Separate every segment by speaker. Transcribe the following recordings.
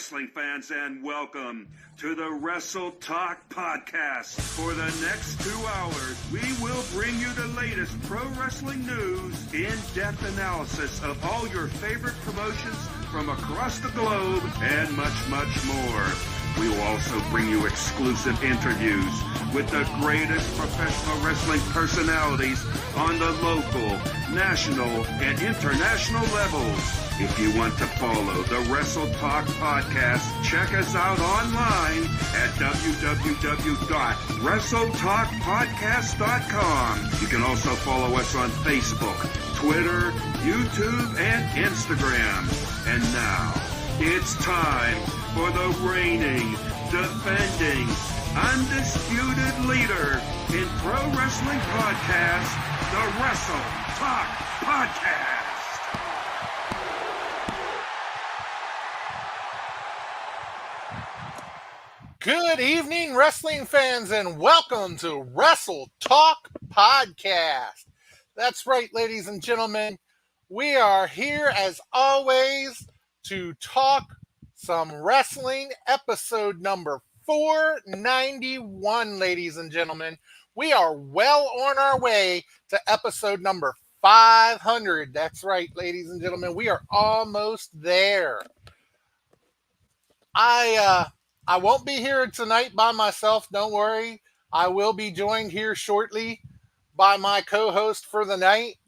Speaker 1: wrestling fans, and welcome to the Wrestle Talk Podcast. For the next 2 hours, we will bring you the latest pro wrestling news, in-depth analysis of all your favorite promotions from across the globe, and much, much more. We will also bring you exclusive interviews with the greatest professional wrestling personalities on the local, national, and international levels. If you want to follow the Wrestle Talk Podcast, check us out online at www.wrestletalkpodcast.com. You can also follow us on Facebook, Twitter, YouTube, and Instagram. And now, it's time for the reigning, defending, undisputed leader in pro wrestling podcast, the Wrestle Talk Podcast.
Speaker 2: Good evening, wrestling fans, and welcome to Wrestle Talk Podcast. That's right, ladies and gentlemen. We are here, as always, to talk some wrestling, episode number 491, ladies and gentlemen. We are well on our way to episode number 500. That's right, ladies and gentlemen. We are almost there. I won't be here tonight by myself. Don't worry. I will be joined here shortly by my co-host for the night.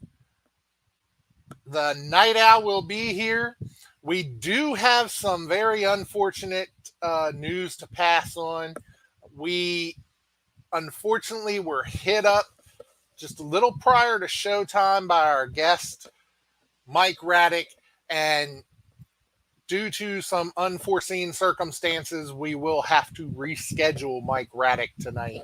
Speaker 2: The Night Owl will be here. We do have some very unfortunate news to pass on. We unfortunately were hit up just a little prior to showtime by our guest, Mike Ratck, and due to some unforeseen circumstances, we will have to reschedule Mike Ratck tonight.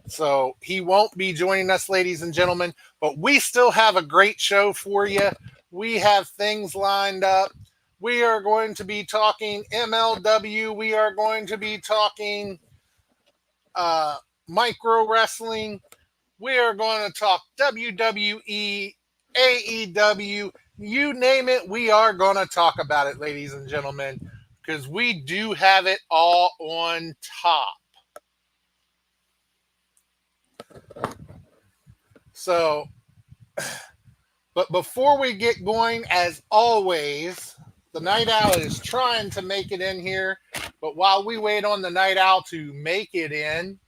Speaker 2: So he won't be joining us, ladies and gentlemen, but we still have a great show for you. We have things lined up. We are going to be talking MLW. We are going to be talking micro wrestling. We are going to talk WWE, AEW. You name it, we are going to talk about it, ladies and gentlemen, because we do have it all on top. So, but before we get going, as always, the Night Owl is trying to make it in here, but while we wait on the Night Owl to make it in,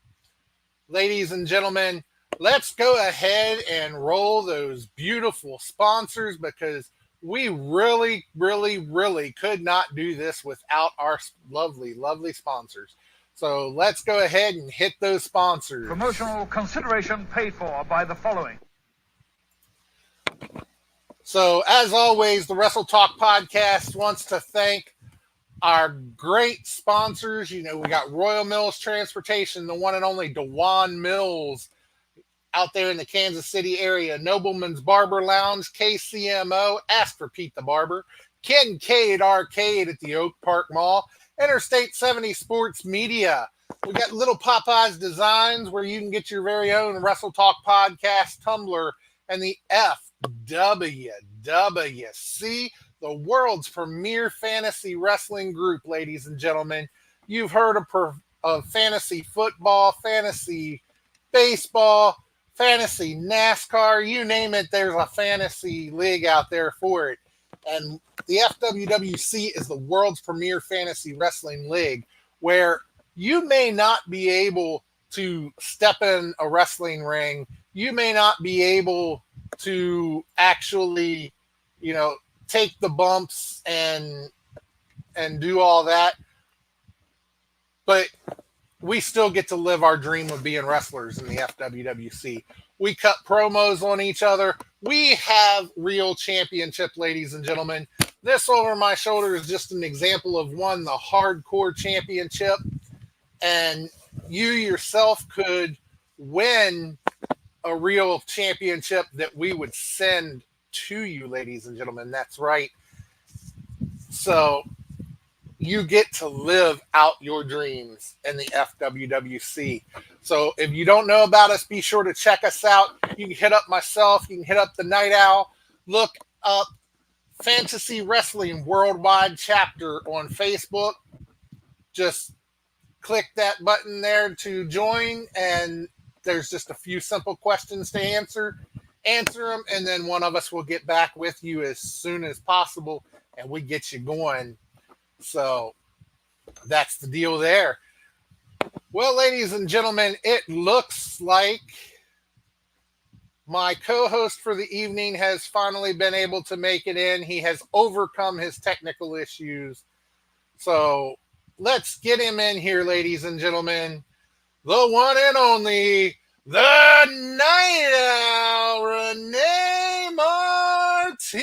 Speaker 2: ladies and gentlemen, let's go ahead and roll those beautiful sponsors, because we really, really, really could not do this without our lovely, lovely sponsors. So let's go ahead and hit those sponsors.
Speaker 3: Promotional consideration paid for by the following.
Speaker 2: So as always, the Wrestle Talk Podcast wants to thank our great sponsors. You know, we got Royal Mills Transportation, the one and only DeJuan Mills, out there in the Kansas City area, Nobleman's Barber Lounge, KCMO, Ask for Pete the Barber, Kincaid Arcade at the Oak Park Mall, Interstate 70 Sports Media. We got Little Popeyes Designs, where you can get your very own Wrestle Talk Podcast tumbler, and the FWWC, the world's premier fantasy wrestling group, ladies and gentlemen. You've heard of fantasy football, fantasy baseball, fantasy NASCAR, you name it, there's a fantasy league out there for it. And the FWWC is the world's premier fantasy wrestling league, where you may not be able to step in a wrestling ring. You may not be able to actually, take the bumps and do all that. But we still get to live our dream of being wrestlers in the FWWC. We cut promos on each other. We have real championship, ladies and gentlemen. This over my shoulder is just an example of one, the Hardcore Championship. And you yourself could win a real championship that we would send to you, ladies and gentlemen. That's right. So you get to live out your dreams in the FWWC. So if you don't know about us, be sure to check us out. You can hit up myself. You can hit up the Night Owl. Look up Fantasy Wrestling Worldwide Chapter on Facebook. just click that button there to join, and there's just a few simple questions to answer them, and then one of us will get back with you as soon as possible, and we get you going. So that's the deal there. Well, ladies and gentlemen, it looks like my co-host for the evening has finally been able to make it in. He has overcome his technical issues. So let's get him in here, ladies and gentlemen. The one and only, the Night Owl, Renee Martinez.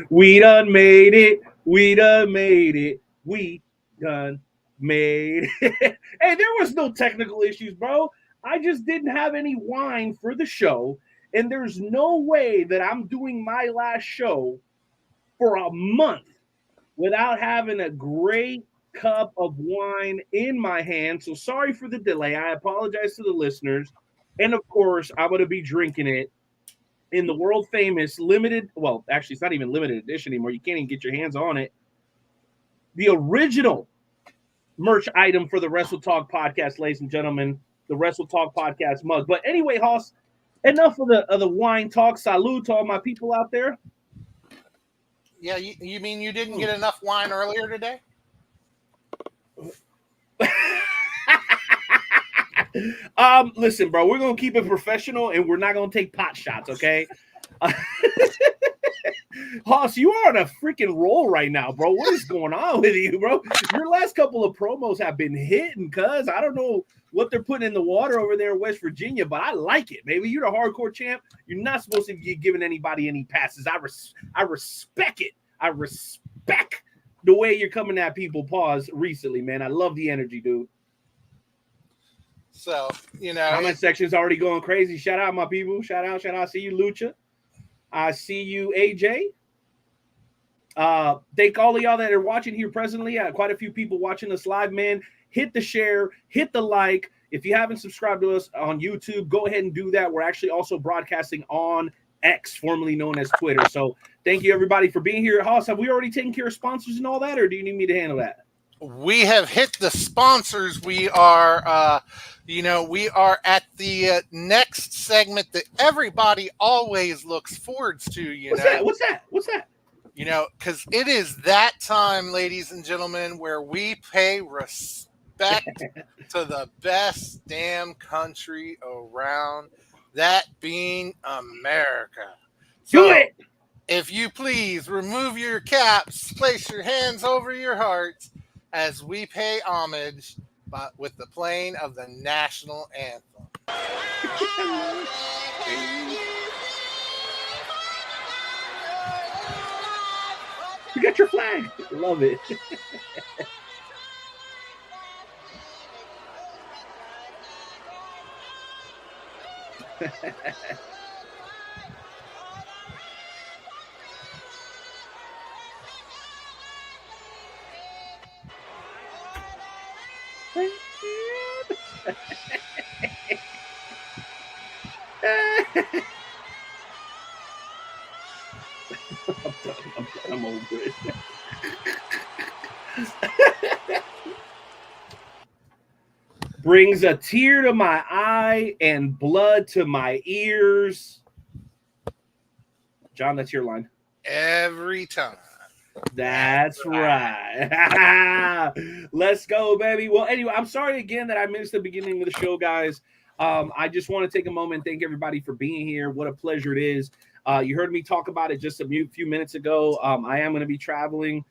Speaker 4: We done made it. We done made it. We done made it. Hey, there was no technical issues, bro. I just didn't have any wine for the show, and there's no way that I'm doing my last show for a month without having a great cup of wine in my hand. So sorry for the delay. I apologize to the listeners. And, of course, I'm going to be drinking it in the world famous limited, well, actually, it's not even limited edition anymore. You can't even get your hands on it. The original merch item for the Wrestle Talk Podcast, ladies and gentlemen, the Wrestle Talk Podcast mug. But anyway, Hoss, enough of the wine talk. Salud to all my people out there.
Speaker 2: Yeah, you mean you didn't get enough wine earlier today?
Speaker 4: Listen, bro, we're gonna keep it professional and we're not gonna take pot shots, okay? Hoss, you are on a freaking roll right now, bro. What is going on with you, bro? Your last couple of promos have been hitting, cuz I don't know what they're putting in the water over there in West Virginia, but I like it. Maybe you're the hardcore champ. You're not supposed to be giving anybody any passes. I respect it. I respect the way you're coming at people. Pause recently, man. I love the energy, dude.
Speaker 2: So, you know,
Speaker 4: comment section's already going crazy. Shout out, my people. Shout out. I see you, Lucha. I see you, AJ. Thank all of y'all that are watching here presently. Quite a few people watching us live, man. Hit the share, hit the like. If you haven't subscribed to us on YouTube, go ahead and do that. We're actually also broadcasting on X, formerly known as Twitter. So thank you, everybody, for being here. Hoss, have we already taken care of sponsors and all that, or do you need me to handle that?
Speaker 2: We have hit the sponsors. We are, we are at the next segment that everybody always looks forward to.
Speaker 4: What's that?
Speaker 2: You know, because it is that time, ladies and gentlemen, where we pay respect to the best damn country around, that being America.
Speaker 4: Do it!
Speaker 2: If you please remove your caps, place your hands over your hearts as we pay homage with the playing of the national anthem.
Speaker 4: You got your flag. Love it. I'm over it. Brings a tear to my eye and blood to my ears. John, that's your line.
Speaker 2: Every time.
Speaker 4: That's right. Let's go, baby. Well, anyway, I'm sorry again that I missed the beginning of the show, guys. I just want to take a moment and thank everybody for being here. What a pleasure it is. You heard me talk about it just a few minutes ago. I am going to be traveling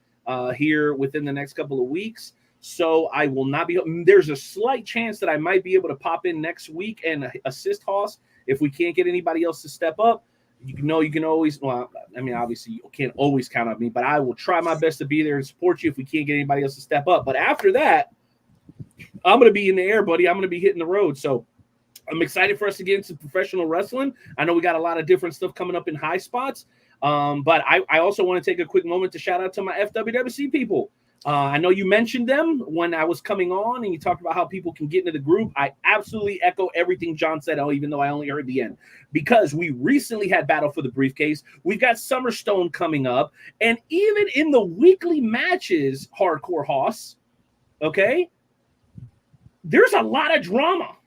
Speaker 4: here within the next couple of weeks. So I will not be. There's a slight chance that I might be able to pop in next week and assist Hoss if we can't get anybody else to step up. You can always. Well, I mean, obviously, you can't always count on me, but I will try my best to be there and support you if we can't get anybody else to step up. But after that, I'm going to be in the air, buddy. I'm going to be hitting the road. So I'm excited for us to get into professional wrestling. I know we got a lot of different stuff coming up in high spots. But I also want to take a quick moment to shout out to my FWWC people. I know you mentioned them when I was coming on, and you talked about how people can get into the group. I absolutely echo everything John said, even though I only heard the end, because we recently had Battle for the Briefcase. We've got Summerstone coming up, and even in the weekly matches, Hardcore Hoss, okay, there's a lot of drama,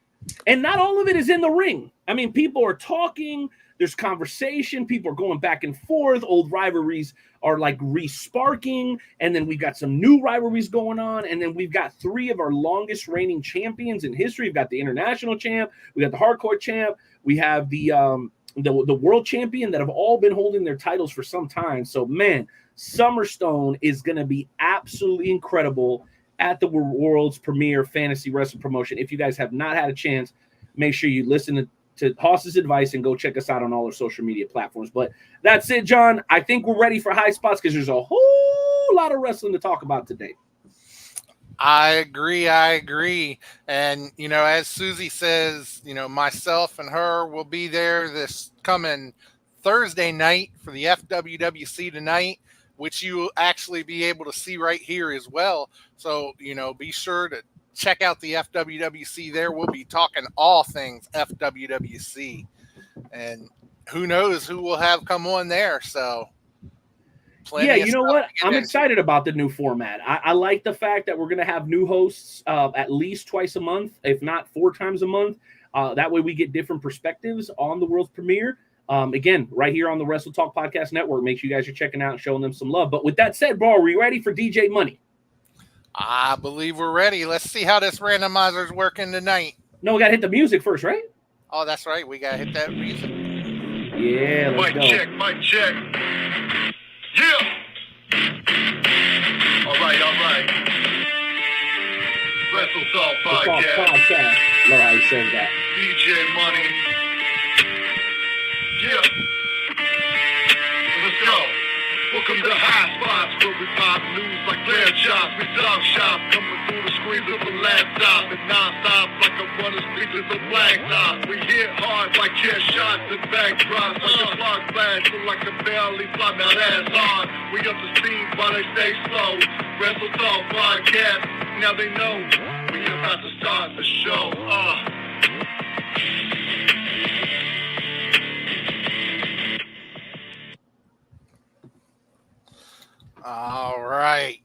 Speaker 4: and not all of it is in the ring. I mean, people are talking. There's conversation. People are going back and forth. Old rivalries are like re-sparking. And then we've got some new rivalries going on. And then we've got 3 of our longest reigning champions in history. We've got the international champ. We got the hardcore champ. We have the world champion that have all been holding their titles for some time. So, man, Summerstone is going to be absolutely incredible at the world's premier fantasy wrestling promotion. If you guys have not had a chance, make sure you listen to Hoss's advice and go check us out on all our social media platforms. But that's it, John. I think we're ready for high spots because there's a whole lot of wrestling to talk about today.
Speaker 2: I agree. And, as Susie says, myself and her will be there this coming Thursday night for the FWWC tonight, which you will actually be able to see right here as well. So, be sure to check out the FWWC there. We'll be talking all things FWWC. And who knows who will have come on there. So,
Speaker 4: you know what? I'm excited about the new format. I like the fact that we're going to have new hosts at least twice a month, if not 4 times a month. That way we get different perspectives on the world's premiere. Again, right here on the Wrestle Talk Podcast Network. Make sure you guys are checking out and showing them some love. But with that said, bro, are we ready for DJ Money?
Speaker 2: I believe we're ready. Let's see how this randomizer's working tonight.
Speaker 4: No, we got to hit the music first, right?
Speaker 2: Oh, that's right. We got to hit that music.
Speaker 4: Yeah, let's go.
Speaker 1: Mic check. Yeah. All right. Wrestle Talk Podcast.
Speaker 4: Love how you said that.
Speaker 1: DJ Money. Yeah. Let's go. Welcome to High Spots, where we pop news like lamb chops. We dog shop, coming through the screens of a laptop and non-stop like a runner's pieces of blacktop. We hit hard like chair shots and backdrops. Like a spark flash, look like a barely fly. Now that's hard. We up to speed while they stay slow. Wrestle Talk Podcast, now they know we about to start the show.
Speaker 2: All right.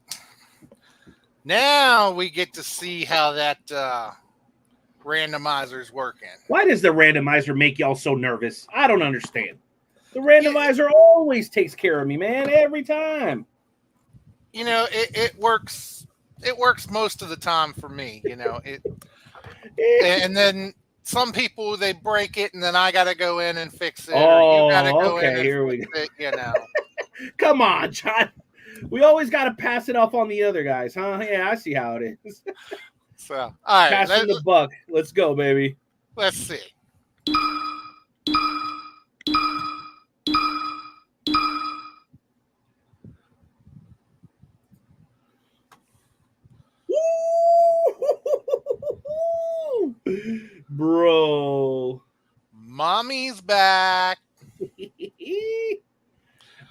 Speaker 2: Now we get to see how that randomizer's working.
Speaker 4: Why does the randomizer make y'all so nervous? I don't understand. The randomizer always takes care of me, man, every time.
Speaker 2: It works. It works most of the time for me, and then some people, they break it, and then I got to go in and fix it.
Speaker 4: Oh,
Speaker 2: or you got to go in and
Speaker 4: here we
Speaker 2: fix
Speaker 4: go.
Speaker 2: It,
Speaker 4: Come on, John. We always got to pass it off on the other guys, huh? Yeah, I see how it is.
Speaker 2: So, all right.
Speaker 4: Passing the buck. Let's go, baby.
Speaker 2: Let's see.
Speaker 4: Bro.
Speaker 2: Mommy's back.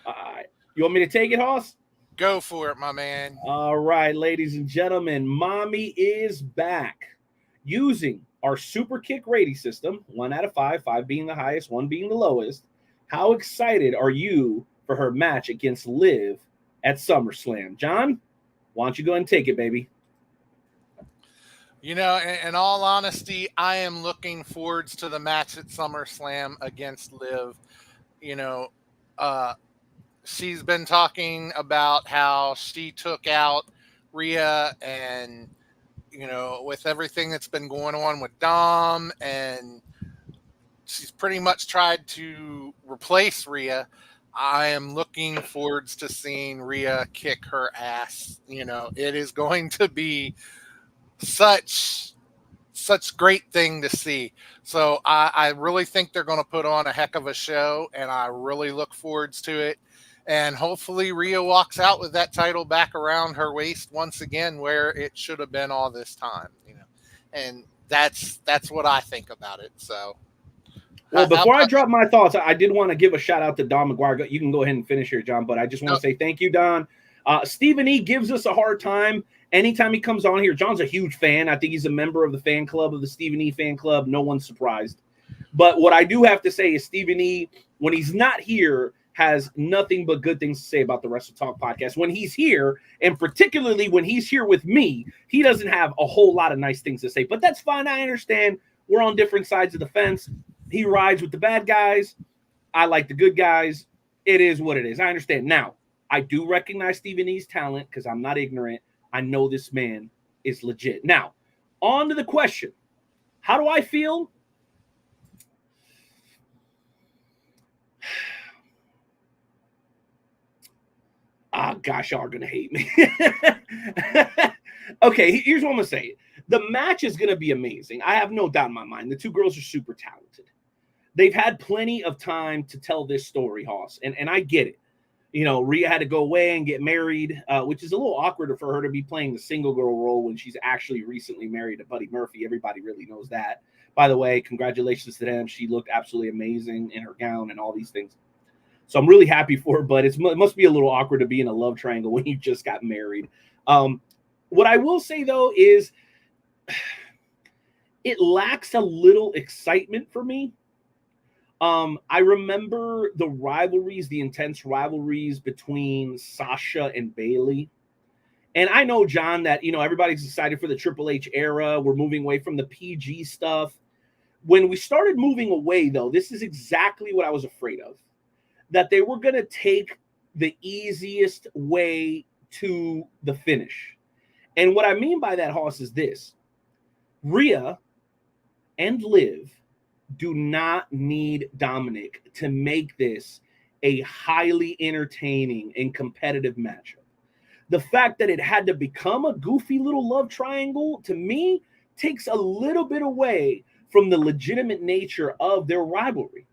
Speaker 4: All right. You want me to take it, Hoss?
Speaker 2: Go for it, my man.
Speaker 4: All right, ladies and gentlemen, Mommy is back using our super kick rating system, 1 out of 5, 5 being the highest, 1 being the lowest. How excited are you for her match against Liv at SummerSlam? John, why don't you go ahead and take it, baby?
Speaker 2: In all honesty, I am looking forward to the match at SummerSlam against Liv. She's been talking about how she took out Rhea and, with everything that's been going on with Dom, and she's pretty much tried to replace Rhea. I am looking forward to seeing Rhea kick her ass. It is going to be such great thing to see. So I really think they're going to put on a heck of a show, and I really look forward to it. And hopefully Rhea walks out with that title back around her waist once again, where it should have been all this time, and that's what I think about it. So,
Speaker 4: well, before I drop my thoughts, I did want to give a shout out to Don McGuire. You can go ahead and finish here, John, but I just want to say thank you, Don. Stephen E. gives us a hard time anytime he comes on here. John's a huge fan. I think he's a member of the fan club, of the Stephen E. fan club. No one's surprised. But what I do have to say is Stephen E., when he's not here, has nothing but good things to say about the Wrestle Talk podcast. When he's here, and particularly when he's here with me, he doesn't have a whole lot of nice things to say. But that's fine. I understand. We're on different sides of the fence. He rides with the bad guys. I like the good guys. It is what it is. I understand. Now, I do recognize Stephen E.'s talent because I'm not ignorant. I know this man is legit. Now, on to the question. How do I feel? Gosh, y'all are going to hate me. Okay, here's what I'm going to say. The match is going to be amazing. I have no doubt in my mind. The two girls are super talented. They've had plenty of time to tell this story, Hoss, and I get it. You know, Rhea had to go away and get married, which is a little awkward for her to be playing the single girl role when she's actually recently married to Buddy Murphy. Everybody really knows that. By the way, congratulations to them. She looked absolutely amazing in her gown and all these things. So I'm really happy for her, but it must be a little awkward to be in a love triangle when you just got married. What I will say, though, is it lacks a little excitement for me. I remember the rivalries, the intense rivalries between Sasha and Bayley. And I know, John, that, you know, everybody's excited for the Triple H era. We're moving away from the PG stuff. When we started moving away, though, this is exactly what I was afraid of. That they were going to take the easiest way to the finish. And what I mean by that, Hoss, is this. Rhea and Liv do not need Dominic to make this a highly entertaining and competitive matchup. The fact that it had to become a goofy little love triangle, to me, takes a little bit away from the legitimate nature of their rivalry.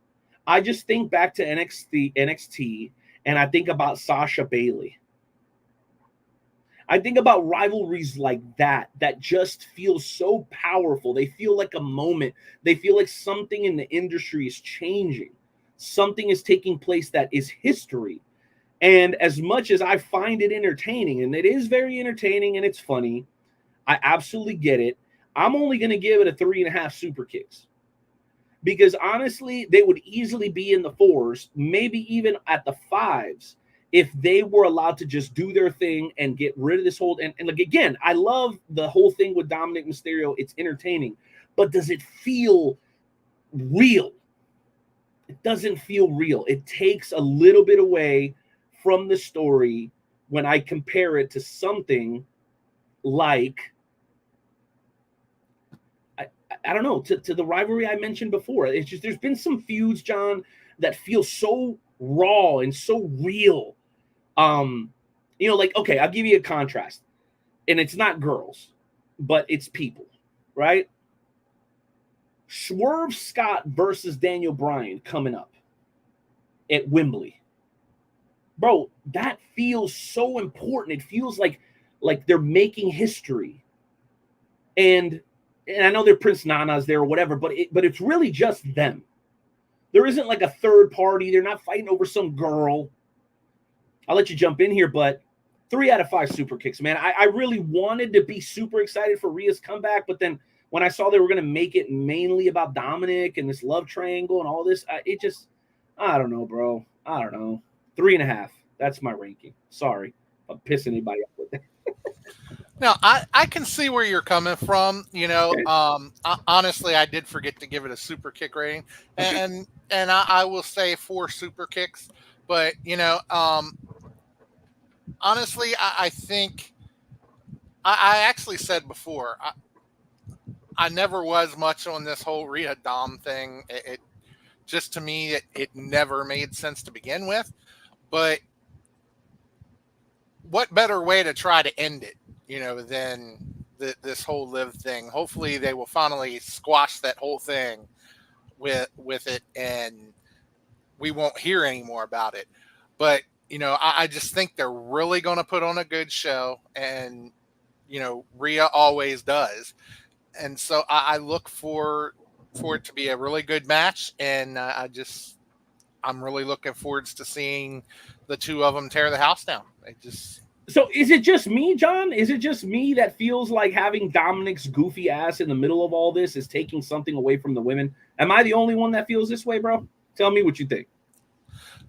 Speaker 4: I just think back to NXT, and I think about Sasha Bayley. I think about rivalries like that just feel so powerful. They feel like a moment. They feel like something in the industry is changing. Something is taking place that is history. And as much as I find it entertaining, and it is very entertaining and it's funny, I absolutely get it. I'm only going to give it a 3.5 super kicks. Because honestly, they would easily be in the 4s, maybe even at the 5s, if they were allowed to just do their thing and get rid of this whole. And like, again, I love the whole thing with Dominic Mysterio. It's entertaining. But does it feel real? It doesn't feel real. It takes a little bit away from the story when I compare it to something like, I don't know, to the rivalry I mentioned before. It's just, there's been some feuds, John, that feel so raw and so real. You know, like, okay, I'll give you a contrast. And it's not girls, but it's people, right? Swerve Scott versus Daniel Bryan coming up at Wembley. Bro, that feels so important. It feels like they're making history. And I know they're Prince Nana's there or whatever, but it's really just them. There isn't like a third party. They're not fighting over some girl. I'll let you jump in here, but 3 out of 5 super kicks, man. I really wanted to be super excited for Rhea's comeback, but then when I saw they were going to make it mainly about Dominic and this love triangle and all this, it just, I don't know, bro. I don't know. 3.5. That's my ranking. Sorry if I'm pissing anybody off with that.
Speaker 2: Now, I can see where you're coming from. You know, okay. Honestly, I did forget to give it a super kick rating, and I will say 4 super kicks. But you know, honestly, I think I actually said before I never was much on this whole Rhea Dom thing. It just, to me, it never made sense to begin with. But what better way to try to end it, you know, than this whole Liv thing? Hopefully they will finally squash that whole thing with it, and we won't hear any more about it. But, you know, I just think they're really going to put on a good show, and, you know, Rhea always does. And so I look for it to be a really good match, and I'm really looking forward to seeing the two of them tear the house down.
Speaker 4: So is it just me, John? Is it just me that feels like having Dominic's goofy ass in the middle of all this is taking something away from the women? Am I the only one that feels this way, bro? Tell me what you think.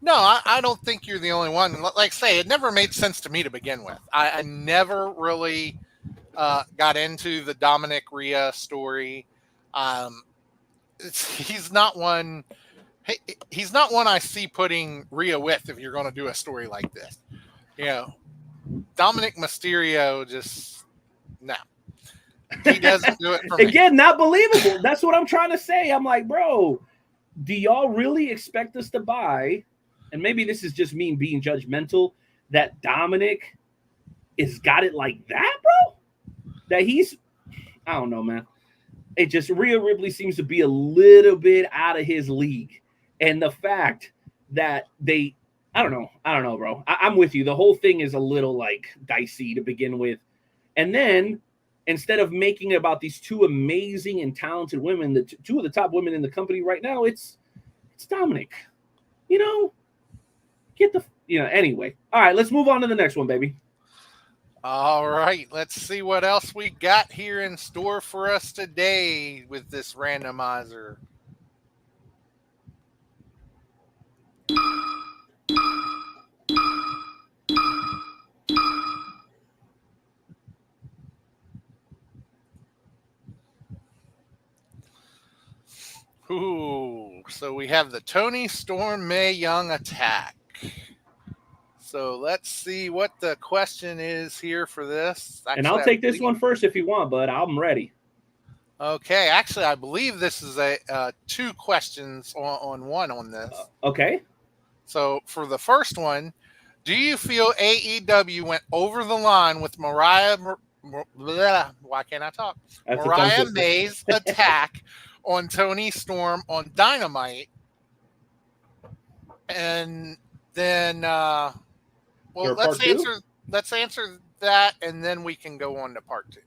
Speaker 2: No, I don't think you're the only one. Like I say, it never made sense to me to begin with. I never really got into the Dominic Rhea story. He's not one. He's not one I see putting Rhea with if you're going to do a story like this. You know, Dominic Mysterio just no. He doesn't do it for me.
Speaker 4: Again, not believable. That's what I'm trying to say. I'm like, bro, do y'all really expect us to buy? And maybe this is just me being judgmental, that Dominic is got it like that, bro? That he's, I don't know, man. It just, Rhea Ripley seems to be a little bit out of his league. And the fact that they, I don't know, bro. I'm with you. The whole thing is a little like dicey to begin with. And then instead of making it about these two amazing and talented women, the two of the top women in the company right now, it's Dominic. You know, anyway. All right, let's move on to the next one, baby.
Speaker 2: All right, let's see what else we got here in store for us today with this randomizer. Ooh, so we have the Toni Storm Mae Young attack. So let's see what the question is here for this.
Speaker 4: Actually, and I'll take this one first if you want, bud. I'm ready.
Speaker 2: Okay, actually, I believe this is a two questions on one on this.
Speaker 4: Okay.
Speaker 2: So for the first one, do you feel AEW went over the line with Mariah? Why can't I talk?
Speaker 4: That's
Speaker 2: Mariah May's attack on Toni Storm on Dynamite, and then let's answer that, and then we can go on to part two.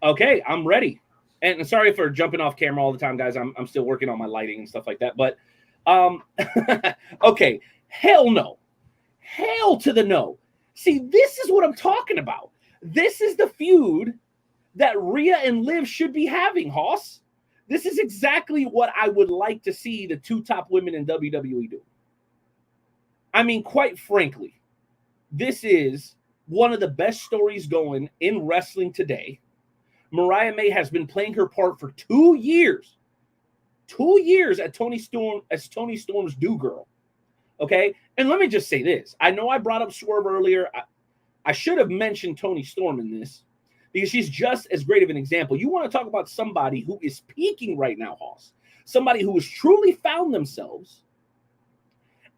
Speaker 4: Okay, I'm ready. And sorry for jumping off camera all the time, guys. I'm still working on my lighting and stuff like that. But okay, hell no, hell to the no. See, this is what I'm talking about. This is the feud that Rhea and Liv should be having, Hoss. This is exactly what I would like to see the two top women in WWE do. I mean, quite frankly, this is one of the best stories going in wrestling today. Mariah May has been playing her part for 2 years. 2 years as Toni Storm's do girl. Okay? And let me just say this. I know I brought up Swerve earlier. I should have mentioned Toni Storm in this because she's just as great of an example. You want to talk about somebody who is peaking right now, Hoss. Somebody who has truly found themselves.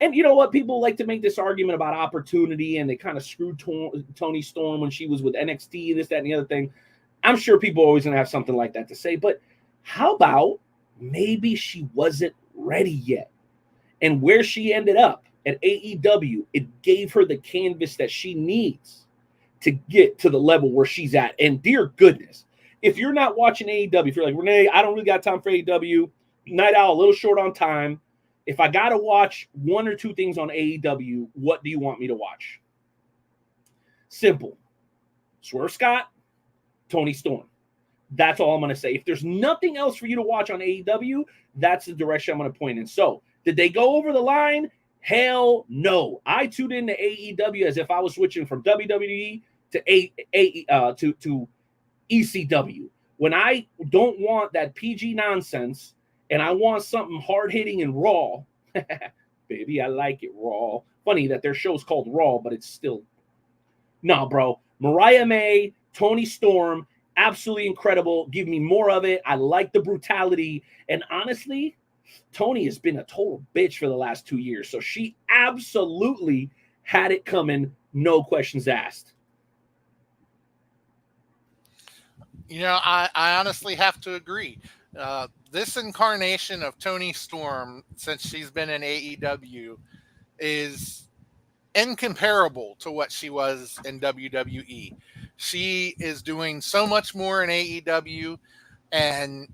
Speaker 4: And you know what? People like to make this argument about opportunity, and they kind of screwed Toni Storm when she was with NXT, this, that, and the other thing. I'm sure people are always going to have something like that to say, but how about maybe she wasn't ready yet? And where she ended up at AEW, it gave her the canvas that she needs to get to the level where she's at. And dear goodness, if you're not watching AEW, if you're like, Renee, I don't really got time for AEW, Night Owl, a little short on time. If I got to watch one or two things on AEW, what do you want me to watch? Simple. Swerve Scott, Toni Storm. That's all I'm going to say. If there's nothing else for you to watch on AEW, that's the direction I'm going to point in. So, did they go over the line? Hell no. I tuned into AEW as if I was switching from WWE to ECW. When I don't want that PG nonsense and I want something hard-hitting and raw, baby, I like it raw. Funny that their show's called Raw, but it's still... No, bro. Mariah May, Toni Storm, absolutely incredible. Give me more of it. I like the brutality. And honestly, Toni has been a total bitch for the last 2 years. So she absolutely had it coming. No questions asked.
Speaker 2: You know, I honestly have to agree. This incarnation of Toni Storm, since she's been in AEW, is incomparable to what she was in WWE. She is doing so much more in AEW, and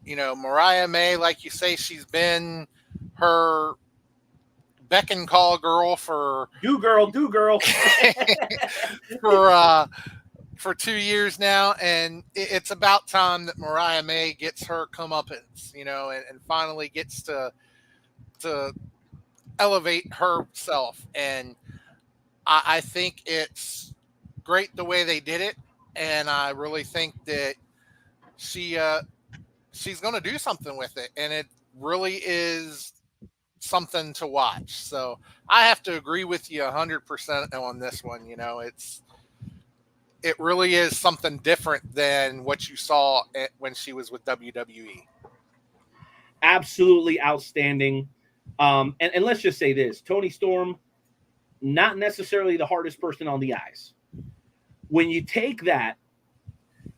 Speaker 2: you know, Mariah May, like you say, she's been her beck and call girl for
Speaker 4: Do girl.
Speaker 2: for 2 years now, and it's about time that Mariah May gets her comeuppance, and finally gets to elevate herself. And I think it's great the way they did it, and I really think that she's going to do something with it, and it really is something to watch. So I have to agree with you 100% on this one. It really is something different than what you saw when she was with WWE.
Speaker 4: Absolutely outstanding. And let's just say this, Toni Storm, not necessarily the hardest person on the eyes. When you take that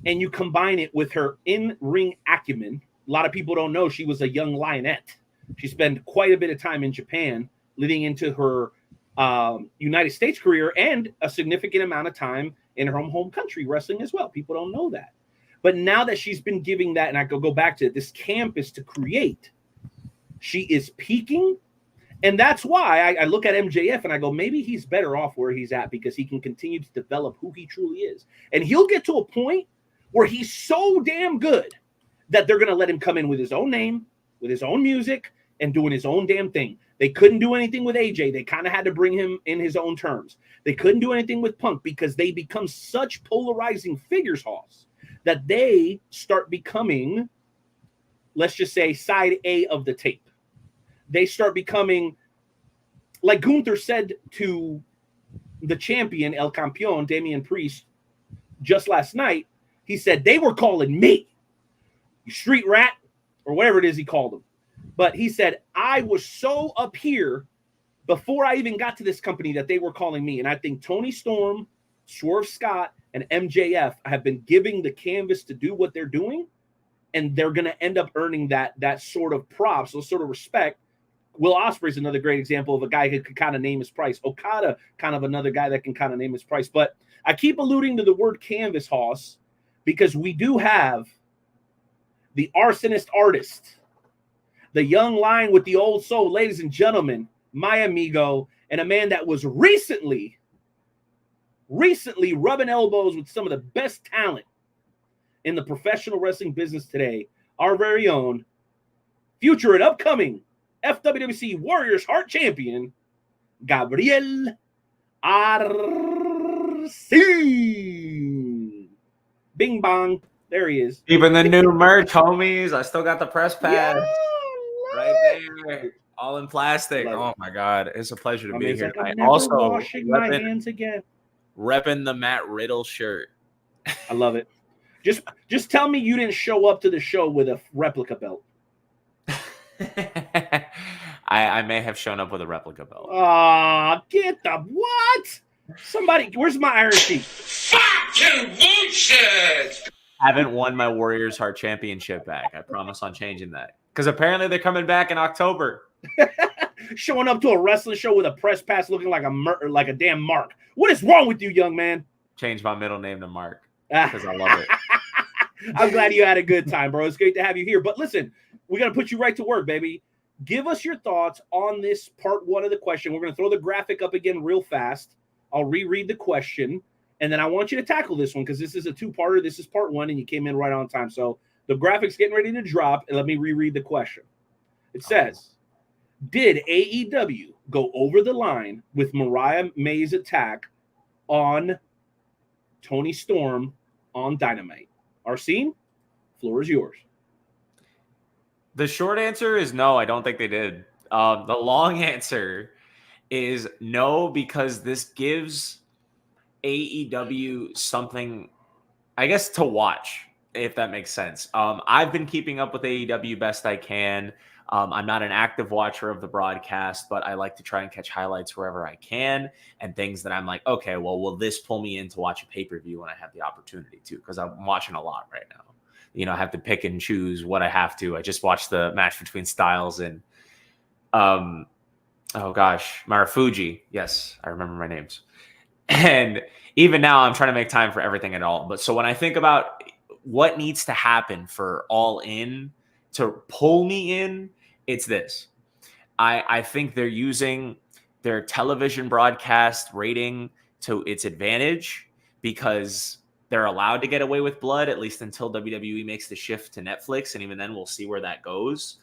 Speaker 4: and you combine it with her in-ring acumen, a lot of people don't know she was a young lionette. She spent quite a bit of time in Japan leading into her United States career, and a significant amount of time in her home country wrestling as well. People don't know that. But now that she's been giving that, and I go back to this campus to create, she is peaking. And that's why I look at MJF and I go, maybe he's better off where he's at, because he can continue to develop who he truly is. And he'll get to a point where he's so damn good that they're going to let him come in with his own name, with his own music, and doing his own damn thing. They couldn't do anything with AJ. They kind of had to bring him in his own terms. They couldn't do anything with Punk because they become such polarizing figures, Hoss, that they start becoming, let's just say, side A of the tape. They start becoming, like Gunther said to the champion, El Campeón, Damian Priest, just last night. He said, they were calling me, you street rat, or whatever it is he called him. But he said, I was so up here before I even got to this company that they were calling me. And I think Toni Storm, Swerve Scott, and MJF have been giving the canvas to do what they're doing. And they're going to end up earning that sort of props, those sort of respect. Will Ospreay is another great example of a guy who could kind of name his price. Okada, kind of another guy that can kind of name his price. But I keep alluding to the word canvas, Hoss, because we do have the arsonist artist, the young lion with the old soul, ladies and gentlemen, my amigo, and a man that was recently rubbing elbows with some of the best talent in the professional wrestling business today, our very own future and upcoming FWWC Warriors Heart Champion, Gabriel Arce. Bing bong. There he is.
Speaker 5: Even the new merch, homies. I still got the press pass right there. All in plastic. Oh my God. It's a pleasure to be here.
Speaker 4: Like,
Speaker 5: I also
Speaker 4: washing my hands again.
Speaker 5: Repping the Matt Riddle shirt.
Speaker 4: I love it. Just tell me you didn't show up to the show with a replica belt.
Speaker 5: I may have shown up with a replica belt.
Speaker 4: Get the what? Somebody, where's my Iron Sheik?
Speaker 1: Fucking bullshit!
Speaker 5: Haven't won my Warriors Heart Championship back. I promise on changing that. Because apparently they're coming back in October.
Speaker 4: Showing up to a wrestling show with a press pass looking like a damn Mark. What is wrong with you, young man?
Speaker 5: Change my middle name to Mark. Because I love it.
Speaker 4: I'm glad you had a good time, bro. It's great to have you here. But listen, we're going to put you right to work, baby. Give us your thoughts on this part one of the question. We're going to throw the graphic up again real fast. I'll reread the question, and then I want you to tackle this one because this is a two-parter. This is part one, and you came in right on time. So the graphic's getting ready to drop, and let me reread the question. It says, did AEW go over the line with Mariah May's attack on Toni Storm on Dynamite? Arsene, floor is yours.
Speaker 5: The short answer is no, I don't think they did. The long answer is no, because this gives AEW something, I guess, to watch, if that makes sense. I've been keeping up with AEW best I can. I'm not an active watcher of the broadcast, but I like to try and catch highlights wherever I can and things that I'm like, okay, well, will this pull me in to watch a pay-per-view when I have the opportunity to? Because I'm watching a lot right now. You know, I have to pick and choose what I have to. I just watched the match between Styles and, Marufuji. Yes, I remember my names. And even now, I'm trying to make time for everything at all. But so when I think about what needs to happen for All In to pull me in, it's this. I think they're using their television broadcast rating to its advantage because they're allowed to get away with blood, at least until WWE makes the shift to Netflix. And even then we'll see where that goes.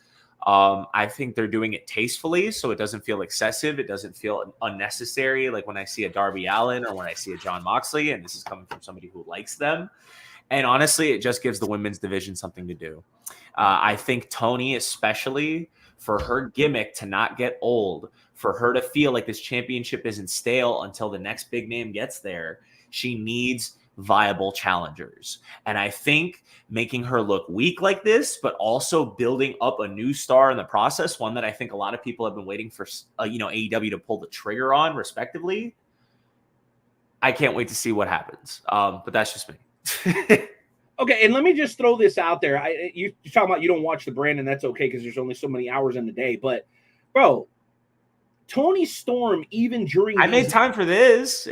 Speaker 5: I think they're doing it tastefully, so it doesn't feel excessive. It doesn't feel unnecessary. Like when I see a Darby Allin or when I see a John Moxley, and this is coming from somebody who likes them. And honestly, it just gives the women's division something to do. I think Toni, especially for her gimmick to not get old, for her to feel like this championship isn't stale until the next big name gets there, she needs viable challengers. And I think making her look weak like this, but also building up a new star in the process, one that I think a lot of people have been waiting for, AEW to pull the trigger on, respectively. I can't wait to see what happens. But that's just me.
Speaker 4: Okay, and let me just throw this out there. You're talking about you don't watch the brand, and that's okay because there's only so many hours in the day. But, bro, Toni Storm, even during
Speaker 5: I made time for this.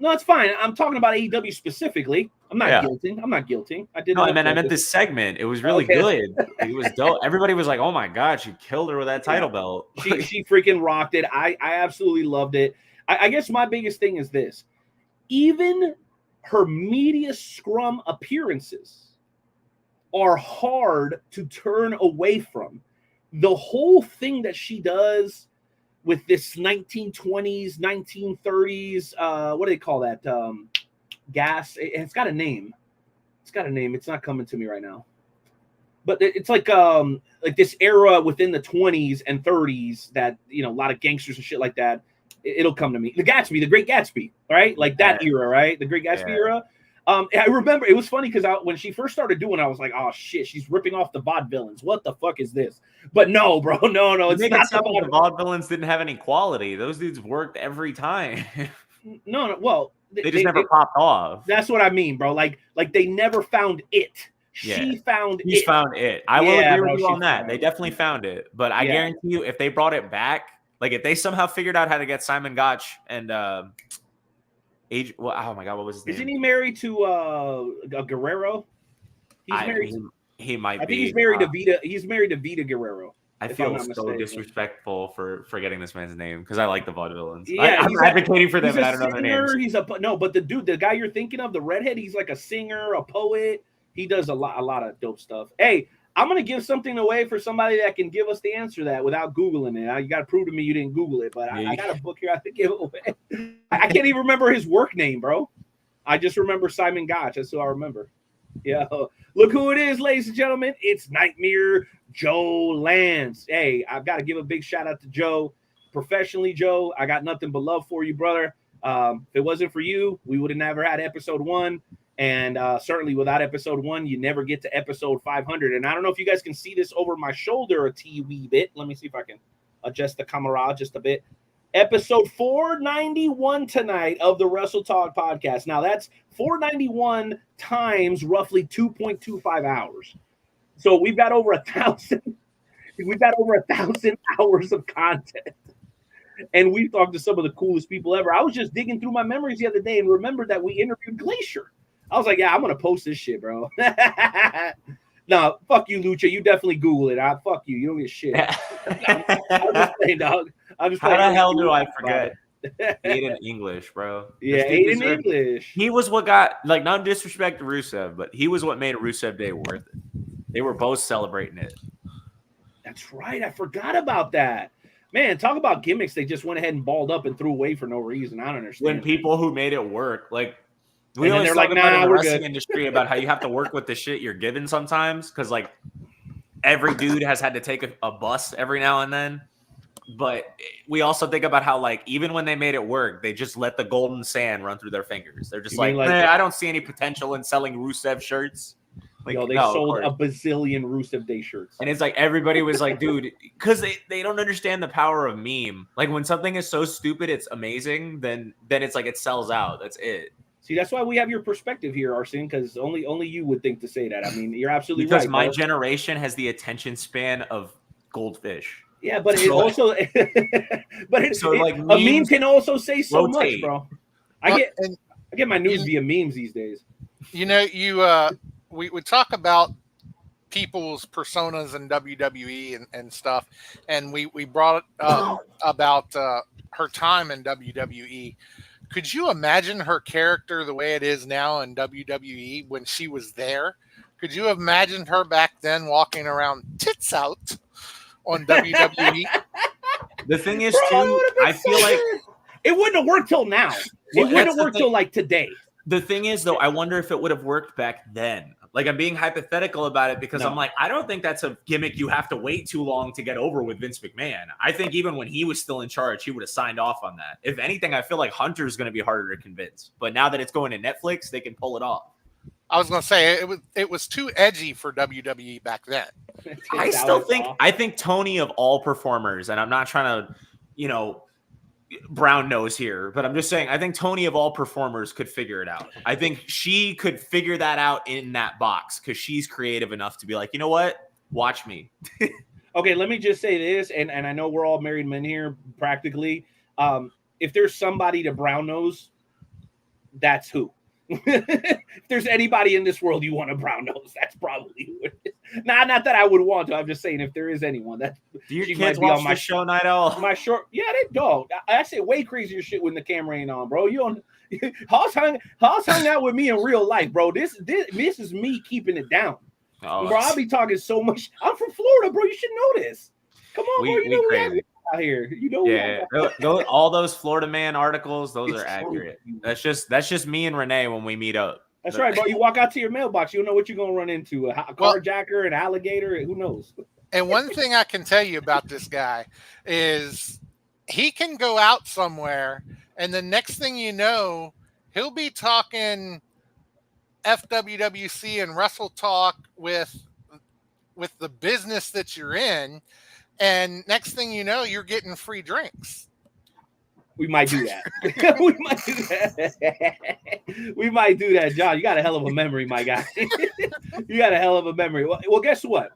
Speaker 4: That's fine. I'm talking about AEW specifically. I'm not guilting. I meant this
Speaker 5: segment. It was really good. It was dope. Everybody was like, "Oh my god, she killed her with that title belt."
Speaker 4: She freaking rocked it. I absolutely loved it. I guess my biggest thing is this: even her media scrum appearances are hard to turn away from. The whole thing that she does with this 1920s, 1930s, what do they call that? Gas. It's got a name. It's not coming to me right now. But it's like this era within the 20s and 30s that, a lot of gangsters and shit like that. It'll come to me. The Great Gatsby, right? Like that era, right? The Great Gatsby era. I remember it was funny because when she first started doing it, I was like, oh shit, she's ripping off the vaudevillains. What the fuck is this? But no, bro, no. It's not
Speaker 5: the vaudevillains didn't have any quality. Those dudes worked every time.
Speaker 4: No. Well,
Speaker 5: they just never popped off.
Speaker 4: That's what I mean, bro. Like they never found it. She found it.
Speaker 5: I will agree with you on that. They definitely found it. But I guarantee you, if they brought it back, like if they somehow figured out how to get Simon Gotch and oh my god, what was his name?
Speaker 4: Isn't he married to a Guerrero? He's married.
Speaker 5: He might be.
Speaker 4: I think he's married to Vita. He's married to Vita Guerrero.
Speaker 5: I feel so disrespectful for forgetting this man's name because I like the vaudevillains.
Speaker 4: Yeah,
Speaker 5: I'm advocating for them, but I don't know their names.
Speaker 4: But the guy you're thinking of, the redhead, he's like a singer, a poet. He does a lot of dope stuff. Hey, I'm gonna give something away for somebody that can give us the answer to that without Googling it. You got to prove to me you didn't Google it, but I got a book here I have to give away. I can't even remember his work name, bro. I just remember Simon Gotch. That's who I remember. Yeah, look who it is, ladies and gentlemen. It's Nightmare Joe Lance. Hey, I've got to give a big shout out to Joe. Professionally, Joe, I got nothing but love for you, brother. If it wasn't for you, we would have never had episode 1. And certainly without episode 1, you never get to episode 500. And I don't know if you guys can see this over my shoulder a wee bit. Let me see if I can adjust the camera just a bit. Episode 491 tonight of the Wrestle Talk Podcast. Now that's 491 times roughly 2.25 hours. So we've got over 1,000. We've got over 1,000 hours of content. And we've talked to some of the coolest people ever. I was just digging through my memories the other day and remembered that we interviewed Glacier. I was like, yeah, I'm going to post this shit, bro. No, fuck you, Lucha. You definitely Google it. Fuck you. You don't get shit. I'm just playing, dog.
Speaker 5: How the hell do I forget? Aiden English, bro.
Speaker 4: Yeah, Aiden English.
Speaker 5: He was what got, like, not disrespect to Rusev, but he was what made Rusev Day worth it. They were both celebrating it.
Speaker 4: That's right. I forgot about that. Man, talk about gimmicks. They just went ahead and balled up and threw away for no reason. I don't understand.
Speaker 5: When people who made it work, like, we always talk about in the wrestling industry about how you have to work with the shit you're given sometimes because, like, every dude has had to take a bus every now and then. But we also think about how, like, even when they made it work, they just let the golden sand run through their fingers. They're just like I don't see any potential in selling Rusev shirts.
Speaker 4: Like, they sold a bazillion Rusev Day shirts.
Speaker 5: And it's like everybody was like, dude, because they don't understand the power of meme. Like, when something is so stupid it's amazing, then it's like it sells out. That's it.
Speaker 4: See, that's why we have your perspective here, Arsene, because only you would think to say that. I mean, you're absolutely
Speaker 5: right.
Speaker 4: Because
Speaker 5: my generation has the attention span of goldfish.
Speaker 4: Yeah, but it also, a meme can also say so much, bro. I get my news via memes these days.
Speaker 2: We talk about people's personas in WWE and stuff, and we brought up about her time in WWE. Could you imagine her character the way it is now in WWE when she was there? Could you have imagined her back then walking around tits out on WWE?
Speaker 5: The thing is, too, I feel like
Speaker 4: it wouldn't have worked till now. It wouldn't have worked till like today.
Speaker 5: The thing is, though, I wonder if it would have worked back then. Like, I'm being hypothetical about it because I'm like, I don't think that's a gimmick you have to wait too long to get over with Vince McMahon. I think even when he was still in charge, he would have signed off on that. If anything, I feel like Hunter's going to be harder to convince. But now that it's going to Netflix, they can pull it off.
Speaker 2: I was going to say it was too edgy for WWE back then.
Speaker 5: I think Tony of all performers, and I'm not trying to, brown nose here, but I'm just saying I think Tony of all performers could figure it out. I think she could figure that out in that box because she's creative enough to be like, you know what? Watch me.
Speaker 4: Okay, let me just say this, and I know we're all married men here practically. If there's somebody to brown nose, that's who. If there's anybody in this world you want to brown nose, that's probably who it is. Not that I would want to. I'm just saying if there is anyone that
Speaker 5: do your kids watch my show Night Owl?
Speaker 4: My short, yeah, they don't. I say way crazier shit when the camera ain't on, bro. You don't. Hoss hung out with me in real life, bro. This is me keeping it down. Oh, bro, I'll be talking so much. I'm from Florida, bro. You should know this. Come on, bro. You know we out here. You know,
Speaker 5: yeah. All those Florida Man articles, those are accurate. That's just me and Renee when we meet up.
Speaker 4: That's right, bro. You walk out to your mailbox, you don't know what you're gonna run into. A carjacker, an alligator, who knows?
Speaker 2: And one thing I can tell you about this guy is he can go out somewhere, and the next thing you know, he'll be talking FWWC and Wrestle Talk with the business that you're in, and next thing you know, you're getting free drinks.
Speaker 4: We might do that. We might do that, John. You got a hell of a memory, my guy. You got a hell of a memory. Well, guess what?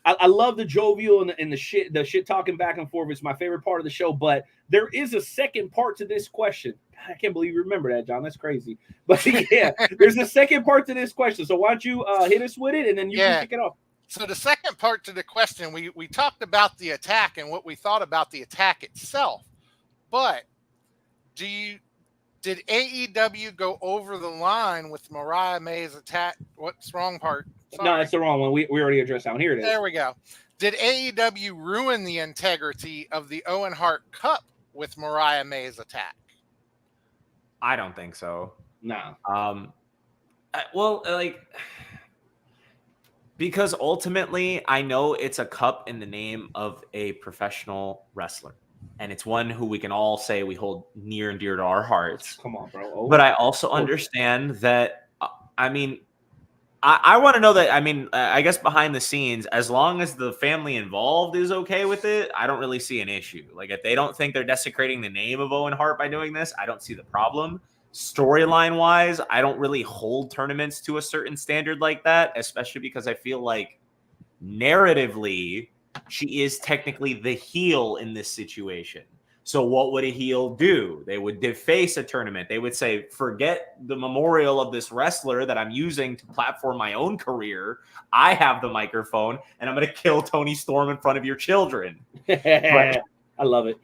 Speaker 4: I love the jovial and the shit talking back and forth. It's my favorite part of the show. But there is a second part to this question. I can't believe you remember that, John. That's crazy. But yeah, there's a second part to this question. So why don't you hit us with it, and then you can kick it off.
Speaker 2: So the second part to the question, we talked about the attack and what we thought about the attack itself. But did AEW go over the line with Mariah May's attack? What's the wrong part? Sorry.
Speaker 4: No, that's the wrong one. We already addressed that one. Here it is.
Speaker 2: There we go. Did AEW ruin the integrity of the Owen Hart Cup with Mariah May's attack?
Speaker 5: I don't think so.
Speaker 4: No.
Speaker 5: Because ultimately, I know it's a cup in the name of a professional wrestler. And it's one who we can all say we hold near and dear to our hearts.
Speaker 4: Come on, bro.
Speaker 5: But I also understand that, I want to know that, I guess behind the scenes, as long as the family involved is okay with it, I don't really see an issue. Like, if they don't think they're desecrating the name of Owen Hart by doing this, I don't see the problem. Storyline-wise, I don't really hold tournaments to a certain standard like that, especially because I feel like narratively, she is technically the heel in this situation. So what would a heel do? They would deface a tournament. They would say, forget the memorial of this wrestler that I'm using to platform my own career. I have the microphone, and I'm going to kill Toni Storm in front of your children.
Speaker 4: I love it.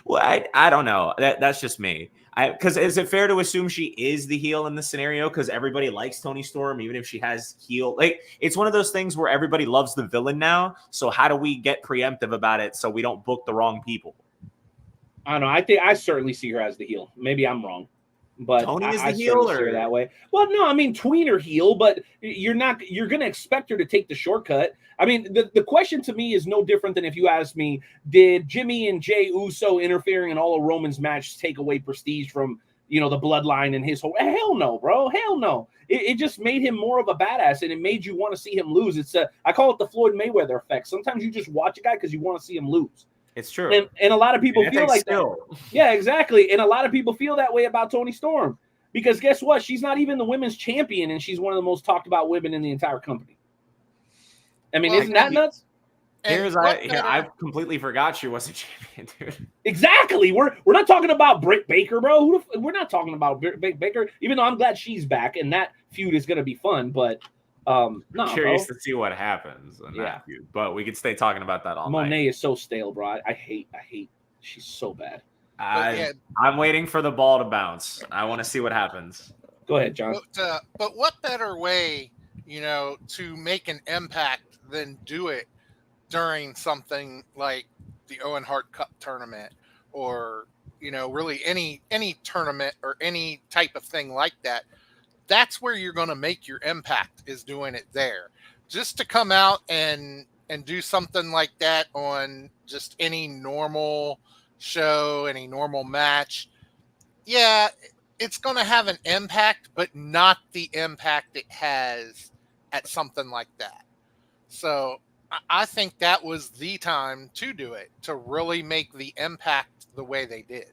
Speaker 5: Well, I don't know. That's just me. Because is it fair to assume she is the heel in this scenario? Because everybody likes Toni Storm, even if she has heel. Like, it's one of those things where everybody loves the villain now. So how do we get preemptive about it so we don't book the wrong people?
Speaker 4: I don't know. I think I certainly see her as the heel. Maybe I'm wrong, but
Speaker 5: Tony is the heel, or
Speaker 4: that way. Well, no, I mean tweener heel, but you're going to expect her to take the shortcut. I mean, the question to me is no different than if you asked me, did Jimmy and Jey Uso interfering in all of Roman's matches take away prestige from, the bloodline and his whole? Hell no, bro. Hell no. It just made him more of a badass, and it made you want to see him lose. I call it the Floyd Mayweather effect. Sometimes you just watch a guy because you want to see him lose.
Speaker 5: It's true.
Speaker 4: And a lot of people feel like that. Yeah, exactly. And a lot of people feel that way about Toni Storm because guess what? She's not even the women's champion, and she's one of the most talked about women in the entire company. I mean, isn't that nuts?
Speaker 5: I completely forgot she was a champion, dude.
Speaker 4: Exactly. We're not talking about Britt Baker, bro. We're not talking about Britt Baker, even though I'm glad she's back, and that feud is going to be fun. But
Speaker 5: Curious to see what happens in that feud, but we could stay talking about that all night.
Speaker 4: Monet is so stale, bro. I hate. She's so bad.
Speaker 5: I'm waiting for the ball to bounce. I want to see what happens.
Speaker 4: Go ahead, John.
Speaker 2: But what better way, to make an impact than do it during something like the Owen Hart Cup tournament, or really any tournament or any type of thing like that. That's where you're going to make your impact, is doing it there. Just to come out and do something like that on just any normal show, any normal match, it's going to have an impact, but not the impact it has at something like that. So I think that was the time to do it, to really make the impact the way they did.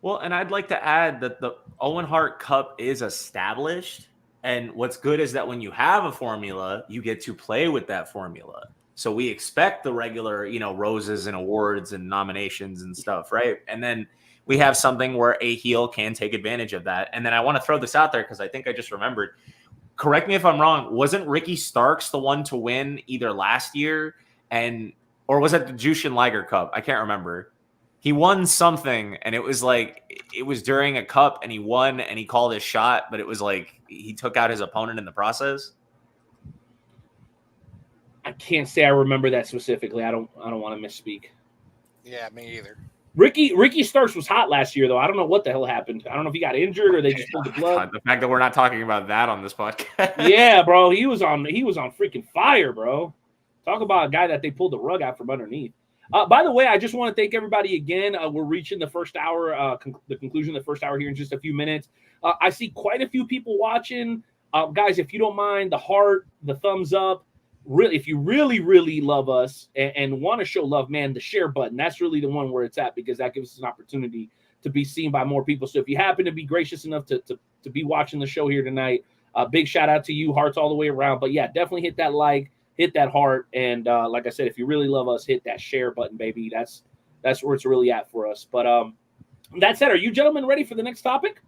Speaker 5: Well, and I'd like to add that the Owen Hart Cup is established. And what's good is that when you have a formula, you get to play with that formula. So we expect the regular, roses and awards and nominations and stuff, right? And then we have something where a heel can take advantage of that. And then I want to throw this out there because I think I just remembered. Correct me if I'm wrong. Wasn't Ricky Starks the one to win either last year or was it the Jushin Liger Cup? I can't remember. He won something, and it was during a cup, and he won, and he called his shot, but it was like he took out his opponent in the process.
Speaker 4: I can't say I remember that specifically. I don't want to misspeak.
Speaker 2: Yeah, me either.
Speaker 4: Ricky Starks was hot last year, though. I don't know what the hell happened. I don't know if he got injured or they just pulled the plug.
Speaker 5: God, the fact that we're not talking about that on this podcast.
Speaker 4: Yeah, bro, he was on freaking fire, bro. Talk about a guy that they pulled the rug out from underneath. By the way, I just want to thank everybody again. We're reaching the first hour, the conclusion of the first hour here in just a few minutes. I see quite a few people watching. Guys, if you don't mind, the heart, the thumbs up. Really, if you really, really love us and want to show love, man, the share button, that's really the one where it's at, because that gives us an opportunity to be seen by more people. So if you happen to be gracious enough to be watching the show here tonight, big shout out to you, hearts all the way around. But yeah, definitely hit that like. Hit that heart, and like I said, if you really love us, hit that share button, baby. That's where it's really at for us. But that said, are you gentlemen ready for the next topic?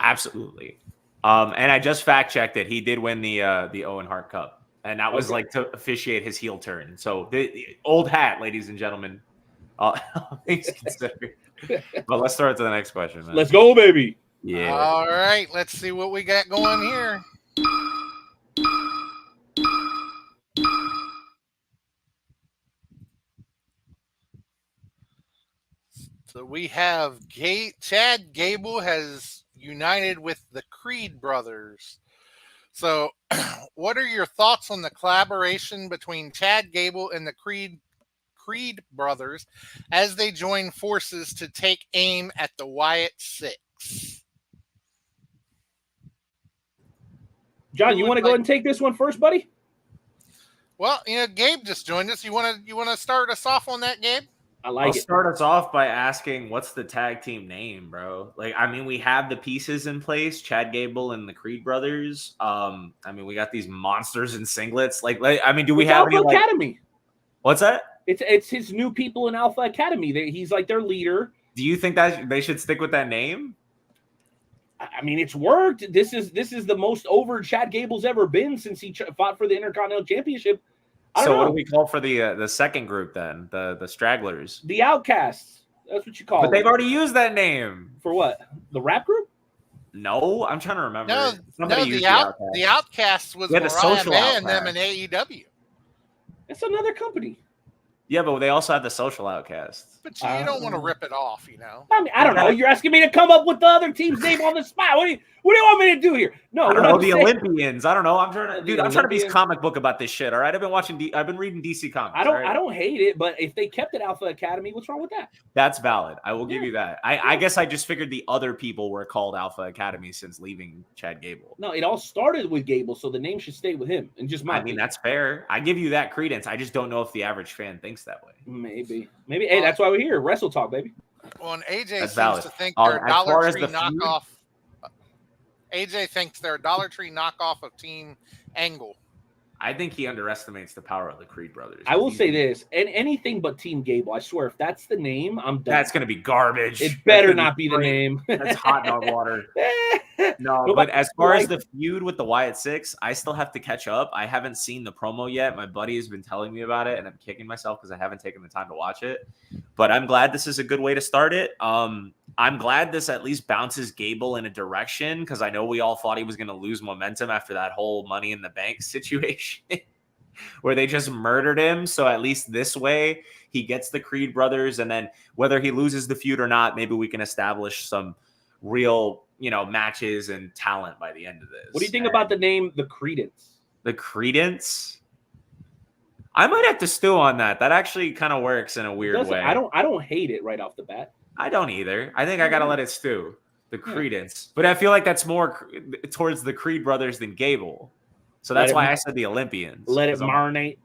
Speaker 5: Absolutely. And I just fact checked it. He did win the Owen Hart Cup, and that was like to officiate his heel turn. So the old hat, ladies and gentlemen. Things considered. But let's start to the next question, man.
Speaker 4: Let's go, baby.
Speaker 5: Yeah.
Speaker 2: All right. Let's see what we got going here. So we have Chad Gable has united with the Creed brothers. So what are your thoughts on the collaboration between Chad Gable and the Creed brothers as they join forces to take aim at the Wyatt Six?
Speaker 4: John, you want to go ahead and take this one first, buddy?
Speaker 2: Well, Gabe just joined us. You want to start us off on that, Gabe?
Speaker 5: I'll start us off by asking, what's the tag team name, bro? We have the pieces in place, Chad Gable and the Creed brothers. We got these monsters in singlets. Do we have
Speaker 4: Alpha Academy?
Speaker 5: What's that?
Speaker 4: It's his new people in Alpha Academy. He's like their leader.
Speaker 5: Do you think that they should stick with that name?
Speaker 4: It's worked. This is the most over Chad Gable's ever been since he fought for the Intercontinental Championship.
Speaker 5: So what do we call for the second group then? The Stragglers?
Speaker 4: The Outcasts. That's what you call
Speaker 5: them. But they've already used that name.
Speaker 4: For what? The rap group?
Speaker 5: No, I'm trying to remember.
Speaker 2: The Outcasts was Mariah May and them in AEW.
Speaker 4: It's another company.
Speaker 5: Yeah, but they also have the Social Outcasts.
Speaker 2: But you don't want to rip it off,
Speaker 4: I don't know. You're asking me to come up with the other team's name on the spot. What do you want me to do here? No,
Speaker 5: I don't know, the Olympians. I don't know. I'm trying to be comic book about this shit. All right, I've been reading DC Comics.
Speaker 4: I don't hate it, but if they kept it Alpha Academy, what's wrong with that?
Speaker 5: That's valid. I will give you that. I guess I just figured the other people were called Alpha Academy since leaving Chad Gable.
Speaker 4: No, it all started with Gable, so the name should stay with him. And just
Speaker 5: that's fair. I give you that credence. I just don't know if the average fan thinks that way.
Speaker 4: Maybe. Hey, that's why we're here. Wrestle Talk, baby.
Speaker 2: Well, and AJ seems to think they're a Dollar Tree knockoff. AJ thinks they're a Dollar Tree knockoff of Team Angle.
Speaker 5: I think he underestimates the power of the Creed brothers.
Speaker 4: I will say this, and anything but Team Gable. I swear, if that's the name, I'm done.
Speaker 5: That's going to be garbage.
Speaker 4: It better not be the name.
Speaker 5: That's hot dog water. No, but as far as the feud with the Wyatt Six, I still have to catch up. I haven't seen the promo yet. My buddy has been telling me about it, and I'm kicking myself because I haven't taken the time to watch it. But I'm glad this is a good way to start it. I'm glad this at least bounces Gable in a direction because I know we all thought he was going to lose momentum after that whole Money in the Bank situation where they just murdered him. So at least this way he gets the Creed brothers, and then whether he loses the feud or not, maybe we can establish some real, matches and talent by the end of this.
Speaker 4: What do you think about the name The Credence?
Speaker 5: The Credence? I might have to stew on that. That actually kind of works in a weird way.
Speaker 4: I don't hate it right off the bat.
Speaker 5: I don't either. I think I gotta let it stew. The Credence. But I feel like that's more towards the Creed brothers than Gable. So that's why I said the Olympians.
Speaker 4: Let it marinate.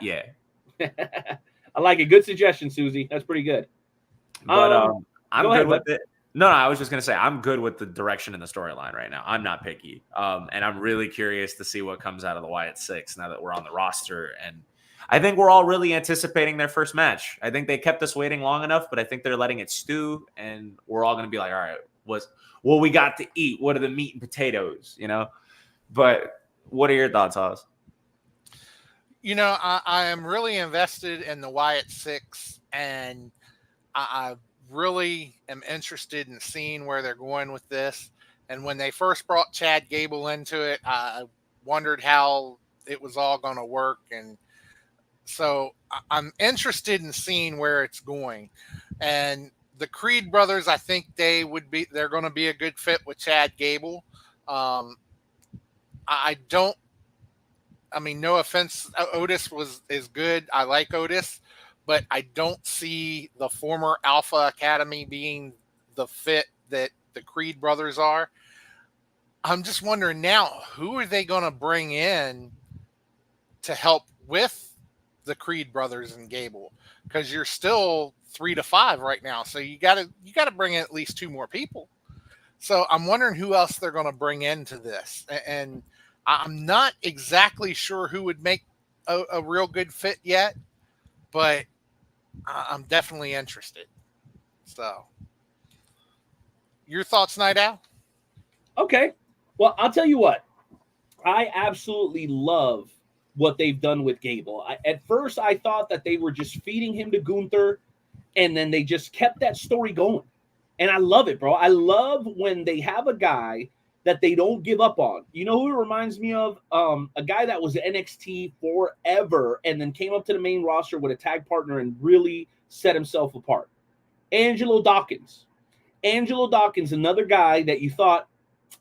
Speaker 5: Yeah.
Speaker 4: I like it. Good suggestion, Susie. That's pretty good.
Speaker 5: But I'm good with it. No, I was just going to say I'm good with the direction in the storyline right now. I'm not picky. And I'm really curious to see what comes out of the Wyatt Six now that we're on the roster. And I think we're all really anticipating their first match. I think they kept us waiting long enough, but I think they're letting it stew. And we're all going to be like, all right, what we got to eat? What are the meat and potatoes, But what are your thoughts, Oz?
Speaker 2: I am really invested in the Wyatt Six, and I really am interested in seeing where they're going with this. And when they first brought Chad Gable into it, I wondered how it was all going to work. And so I'm interested in seeing where it's going. And the Creed brothers, I think they're going to be a good fit with Chad Gable. No offense, Otis is good. I like Otis, but I don't see the former Alpha Academy being the fit that the Creed brothers are. I'm just wondering now, who are they going to bring in to help with the Creed brothers and Gable? Because you're still 3 to 5 right now, so you got to bring in at least 2 more people. So I'm wondering who else they're going to bring into this, and I'm not exactly sure who would make a real good fit yet, but I'm definitely interested. So, your thoughts, Night Owl?
Speaker 4: Okay. Well, I'll tell you what. I absolutely love what they've done with Gable. At first, I thought that they were just feeding him to Gunther, and then they just kept that story going. And I love it, bro. I love when they have a guy that they don't give up on. You know who it reminds me of? A guy that was NXT forever and then came up to the main roster with a tag partner and really set himself apart. Angelo Dawkins. Angelo Dawkins, another guy that you thought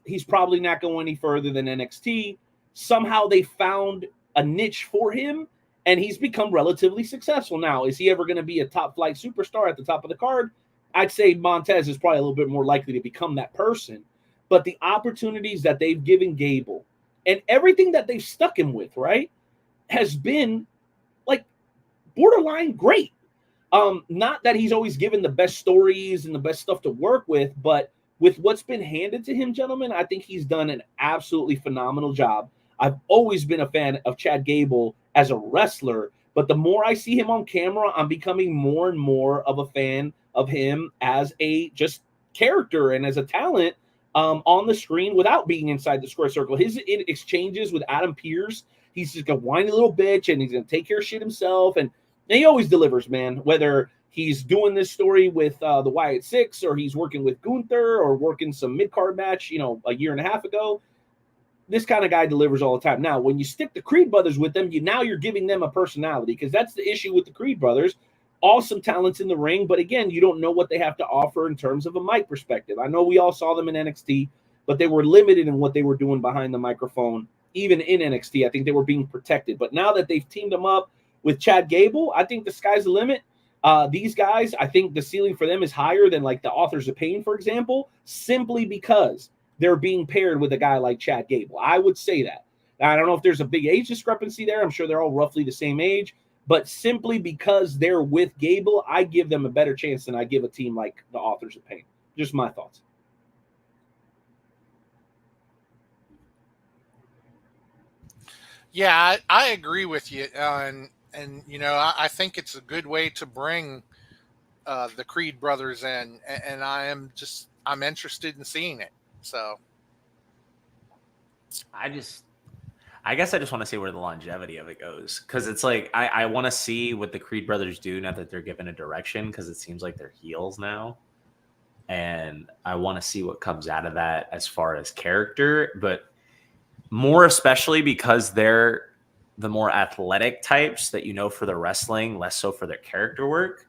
Speaker 4: he's probably not going any further than NXT. Somehow they found a niche for him, and he's become relatively successful. Now, is he ever going to be a top-flight superstar at the top of the card? I'd say Montez is probably a little bit more likely to become that person. But the opportunities that they've given Gable and everything that they've stuck him with, right, has been like borderline great. Not that he's always given the best stories and the best stuff to work with, but with what's been handed to him, gentlemen, I think he's done an absolutely phenomenal job. I've always been a fan of Chad Gable as a wrestler, but the more I see him on camera, I'm becoming more and more of a fan of him as a just character and as a talent. On the screen without being inside the square circle. His exchanges with Adam Pearce, he's just a whiny little bitch and he's going to take care of shit himself. And he always delivers, man, whether he's doing this story with the Wyatt Six or he's working with Gunther or working some mid-card match, a year and a half ago. This kind of guy delivers all the time. Now, when you stick the Creed brothers with them, you're giving them a personality because that's the issue with the Creed brothers. Awesome talents in the ring, but again, you don't know what they have to offer in terms of a mic perspective. I know we all saw them in NXT, but they were limited in what they were doing behind the microphone. Even in NXT, I think they were being protected. But now that they've teamed them up with Chad Gable, I think the sky's the limit. These guys, I think the ceiling for them is higher than like the Authors of Pain, for example, simply because they're being paired with a guy like Chad Gable. I would say that. Now, I don't know if there's a big age discrepancy there. I'm sure they're all roughly the same age. But simply because they're with Gable, I give them a better chance than I give a team like the Authors of Pain. Just my thoughts.
Speaker 2: Yeah, I agree with you. I think it's a good way to bring the Creed brothers in. And I'm interested in seeing it. So
Speaker 5: I guess I just want to see where the longevity of it goes, because it's like I want to see what the Creed brothers do now that they're given a direction, because it seems like they're heels now, and I want to see what comes out of that as far as character, but more especially because they're the more athletic types that for their wrestling, less so for their character work.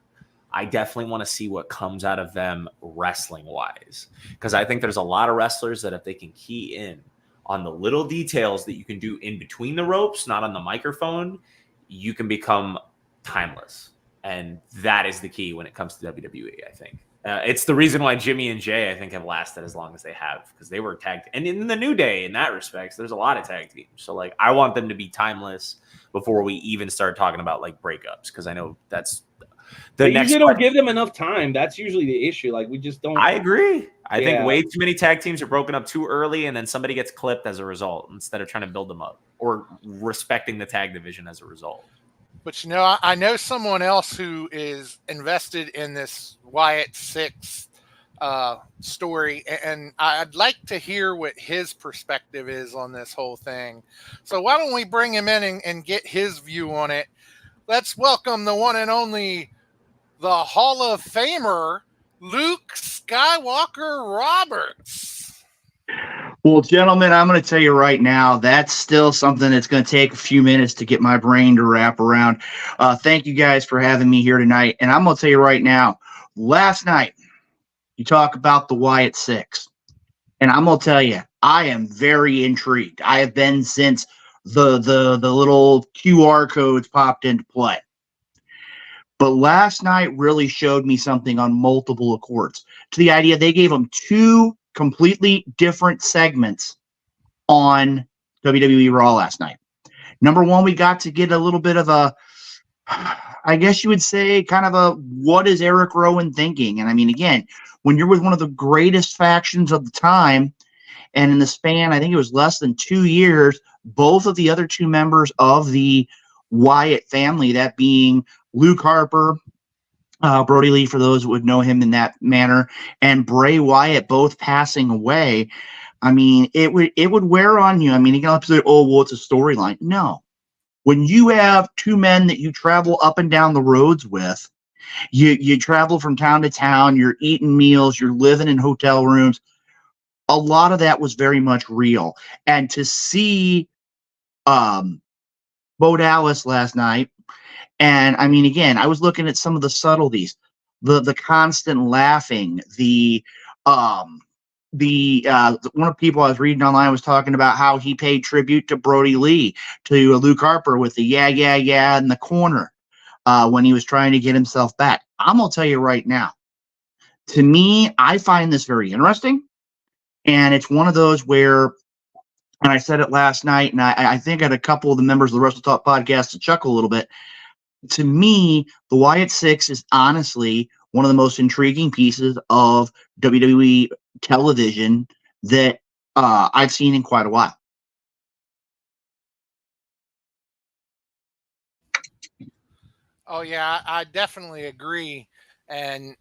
Speaker 5: I definitely want to see what comes out of them wrestling wise, because I think there's a lot of wrestlers that if they can key in on the little details that you can do in between the ropes, not on the microphone, you can become timeless. And that is the key when it comes to WWE, I think. It's the reason why Jimmy and Jay, I think, have lasted as long as they have, because they were tagged. And in the New Day, in that respect, there's a lot of tag teams. So, like, I want them to be timeless before we even start talking about, like, breakups, because I know that's the next.
Speaker 4: You don't give them enough time. That's usually the issue. Like, we just don't.
Speaker 5: I agree. I think way too many tag teams are broken up too early, and then somebody gets clipped as a result instead of trying to build them up or respecting the tag division as a result.
Speaker 2: But, I know someone else who is invested in this Wyatt Six story, and I'd like to hear what his perspective is on this whole thing. So why don't we bring him in and get his view on it? Let's welcome the one and only, the Hall of Famer, Luke Skywalker Roberts.
Speaker 6: Well, gentlemen, I'm going to tell you right now, that's still something that's going to take a few minutes to get my brain to wrap around. Thank you guys for having me here tonight. And I'm going to tell you right now, last night, you talk about the Wyatt Six. And I'm going to tell you, I am very intrigued. I have been since the little QR codes popped into play. But last night really showed me something on multiple accords. To the idea they gave them two completely different segments on WWE Raw last night. Number one, we got to get a little bit of a, I guess you would say, kind of a, what is Eric Rowan thinking? And I mean, again, when you're with one of the greatest factions of the time, and in the span, I think it was less than 2 years, both of the other two members of the Wyatt family, that being Luke Harper, Brody Lee, for those who would know him in that manner, and Bray Wyatt, both passing away. I mean, it would wear on you. I mean, you can say, oh, well, it's a storyline. No. When you have two men that you travel up and down the roads with, you travel from town to town, you're eating meals, you're living in hotel rooms, a lot of that was very much real. And to see Bo Dallas last night, and I mean, again, I was looking at some of the subtleties, the constant laughing, one of the people I was reading online was talking about how he paid tribute to Brody Lee, to Luke Harper with the yeah in the corner when he was trying to get himself back. I'm going to tell you right now, to me, I find this very interesting. And it's one of those where, and I said it last night, and I think I had a couple of the members of the Wrestle Talk podcast to chuckle a little bit. To me, the Wyatt Six is honestly one of the most intriguing pieces of WWE television that I've seen in quite a while.
Speaker 2: Oh, yeah, I definitely agree. And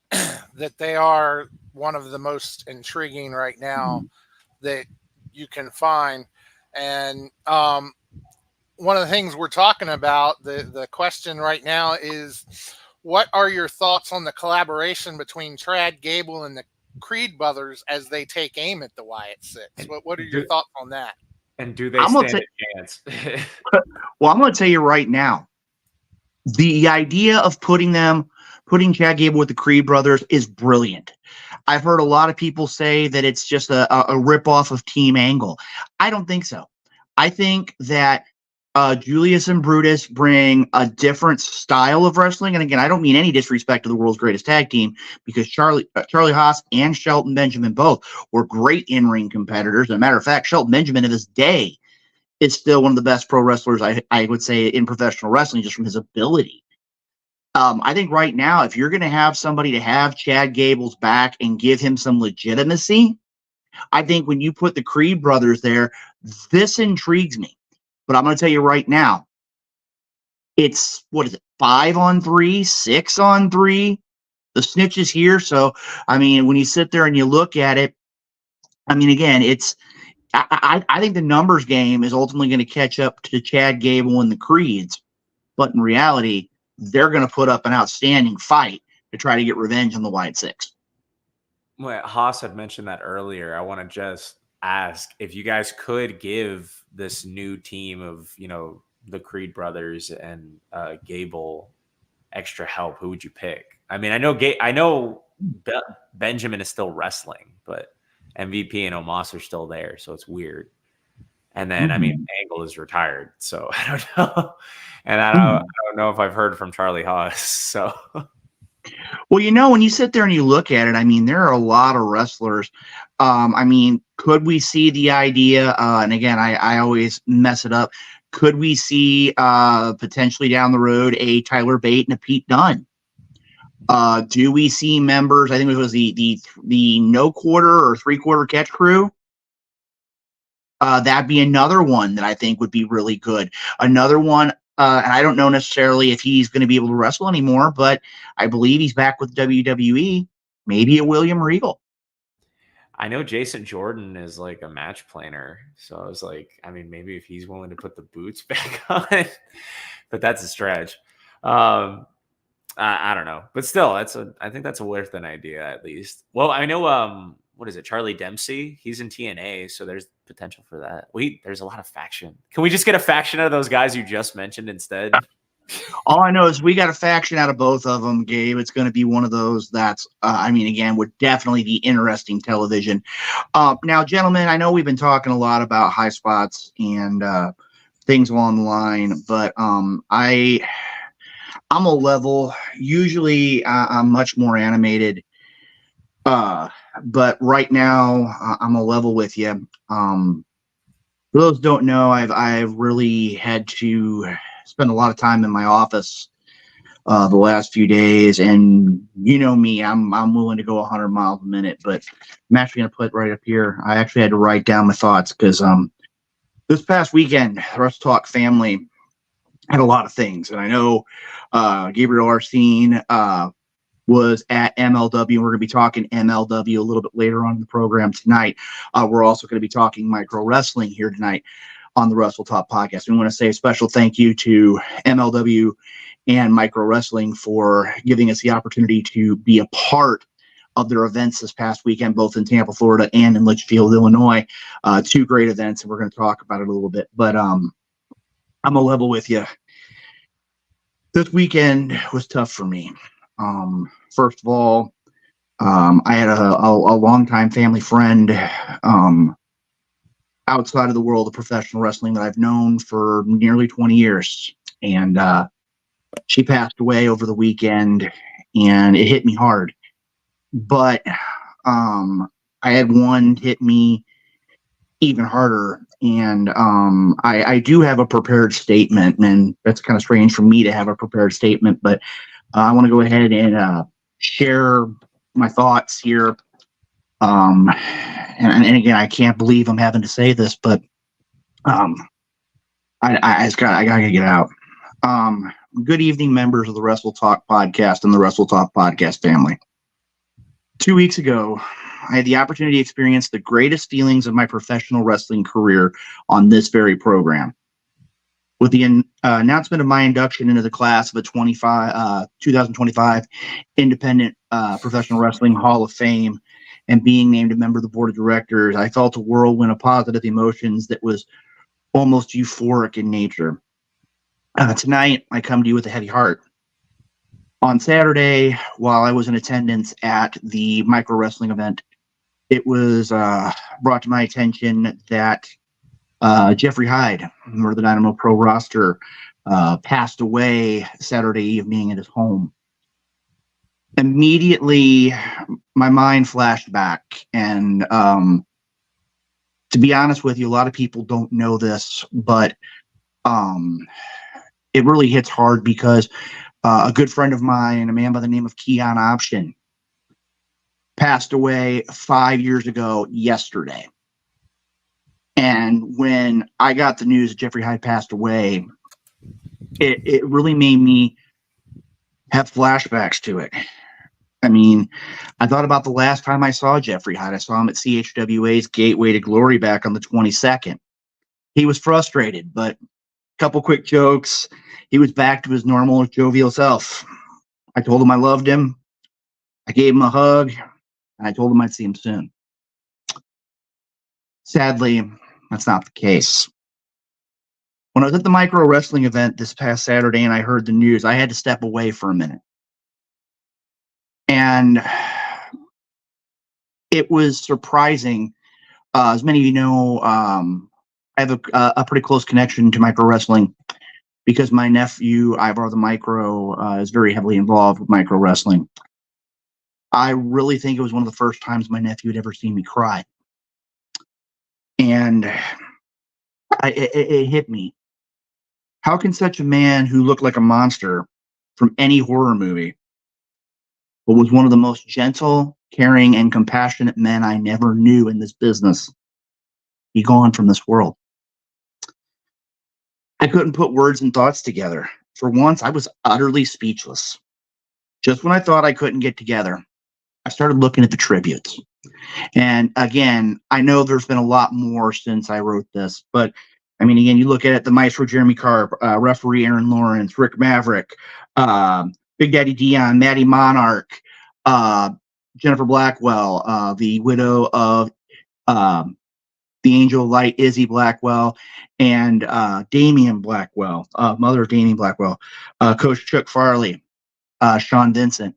Speaker 2: that they are one of the most intriguing right now that you can find. And one of the things we're talking about, the question right now is, what are your thoughts on the collaboration between Chad Gable and the Creed brothers as they take aim at the Wyatt Six? What are your thoughts on that?
Speaker 5: And do they stand a chance?
Speaker 6: Well, I'm going to tell you right now, the idea of putting Chad Gable with the Creed brothers is brilliant. I've heard a lot of people say that it's just a ripoff of Team Angle. I don't think so. I think that Julius and Brutus bring a different style of wrestling. And again, I don't mean any disrespect to the world's greatest tag team, because Charlie Haas and Shelton Benjamin both were great in-ring competitors. As a matter of fact, Shelton Benjamin of his day is still one of the best pro wrestlers, I would say, in professional wrestling, just from his ability. I think right now, if you're going to have somebody to have Chad Gable's back and give him some legitimacy, I think when you put the Creed brothers there, this intrigues me. But I'm going to tell you right now, it's, 5-on-3, 6-on-3? The snitch is here. So, I mean, when you sit there and you look at it, I mean, again, I think the numbers game is ultimately going to catch up to Chad Gable and the Creeds, but in reality, they're going to put up an outstanding fight to try to get revenge on the White Six.
Speaker 5: Well, Haas had mentioned that earlier. I want to just ask if you guys could give this new team of, the Creed brothers and Gable extra help, who would you pick? I mean, I know Benjamin is still wrestling, but MVP and Omos are still there, so it's weird. And then, I mean, Angle is retired, so I don't know. And I don't know if I've heard from Charlie Haas. So,
Speaker 6: well, when you sit there and you look at it, I mean, there are a lot of wrestlers. I mean, could we see the idea? And again, I always mess it up. Could we see potentially down the road a Tyler Bate and a Pete Dunne? Do we see members? I think it was the no quarter or 3/4 catch crew. That'd be another one that I think would be really good. Another one, and I don't know necessarily if he's going to be able to wrestle anymore, but I believe he's back with WWE. Maybe a William Regal.
Speaker 5: I know Jason Jordan is like a match planner, so I was like, I mean, maybe if he's willing to put the boots back on, but that's a stretch. I don't know, but still, I think that's worth an idea at least. Well, I know, what is it, Charlie Dempsey? He's in TNA, so there's potential for that. There's a lot of faction. Can we just get a faction out of those guys you just mentioned instead?
Speaker 6: All I know is we got a faction out of both of them, Gabe. It's going to be one of those that's, again, would definitely be interesting television. Now, gentlemen, I know we've been talking a lot about high spots and things along the line, but I'm a level. Usually, I'm much more animated, but right now, I'm a level with you. For those who don't know, I've really had to spend a lot of time in my office the last few days, and me, I'm willing to go 100 miles a minute, but I'm actually going to put right up here. I actually had to write down my thoughts because this past weekend, the Wrestle Talk family had a lot of things, and I know Gabriel Arsene was at MLW, and we're going to be talking MLW a little bit later on in the program tonight. We're also going to be talking micro wrestling here tonight on the Wrestle Talk Podcast. We want to say a special thank you to MLW and Micro Wrestling for giving us the opportunity to be a part of their events this past weekend, both in Tampa, Florida, and in Litchfield, Illinois. Two great events, and we're going to talk about it a little bit. But I'm a level with you. This weekend was tough for me. First of all, I had a longtime family friend outside of the world of professional wrestling that I've known for nearly 20 years. And she passed away over the weekend, and it hit me hard. But I had one hit me even harder. And I do have a prepared statement, and that's kind of strange for me to have a prepared statement, but I want to go ahead and share my thoughts here. And again, I can't believe I'm having to say this, but I gotta get out. Good evening, members of the Wrestle Talk Podcast and the Wrestle Talk Podcast family. 2 weeks ago, I had the opportunity to experience the greatest feelings of my professional wrestling career on this very program. With the announcement of my induction into the class of the 2025 Independent Professional Wrestling Hall of Fame and being named a member of the board of directors, I felt a whirlwind of positive emotions that was almost euphoric in nature. Tonight, I come to you with a heavy heart. On Saturday, while I was in attendance at the micro wrestling event, it was brought to my attention that Jeffrey Hyde, member of the Dynamo Pro roster, passed away Saturday evening at his home. Immediately, my mind flashed back, and to be honest with you, a lot of people don't know this, but it really hits hard because a good friend of mine, a man by the name of Keon Option, passed away 5 years ago yesterday. And when I got the news that Jeffrey Hyde passed away, it really made me have flashbacks to it. I mean, I thought about the last time I saw Jeffrey Hyde. I saw him at CHWA's Gateway to Glory back on the 22nd. He was frustrated, but a couple quick jokes. He was back to his normal jovial self. I told him I loved him. I gave him a hug, and I told him I'd see him soon. Sadly, that's not the case. When I was at the micro wrestling event this past Saturday and I heard the news, I had to step away for a minute. And it was surprising. As many of you know, I have a pretty close connection to micro wrestling because my nephew, Ivar the Micro, is very heavily involved with micro wrestling. I really think it was one of the first times my nephew had ever seen me cry. And it hit me. How can such a man who looked like a monster from any horror movie, but was one of the most gentle, caring, and compassionate men I never knew in this business, be gone from this world? I couldn't put words and thoughts together. For once, I was utterly speechless. Just when I thought I couldn't get together, I started looking at the tributes. And again, I know there's been a lot more since I wrote this, but I mean, again, you look at it, the Maestro Jeremy Carp, referee Aaron Lawrence, Rick Maverick, Big Daddy Dion, Maddie Monarch, Jennifer Blackwell, the widow of the Angel of Light, Izzy Blackwell, and Damian Blackwell, mother of Damian Blackwell, Coach Chuck Farley, Sean Vincent,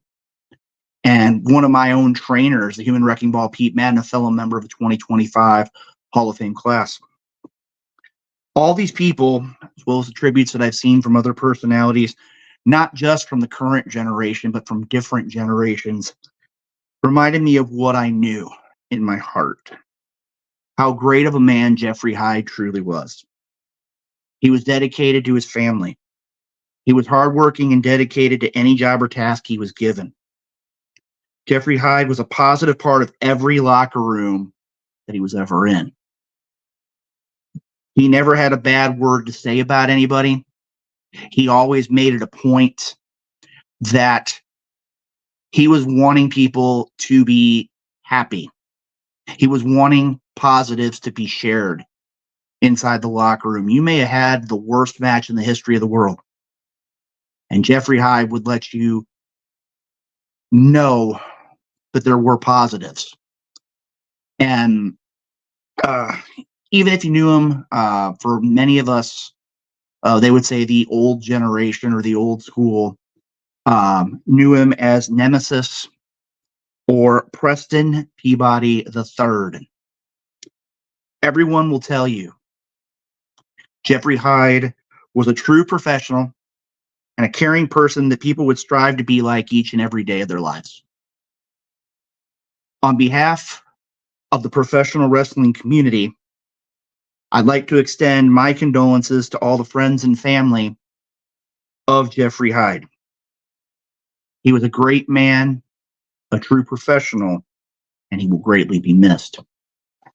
Speaker 6: and one of my own trainers, the Human Wrecking Ball, Pete Madden, a fellow member of the 2025 Hall of Fame class. All these people, as well as the tributes that I've seen from other personalities, not just from the current generation, but from different generations, reminded me of what I knew in my heart. How great of a man Jeffrey Hyde truly was. He was dedicated to his family. He was hardworking and dedicated to any job or task he was given. Jeffrey Hyde was a positive part of every locker room that he was ever in. He never had a bad word to say about anybody. He always made it a point that he was wanting people to be happy. He was wanting positives to be shared inside the locker room. You may have had the worst match in the history of the world, and Jeffrey Hyde would let you know that there were positives. And even if you knew him, for many of us, they would say the old generation or the old school knew him as Nemesis or Preston Peabody III. Everyone will tell you Jeffrey Hyde was a true professional and a caring person that people would strive to be like each and every day of their lives. On behalf of the professional wrestling community, I'd like to extend my condolences to all the friends and family of Jeffrey Hyde. He was a great man, a true professional, and he will greatly be missed.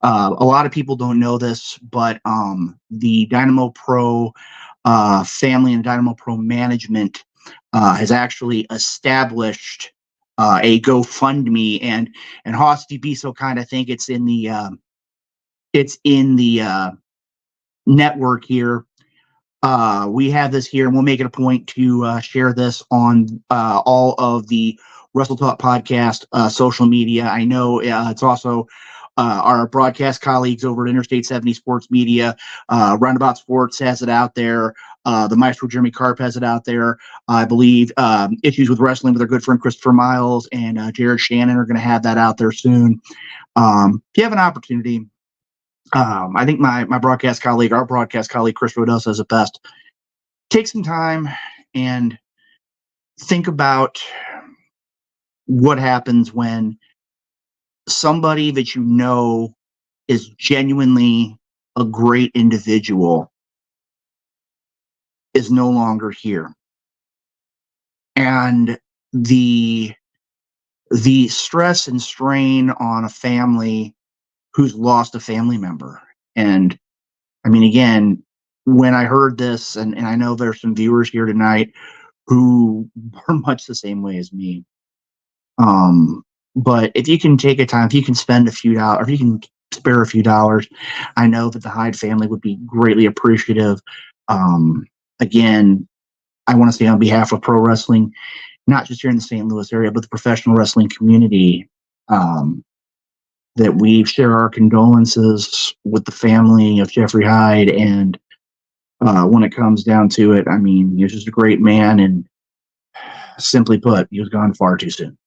Speaker 6: A lot of people don't know this, but the Dynamo Pro family and Dynamo Pro management has actually established a GoFundMe, and Hoss, if you be so kind, I think it's in the network here. We have this here, and we'll make it a point to share this on all of the Wrestle Talk Podcast social media. I know it's also our broadcast colleagues over at Interstate 70 Sports Media. Roundabout Sports has it out there. The Maestro Jeremy Carp has it out there. I believe Issues with Wrestling with our good friend Christopher Miles and Jared Shannon are going to have that out there soon. If you have an opportunity, I think my broadcast colleague, our broadcast colleague, Chris Rodell, says it best. Take some time and think about what happens when somebody that you know is genuinely a great individual is no longer here. And the stress and strain on a family who's lost a family member. And I mean, again, when I heard this, and I know there's some viewers here tonight who are much the same way as me, But if you can take a time, if you can spend a few dollars, if you can spare a few dollars, I know that the Hyde family would be greatly appreciative. Again, I want to say on behalf of pro wrestling, not just here in the St. Louis area, but the professional wrestling community, that we share our condolences with the family of Jeffrey Hyde. And when it comes down to it, I mean, he was just a great man, and simply put, he was gone far too soon.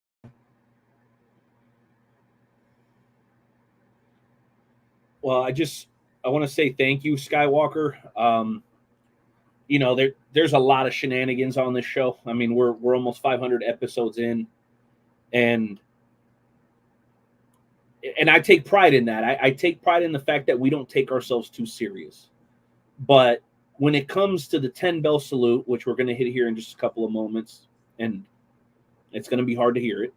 Speaker 4: Well, I want to say thank you, Skywalker. You know, there's a lot of shenanigans on this show. I mean, we're almost 500 episodes in, and I take pride in that. I take pride in the fact that we don't take ourselves too serious. But when it comes to the 10-bell salute, which we're going to hit here in just a couple of moments, and it's going to be hard to hear it,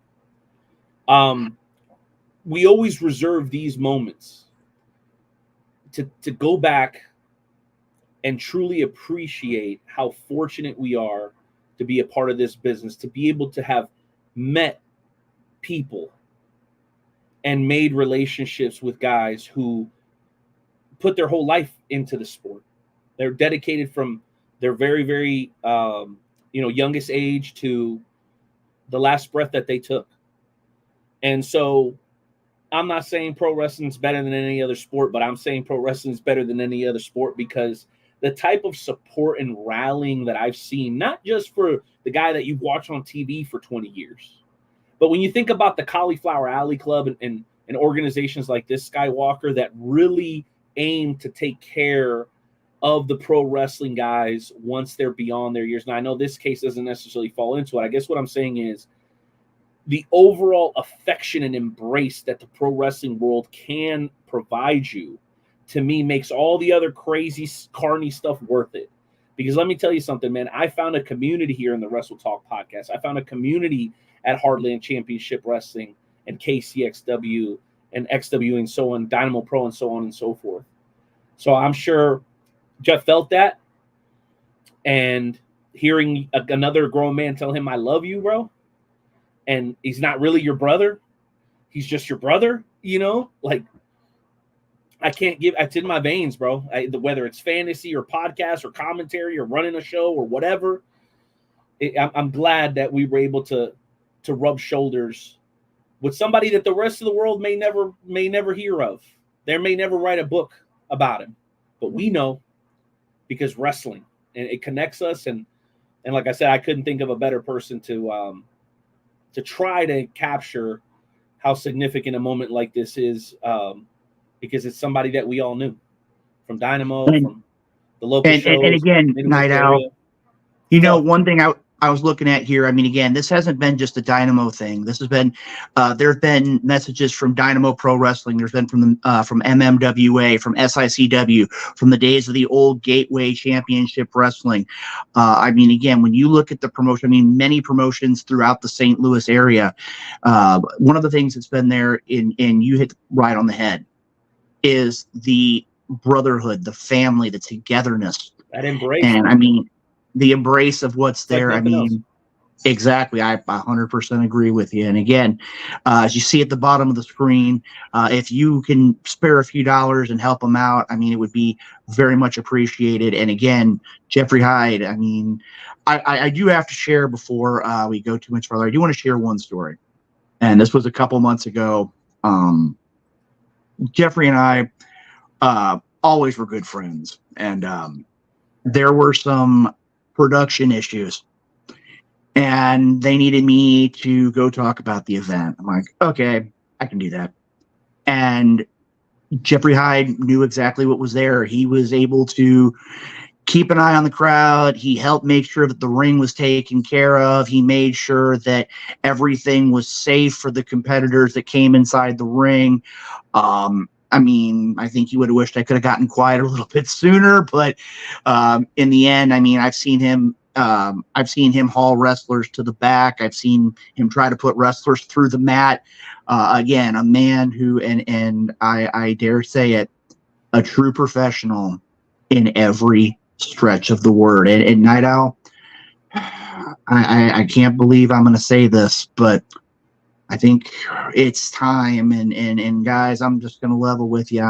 Speaker 4: we always reserve these moments to go back and truly appreciate how fortunate we are to be a part of this business, to be able to have met people and made relationships with guys who put their whole life into the sport. They're dedicated from their very, very, youngest age to the last breath that they took. And so I'm not saying pro wrestling is better than any other sport, but I'm saying pro wrestling is better than any other sport because the type of support and rallying that I've seen, not just for the guy that you've watched on TV for 20 years, but when you think about the Cauliflower Alley Club and organizations like this, Skywalker, that really aim to take care of the pro wrestling guys once they're beyond their years. Now, I know this case doesn't necessarily fall into it. I guess what I'm saying is the overall affection and embrace that the pro wrestling world can provide you, to me, makes all the other crazy, carny stuff worth it. Because let me tell you something, man. I found a community here in the Wrestle Talk podcast. I found a community at Heartland Championship Wrestling and KCXW and XW and so on, Dynamo Pro and so on and so forth. So I'm sure Jeff felt that. And hearing another grown man tell him, I love you, bro. And he's not really your brother. He's just your brother, like it's in my veins, bro. Whether it's fantasy or podcast or commentary or running a show or whatever, I'm glad that we were able to rub shoulders with somebody that the rest of the world may never hear of. They may never write a book about him, but we know because wrestling, and it connects us. And like I said, I couldn't think of a better person to try to capture how significant a moment like this is, because it's somebody that we all knew from Dynamo, from the local shows.
Speaker 6: And again, Night Owl, one thing I was looking at here, I mean, again, this hasn't been just a Dynamo thing. This has been, there have been messages from Dynamo Pro Wrestling. There's been from MMWA, from SICW, from the days of the old Gateway Championship Wrestling. I mean, again, when you look at the promotion, I mean, many promotions throughout the St. Louis area, one of the things that's been there, and you hit right on the head, is the brotherhood, the family, the togetherness.
Speaker 4: That embrace.
Speaker 6: And I mean, the embrace of what's there.
Speaker 4: Like
Speaker 6: I mean, exactly. I 100% agree with you. And again, as you see at the bottom of the screen, if you can spare a few dollars and help them out, I mean, it would be very much appreciated. And again, Jeffrey Hyde, I mean, I do have to share before we go too much further. I do want to share one story. And this was a couple months ago. Jeffrey and I always were good friends. And there were some production issues, and they needed me to go talk about the event. I'm like, okay, I can do that. And Jeffrey Hyde knew exactly what was there. He was able to keep an eye on the crowd. He helped make sure that the ring was taken care of. He made sure that everything was safe for the competitors that came inside the ring. I mean, I think you would have wished I could have gotten quiet a little bit sooner, but in the end, I mean, I've seen him haul wrestlers to the back. I've seen him try to put wrestlers through the mat. Again, a man who, and I dare say it, a true professional in every stretch of the word. And Night Owl, I can't believe I'm going to say this, but I think it's time. And guys, I'm just going to level with you.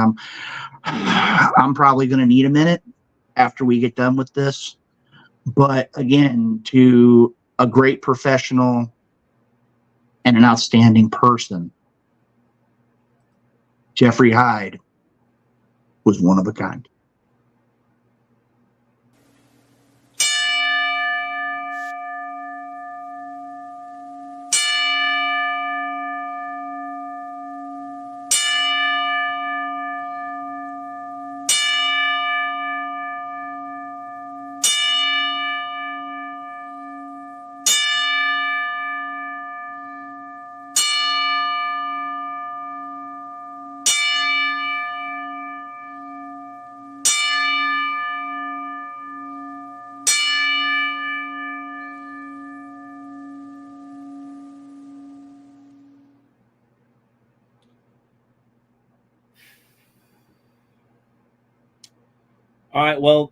Speaker 6: I'm probably going to need a minute after we get done with this. But again, to a great professional and an outstanding person, Jeffrey Hyde was one of a kind.
Speaker 4: All right. Well,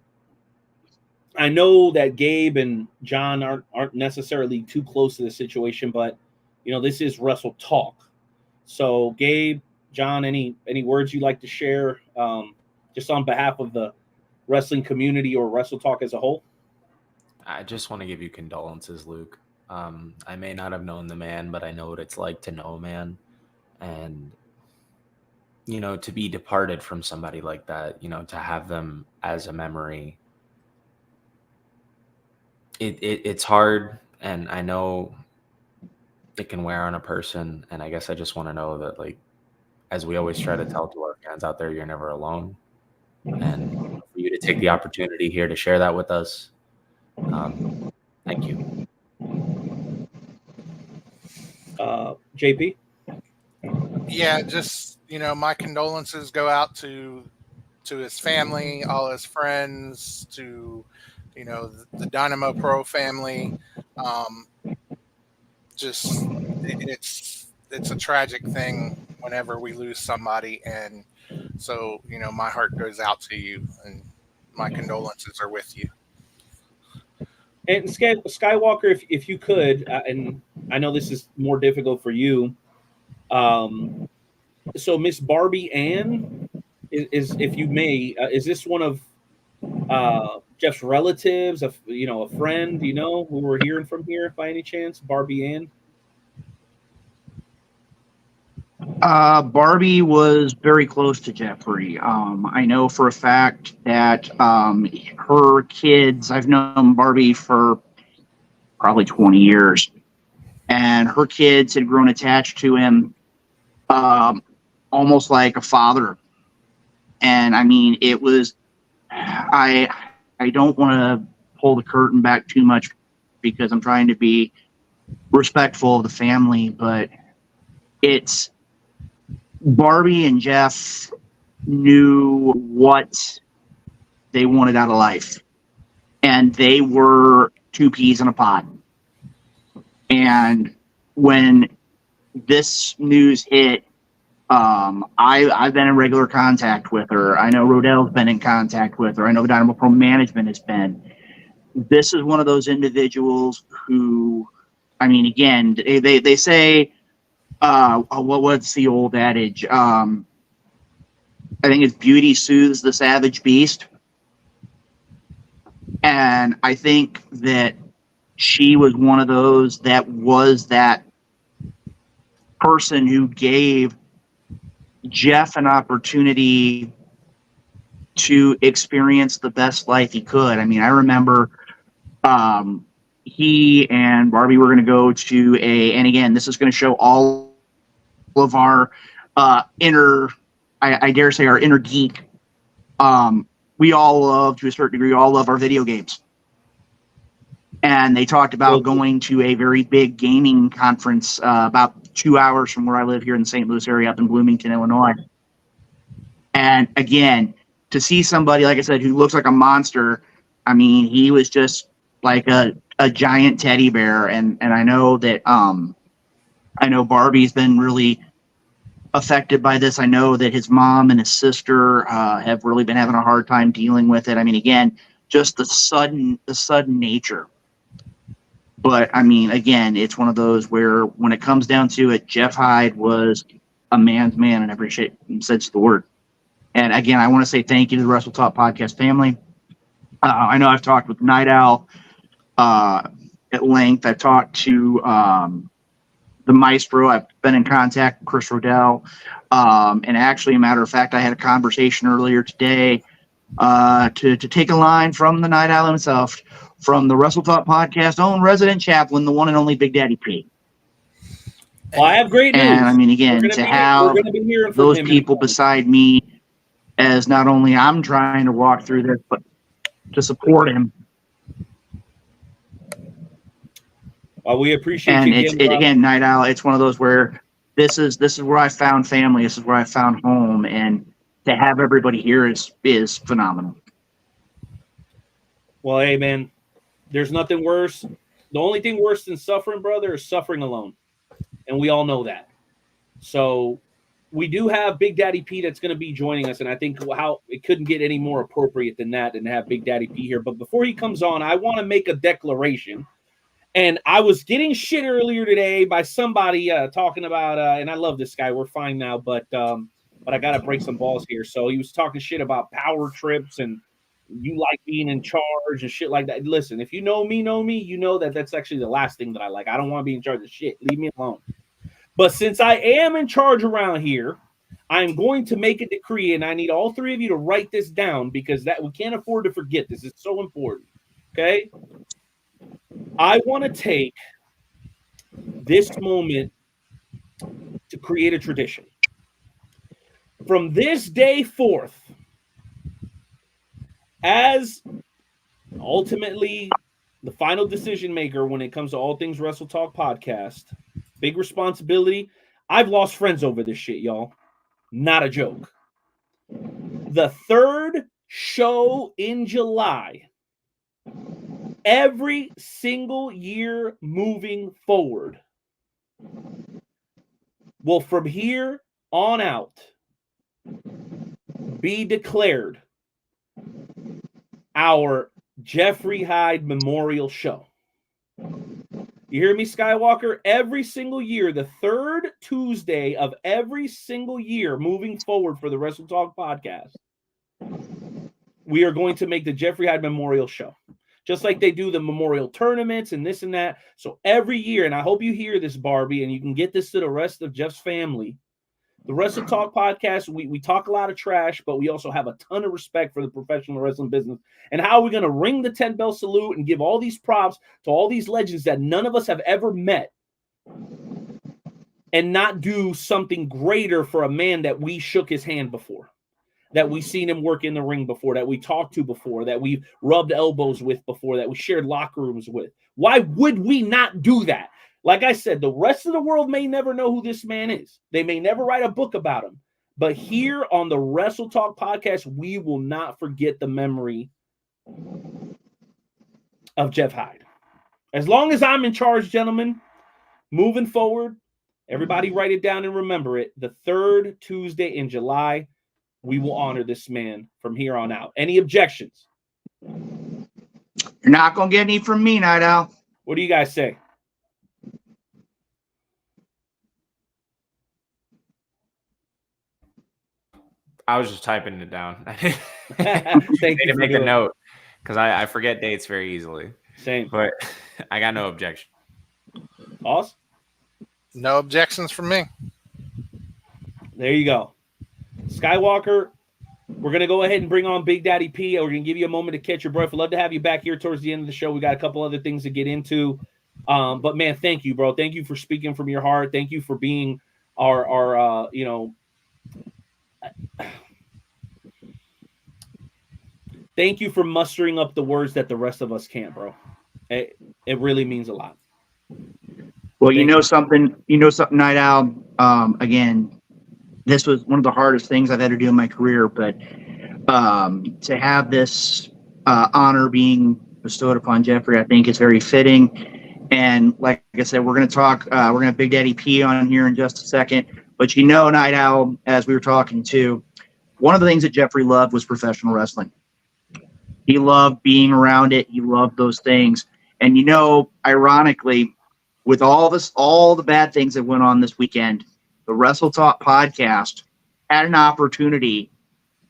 Speaker 4: I know that Gabe and John aren't necessarily too close to the situation, but this is Wrestle Talk. So, Gabe, John, any words you'd like to share, just on behalf of the wrestling community or Wrestle Talk as a whole?
Speaker 5: I just want to give you condolences, Luke. I may not have known the man, but I know what it's like to know a man, and to be departed from somebody like that, to have them as a memory. It's hard, and I know it can wear on a person. And I guess I just want to know that, like, as we always try to tell to our fans out there, you're never alone. And for you to take the opportunity here to share that with us, thank you.
Speaker 4: JP?
Speaker 2: Yeah, just, my condolences go out to his family, all his friends, to, the Dynamo Pro family. Just, it's a tragic thing whenever we lose somebody. And so, my heart goes out to you, and my condolences are with you.
Speaker 4: And Skywalker, if you could, and I know this is more difficult for you. So Miss Barbie Ann is if you may, is this one of Jeff's relatives, a friend, who we're hearing from here by any chance? Barbie Ann?
Speaker 6: Barbie was very close to Jeffrey. I know for a fact that her kids, I've known Barbie for probably 20 years, and her kids had grown attached to him almost like a father. And I mean, it was, I don't want to pull the curtain back too much because I'm trying to be respectful of the family, but it's, Barbie and Jeff knew what they wanted out of life, and they were two peas in a pod. And when this news hit, I've been in regular contact with her. I know Rodell's been in contact with her. I know the Dynamo Pro management has been. This is one of those individuals who, I mean, again, they say, what's the old adage? I think it's beauty soothes the savage beast. And I think that she was one of those that was that person who gave Jeff an opportunity to experience the best life he could. I mean, I remember he and Barbie were going to go to and again, this is going to show all of our inner, I dare say our inner geek. We all love, to a certain degree, all love our video games. And they talked about going to a very big gaming conference about 2 hours from where I live here in the St. Louis area up in Bloomington, Illinois. And again, to see somebody, like I said, who looks like a monster, I mean, he was just like a giant teddy bear. And I know that, I know Barbie's been really affected by this. I know that his mom and his sister have really been having a hard time dealing with it. I mean, again, just the sudden nature But I mean, again, it's one of those where when it comes down to it, Jeff Hyde was a man's man in every shape and sense of the word. And again, I want to say thank you to the Wrestle Talk Podcast family. I know I've talked with Night Owl at length. I've talked to the Maestro. I've been in contact with Chris Rodell. And actually, a matter of fact, I had a conversation earlier today to take a line from the Night Owl himself, from the Wrestle Talk Podcast own resident chaplain, the one and only Big Daddy P.
Speaker 4: Well, I have great news.
Speaker 6: And I mean, again, to have those people beside me, as not only I'm trying to walk through this, but to support him.
Speaker 4: We appreciate
Speaker 6: and
Speaker 4: you.
Speaker 6: And again, Night Owl, it's one of those where this is where I found family. This is where I found home, and to have everybody here is phenomenal.
Speaker 4: Well, hey, man, there's nothing worse. The only thing worse than suffering, brother, is suffering alone. And we all know that. So we do have Big Daddy P that's going to be joining us. And I think how it couldn't get any more appropriate than that and have Big Daddy P here. But before he comes on, I want to make a declaration. And I was getting shit earlier today by somebody talking about, and I love this guy. We're fine now, but I got to break some balls here. So he was talking shit about power trips and you like being in charge and shit like that. Listen, if you know me, you know that that's actually the last thing that I like. I don't want to be in charge of shit. Leave me alone. But since I am in charge around here, I'm going to make a decree, and I need all three of you to write this down because that we can't afford to forget this. It's so important. Okay? I want to take this moment to create a tradition. From this day forth, as ultimately the final decision maker when it comes to all things Wrestle Talk Podcast, big responsibility. I've lost friends over this shit, y'all. Not a joke. The third show in July, every single year moving forward, will from here on out be declared our Jeffrey Hyde Memorial Show. You hear me, Skywalker? Every single year, the third Tuesday of every single year moving forward for the Wrestle Talk Podcast, we are going to make the Jeffrey Hyde Memorial Show. Just like they do the memorial tournaments and this and that. So every year, and I hope you hear this, Barbie, and you can get this to the rest of Jeff's family. The Wrestle Talk Podcast, we talk a lot of trash, but we also have a ton of respect for the professional wrestling business. And how are we going to ring the 10-bell salute and give all these props to all these legends that none of us have ever met and not do something greater for a man that we shook his hand before, that we seen him work in the ring before, that we talked to before, that we've rubbed elbows with before, that we shared locker rooms with? Why would we not do that? Like I said, the rest of the world may never know who this man is. They may never write a book about him. But here on the Wrestle Talk Podcast, we will not forget the memory of Jeff Hyde. As long as I'm in charge, gentlemen, moving forward, everybody write it down and remember it. The third Tuesday in July, we will honor this man from here on out. Any objections?
Speaker 6: You're not going to get any from me, Night Owl.
Speaker 4: What do you guys say?
Speaker 5: I was just typing it down.
Speaker 4: Thank you
Speaker 5: to make a note because I forget dates very easily.
Speaker 4: Same.
Speaker 5: But I got no objection.
Speaker 4: Awesome.
Speaker 2: No objections from me.
Speaker 4: There you go. Skywalker, we're going to go ahead and bring on Big Daddy P. We're going to give you a moment to catch your breath. We'd love to have you back here towards the end of the show. We got a couple other things to get into. But, man, thank you, bro. Thank you for speaking from your heart. Thank you for being our thank you for mustering up the words that the rest of us can't, bro. It really means a lot.
Speaker 6: Well, you know something, Night Owl. Again, this was one of the hardest things I've had to do in my career, but to have this honor being bestowed upon Jeffrey, I think is very fitting. And like I said, we're going to talk. We're going to have Big Daddy P on here in just a second. But Night Owl, as we were talking to, one of the things that Jeffrey loved was professional wrestling. He loved being around it. He loved those things. And ironically, with all the bad things that went on this weekend, the Wrestle Talk podcast had an opportunity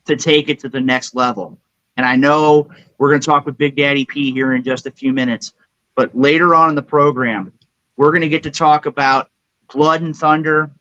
Speaker 6: to take it to the next level. And I know we're going to talk with Big Daddy P here in just a few minutes, but later on in the program, we're going to get to talk about Blood and Thunder.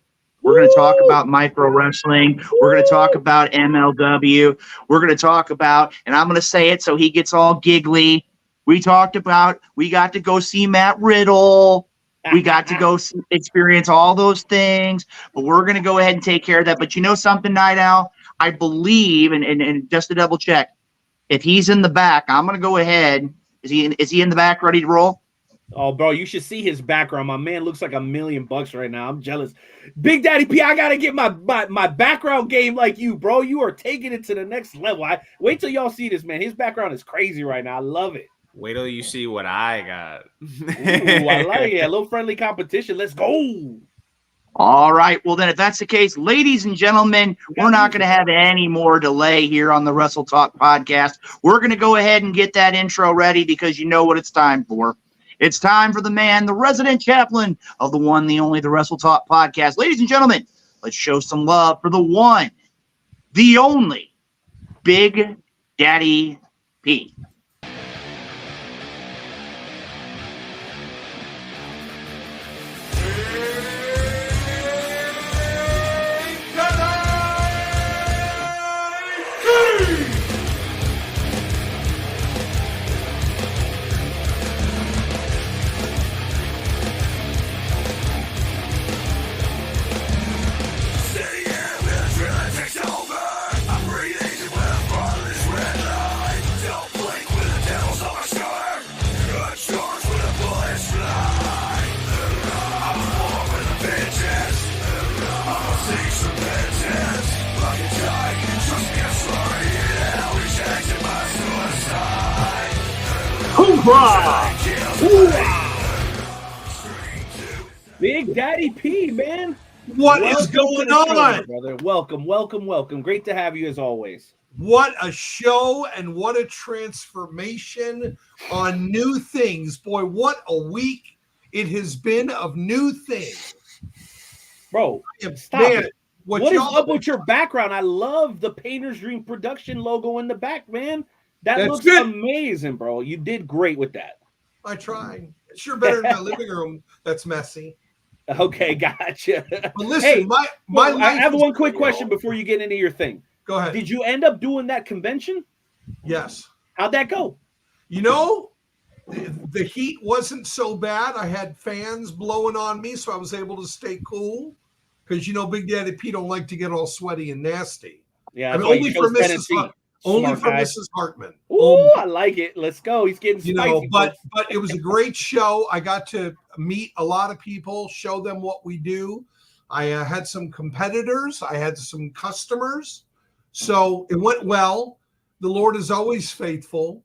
Speaker 6: We're going to talk about micro wrestling. We're going to talk about MLW. We're going to talk about, and I'm going to say it so he gets all giggly. We got to go see Matt Riddle. We got to go experience all those things, but we're going to go ahead and take care of that. But you know something, Night Owl? I believe, and just to double check, if he's in the back, I'm going to go ahead. Is he in the back ready to roll?
Speaker 4: Oh, bro, you should see his background. My man looks like $1 million right now. I'm jealous. Big Daddy P, I got to get my background game like you, bro. You are taking it to the next level. Wait till y'all see this, man. His background is crazy right now. I love it.
Speaker 5: Wait till you see what I got.
Speaker 4: Ooh, I like it. A little friendly competition. Let's go.
Speaker 6: All right. Well, then, if that's the case, ladies and gentlemen, we're not going to have any more delay here on the Wrestle Talk podcast. We're going to go ahead and get that intro ready because you know what it's time for. It's time for the man, the resident chaplain of the one, the only, the Wrestle Talk podcast. Ladies and gentlemen, let's show some love for the one, the only, Big Daddy P.
Speaker 4: Big Daddy P, man.
Speaker 7: What is going on?
Speaker 4: Brother? Welcome. Great to have you as always.
Speaker 7: What a show and what a transformation on new things. Boy, what a week it has been of new things.
Speaker 4: Bro, stop it. What is up with your background? I love the Painter's Dream production logo in the back, man. That looks amazing, bro. You did great with that.
Speaker 7: I tried. It's sure better than my living room that's messy.
Speaker 4: Okay, gotcha.
Speaker 7: But listen, my
Speaker 4: I have one quick question before you get into your thing.
Speaker 7: Go ahead.
Speaker 4: Did you end up doing that convention?
Speaker 7: Yes.
Speaker 4: How'd that go?
Speaker 7: The heat wasn't so bad. I had fans blowing on me, so I was able to stay cool. Because Big Daddy P don't like to get all sweaty and nasty.
Speaker 4: Yeah,
Speaker 7: I mean, only for Mrs. Hartman.
Speaker 4: Ooh, I like it. Let's go. He's getting spicy.
Speaker 7: But it was a great show. I got to meet a lot of people, show them what we do. I had some competitors. I had some customers. So it went well. The Lord is always faithful.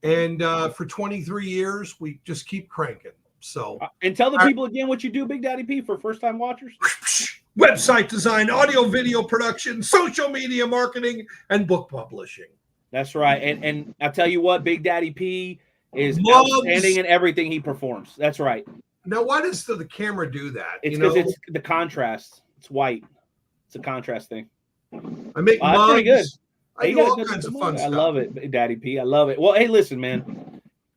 Speaker 7: And for 23 years, we just keep cranking. So
Speaker 4: and tell the people again what you do, Big Daddy P, for first-time watchers.
Speaker 7: Website design, audio, video production, social media marketing, and book publishing.
Speaker 4: That's right. And I tell you what, Big Daddy P is outstanding in everything he performs. That's right.
Speaker 7: Now, why does the camera do that?
Speaker 4: It's because it's the contrast. It's white. It's a contrast thing.
Speaker 7: I make mugs.
Speaker 4: Pretty good.
Speaker 7: I do all kinds of fun stuff.
Speaker 4: I love it, Big Daddy P. I love it. Well, hey, listen, man.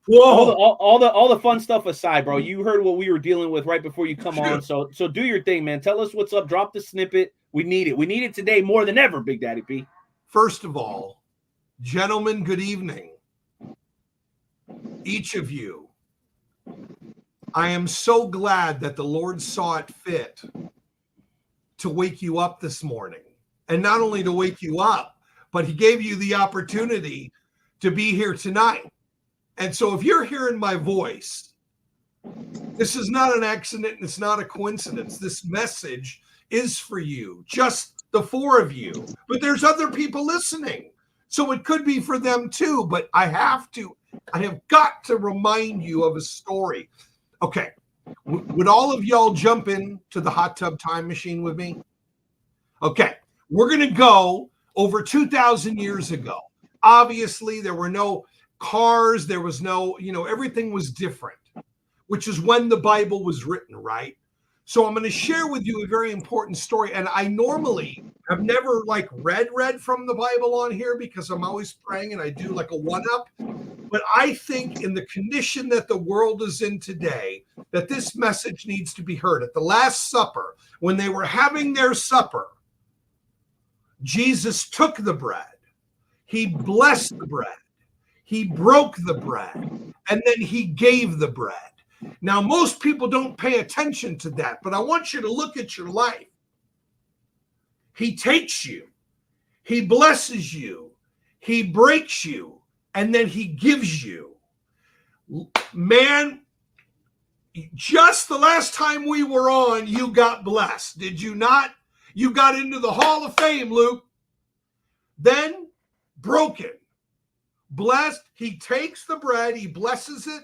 Speaker 7: Whoa!
Speaker 4: All the fun stuff aside, bro. You heard what we were dealing with right before you come on. So do your thing, man. Tell us what's up. Drop the snippet. We need it. We need it today more than ever, Big Daddy P.
Speaker 7: First of all, gentlemen, good evening. Each of you. I am so glad that the Lord saw it fit to wake you up this morning. And not only to wake you up, but he gave you the opportunity to be here tonight. And so if you're hearing my voice, this is not an accident and it's not a coincidence. This message is for you, just the four of you. But there's other people listening. So it could be for them too. But I have got to remind you of a story. Okay. Would all of y'all jump into the hot tub time machine with me? Okay. We're going to go over 2,000 years ago. Obviously, there were no cars. There was no, everything was different, which is when the Bible was written, right? So I'm going to share with you a very important story. And I normally have never read from the Bible on here because I'm always praying and I do like a one-up. But I think in the condition that the world is in today, that this message needs to be heard. At the Last Supper, when they were having their supper, Jesus took the bread. He blessed the bread. He broke the bread. And then he gave the bread. Now, most people don't pay attention to that, but I want you to look at your life. He takes you. He blesses you. He breaks you. And then he gives you. Man, just the last time we were on, you got blessed. Did you not? You got into the Hall of Fame, Luke. Then broken. Blessed. He takes the bread. He blesses it.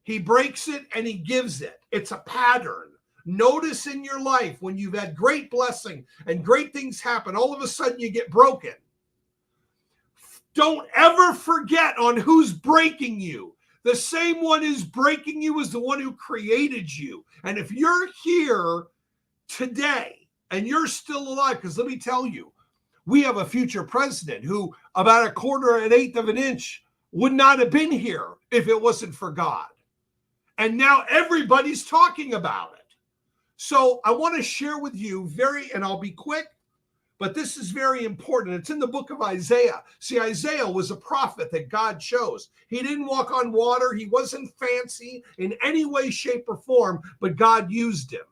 Speaker 7: He breaks it and he gives it. It's a pattern. Notice in your life when you've had great blessing and great things happen, all of a sudden you get broken. Don't ever forget on who's breaking you. The same one who's breaking you is the one who created you. And if you're here today and you're still alive, because let me tell you, we have a future president who about a quarter, an eighth of an inch would not have been here if it wasn't for God. And now everybody's talking about it. So I want to share with you and I'll be quick, but this is very important. It's in the book of Isaiah. See, Isaiah was a prophet that God chose. He didn't walk on water. He wasn't fancy in any way, shape, or form, but God used him.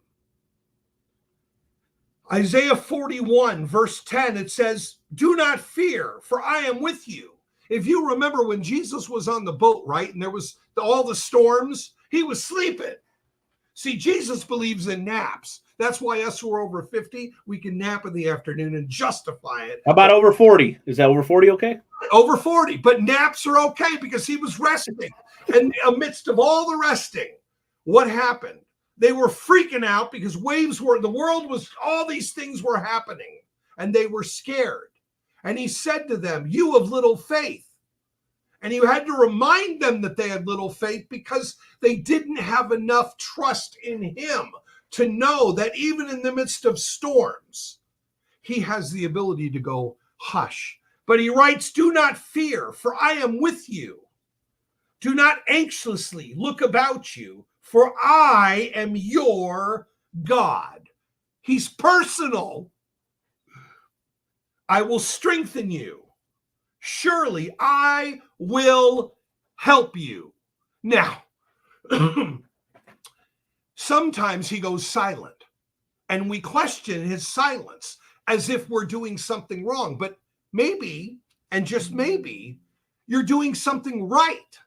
Speaker 7: Isaiah 41, verse 10, it says, "Do not fear, for I am with you." If you remember when Jesus was on the boat, right, and there was all the storms, he was sleeping. See, Jesus believes in naps. That's why us who are over 50, we can nap in the afternoon and justify it.
Speaker 4: How about over 40? Is that over 40 okay?
Speaker 7: Over 40, but naps are okay because he was resting. And amidst of all the resting, what happened? They were freaking out because all these things were happening, and they were scared. And he said to them, "You of little faith." And he had to remind them that they had little faith because they didn't have enough trust in him to know that even in the midst of storms, he has the ability to go hush. But he writes, "Do not fear, for I am with you. Do not anxiously look about you, for I am your God." He's personal. "I will strengthen you. Surely I will help you." Now, sometimes he goes silent and we question his silence as if we're doing something wrong. But maybe, and just maybe, you're doing something right,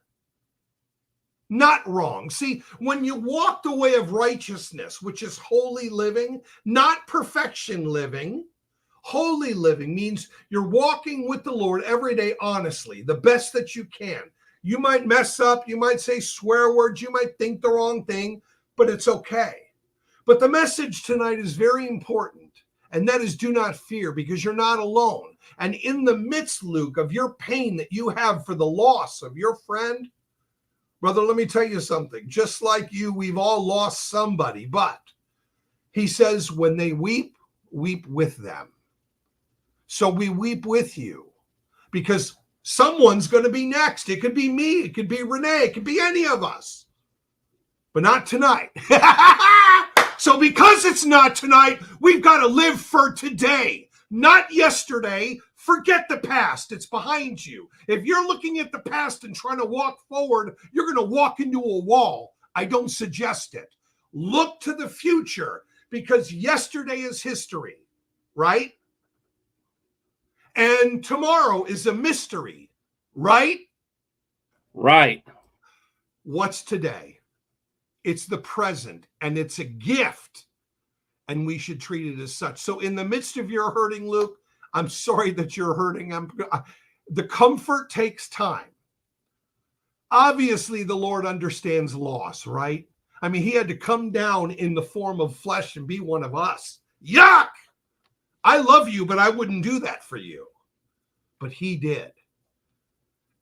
Speaker 7: not wrong. See, when you walk the way of righteousness, which is holy living, not perfection living, holy living means you're walking with the Lord every day honestly, the best that you can. You might mess up, you might say swear words, you might think the wrong thing, but it's okay. But the message tonight is very important, and that is do not fear, because you're not alone. And in the midst, Luke, of your pain that you have for the loss of your friend, brother, let me tell you something. Just like you, we've all lost somebody, but he says when they weep, weep with them. So we weep with you because someone's going to be next. It could be me. It could be Renee. It could be any of us, but not tonight. So because it's not tonight, we've got to live for today, not yesterday. Forget the past. It's behind you. If you're looking at the past and trying to walk forward, you're going to walk into a wall. I don't suggest it. Look to the future because yesterday is history, right? And tomorrow is a mystery, right?
Speaker 4: Right.
Speaker 7: What's today? It's the present, and it's a gift, and we should treat it as such. So in the midst of your hurting, Luke, I'm sorry that you're hurting. The comfort takes time. Obviously, the Lord understands loss, right? I mean, he had to come down in the form of flesh and be one of us. Yuck! I love you, but I wouldn't do that for you. But he did.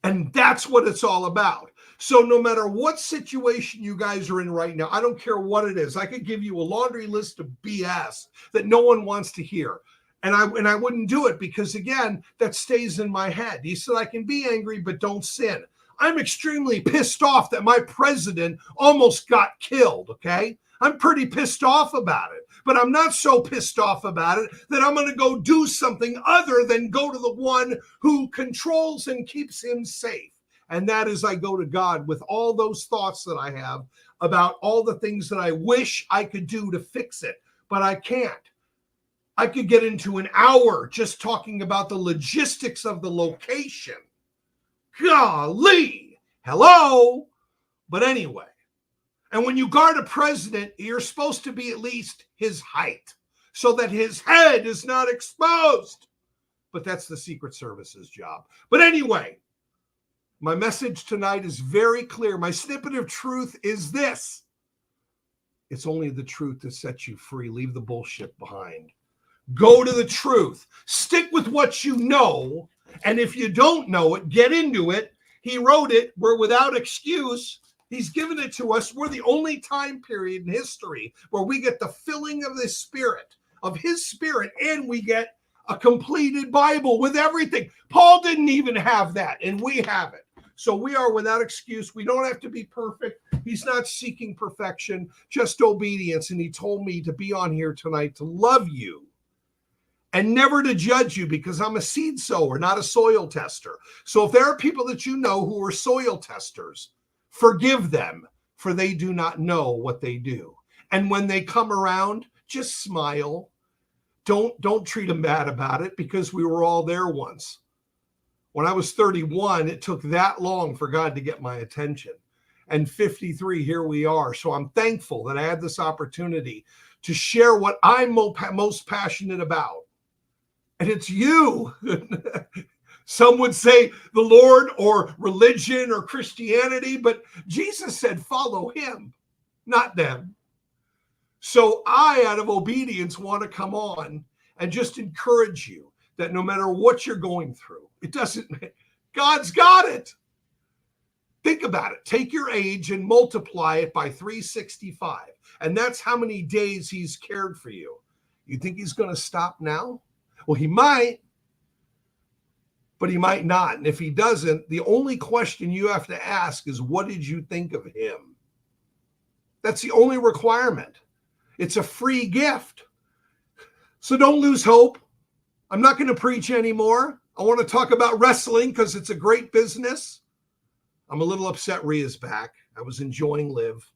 Speaker 7: And that's what it's all about. So no matter what situation you guys are in right now, I don't care what it is. I could give you a laundry list of BS that no one wants to hear. And I wouldn't do it because, again, that stays in my head. He said, I can be angry, but don't sin. I'm extremely pissed off that my president almost got killed, okay? I'm pretty pissed off about it. But I'm not so pissed off about it that I'm going to go do something other than go to the one who controls and keeps him safe. And that is I go to God with all those thoughts that I have about all the things that I wish I could do to fix it, but I can't. I could get into an hour just talking about the logistics of the location. Golly, hello. But anyway, and when you guard a president, you're supposed to be at least his height so that his head is not exposed. But that's the Secret Service's job. But anyway, my message tonight is very clear. My snippet of truth is this. It's only the truth that sets you free. Leave the bullshit behind. Go to the truth. Stick with what you know. And if you don't know it, get into it. He wrote it. We're without excuse. He's given it to us. We're the only time period in history where we get the filling of the Spirit, of his Spirit, and we get a completed Bible with everything. Paul didn't even have that, and we have it. So we are without excuse. We don't have to be perfect. He's not seeking perfection, just obedience. And he told me to be on here tonight to love you and never to judge you because I'm a seed sower, not a soil tester. So if there are people that you know who are soil testers, forgive them, for they do not know what they do. And when they come around, just smile. Don't treat them bad about it because we were all there once. When I was 31, it took that long for God to get my attention. And 53, here we are. So I'm thankful that I had this opportunity to share what I'm most passionate about. And it's you. Some would say the Lord or religion or Christianity, but Jesus said, follow him, not them. So I, out of obedience, want to come on and just encourage you that no matter what you're going through, God's got it. Think about it. Take your age and multiply it by 365. And that's how many days he's cared for you. You think he's going to stop now? Well, he might, but he might not. And if he doesn't, the only question you have to ask is, what did you think of him? That's the only requirement. It's a free gift. So don't lose hope. I'm not going to preach anymore. I want to talk about wrestling because it's a great business. I'm a little upset Rhea's back. I was enjoying Liv,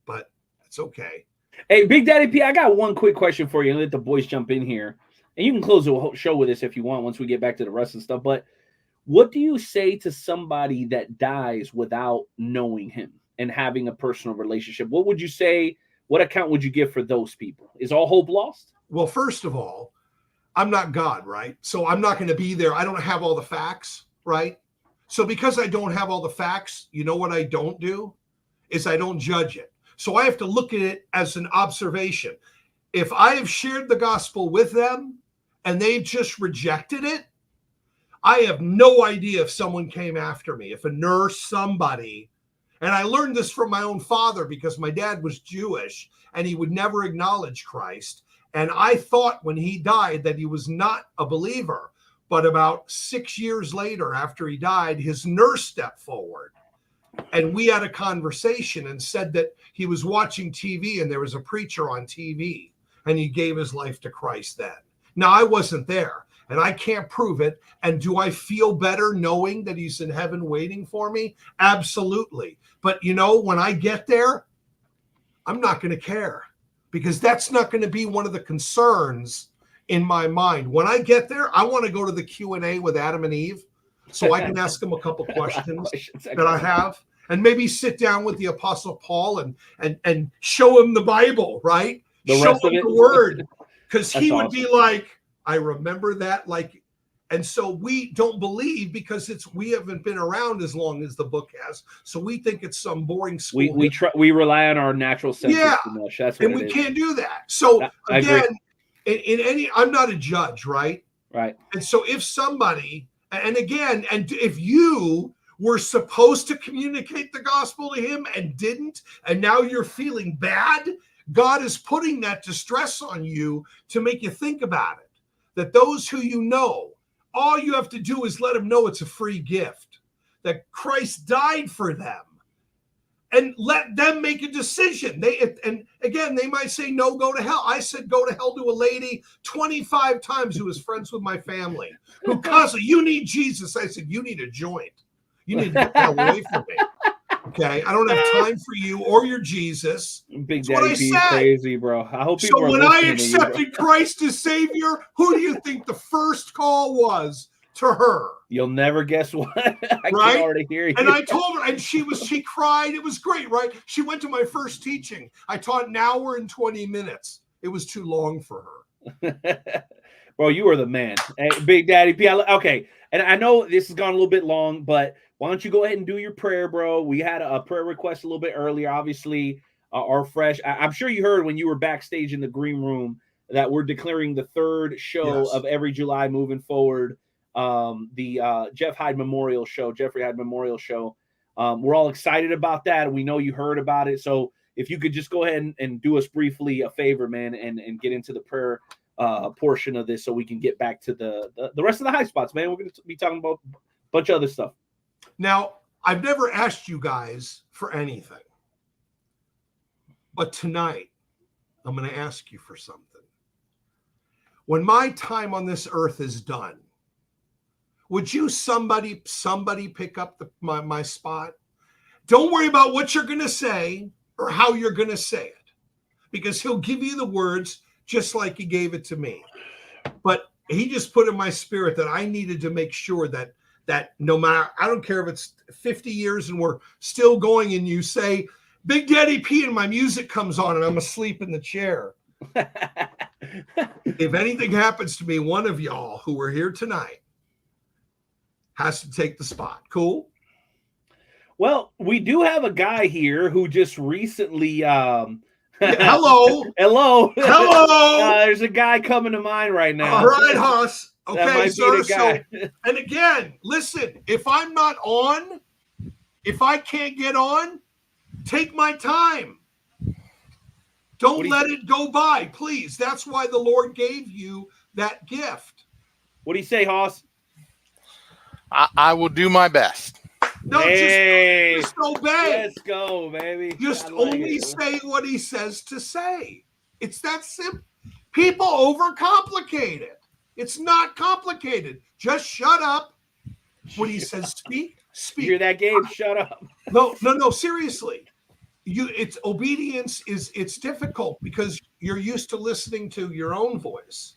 Speaker 7: but it's okay.
Speaker 4: Hey, Big Daddy P, I got one quick question for you and let the boys jump in here. And you can close the whole show with this if you want once we get back to the wrestling stuff. But what do you say to somebody that dies without knowing him and having a personal relationship? What would you say? What account would you give for those people? Is all hope lost?
Speaker 7: Well, first of all, I'm not God, right? So I'm not going to be there. I don't have all the facts, right? So because I don't have all the facts, you know what I don't do is I don't judge it. So I have to look at it as an observation. If I have shared the gospel with them and they've just rejected it, I have no idea if someone came after me, if a nurse, somebody. And I learned this from my own father because my dad was Jewish and he would never acknowledge Christ. And I thought when he died that he was not a believer. But about 6 years later, after he died, his nurse stepped forward. And we had a conversation and said that he was watching TV and there was a preacher on TV. And he gave his life to Christ then. Now, I wasn't there. And I can't prove it. And do I feel better knowing that he's in heaven waiting for me? Absolutely. But, you know, when I get there, I'm not going to care because that's not going to be one of the concerns in my mind. When I get there, I want to go to the Q&A with Adam and Eve so I can ask them a couple questions that I have and maybe sit down with the Apostle Paul and show him the Bible, right? Show him the word because he would be like, I remember that, like, and so we don't believe because we haven't been around as long as the book has, so we think it's some boring school.
Speaker 4: We rely on our natural senses too much. That's what
Speaker 7: and we can't do that. So again, I'm not a judge, right?
Speaker 4: Right.
Speaker 7: And so if somebody, and again, and if you were supposed to communicate the gospel to him and didn't, and now you're feeling bad, God is putting that distress on you to make you think about it. That those who you know, all you have to do is let them know it's a free gift, that Christ died for them, and let them make a decision. And again, they might say, no, go to hell. I said, go to hell to a lady 25 times who was friends with my family, who constantly, you need Jesus. I said, you need a joint. You need to get the hell away from me. Okay, I don't have time for you or your Jesus.
Speaker 4: Big
Speaker 7: That's
Speaker 4: Daddy P crazy, bro. I hope people
Speaker 7: so.
Speaker 4: are
Speaker 7: When I
Speaker 4: listening to you, bro.
Speaker 7: accepted Christ as Savior, who do you think the first call was to her?
Speaker 4: You'll never guess what. I can
Speaker 7: Right?
Speaker 4: already hear you.
Speaker 7: And I told her, and she cried. It was great, right? She went to my first teaching. I taught an hour and 20 minutes. It was too long for her.
Speaker 4: Bro, you are the man. Hey, Big Daddy P. Okay, and I know this has gone a little bit long, but why don't you go ahead and do your prayer, bro? We had a prayer request a little bit earlier. Obviously, our fresh. I'm sure you heard when you were backstage in the green room that we're declaring the third show of every July moving forward. The Jeffrey Hyde Memorial Show. We're all excited about that. We know you heard about it. So if you could just go ahead and do us briefly a favor, man, and get into the prayer portion of this so we can get back to the rest of the high spots, man. We're going to be talking about a bunch of other stuff.
Speaker 7: Now, I've never asked you guys for anything, but tonight I'm going to ask you for something. When my time on this earth is done, would you somebody pick up my spot? Don't worry about what you're going to say or how you're going to say it, because he'll give you the words just like he gave it to me. But he just put in my spirit that I needed to make sure that no matter, I don't care if it's 50 years and we're still going and you say, Big Daddy P, and my music comes on and I'm asleep in the chair. If anything happens to me, one of y'all who are here tonight has to take the spot. Cool?
Speaker 4: Well, we do have a guy here who just recently
Speaker 7: hello.
Speaker 4: There's a guy coming to mind right now.
Speaker 7: All right, Hoss. Okay, sir.
Speaker 4: So,
Speaker 7: and again, listen, if I'm not on, if I can't get on, take my time. Don't let it go by, please. That's why the Lord gave you that gift.
Speaker 4: What do you say, Hoss?
Speaker 2: I will do my best.
Speaker 7: No, just obey.
Speaker 4: Let's go, baby.
Speaker 7: Just only say what he says to say. It's that simple. People overcomplicate it. It's not complicated. Just shut up. When he says speak.
Speaker 4: You hear that, Gabe? Shut up.
Speaker 7: No, seriously. It's obedience it's difficult because you're used to listening to your own voice.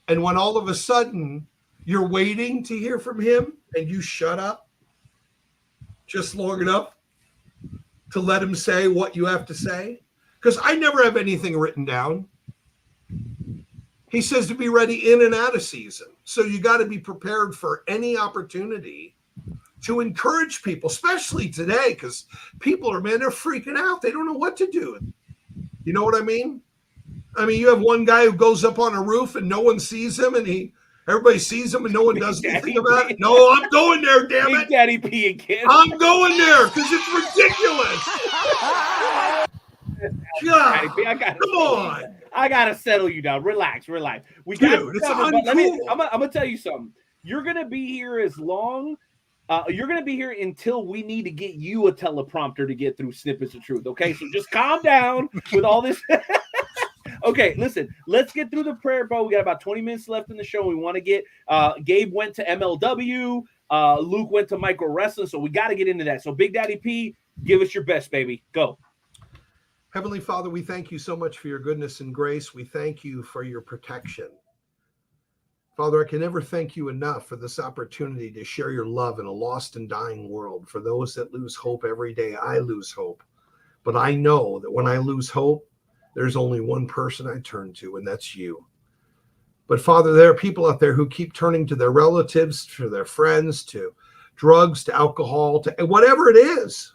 Speaker 7: And when all of a sudden you're waiting to hear from him and you shut up just long enough to let him say what you have to say. Because I never have anything written down. He says to be ready in and out of season. So you got to be prepared for any opportunity to encourage people, especially today, because people they're freaking out. They don't know what to do. You know what I mean? I mean, you have one guy who goes up on a roof and no one sees him, and everybody sees him and no one does anything about it. No, I'm going there, damn it.
Speaker 4: Big Daddy P again.
Speaker 7: I'm going there because it's ridiculous. God, come on.
Speaker 4: I gotta settle you down. Relax. We got. I'm gonna tell you something. You're gonna be here as long. You're gonna be here until we need to get you a teleprompter to get through snippets of truth. Okay, so just calm down with all this. Okay, listen. Let's get through the prayer, bro. We got about 20 minutes left in the show. We want to get. Gabe went to MLW. Luke went to micro wrestling. So we got to get into that. So Big Daddy P, give us your best, baby. Go.
Speaker 7: Heavenly Father, we thank you so much for your goodness and grace. We thank you for your protection. Father, I can never thank you enough for this opportunity to share your love in a lost and dying world. For those that lose hope every day, I lose hope. But I know that when I lose hope, there's only one person I turn to, and that's you. But Father, there are people out there who keep turning to their relatives, to their friends, to drugs, to alcohol, to whatever it is.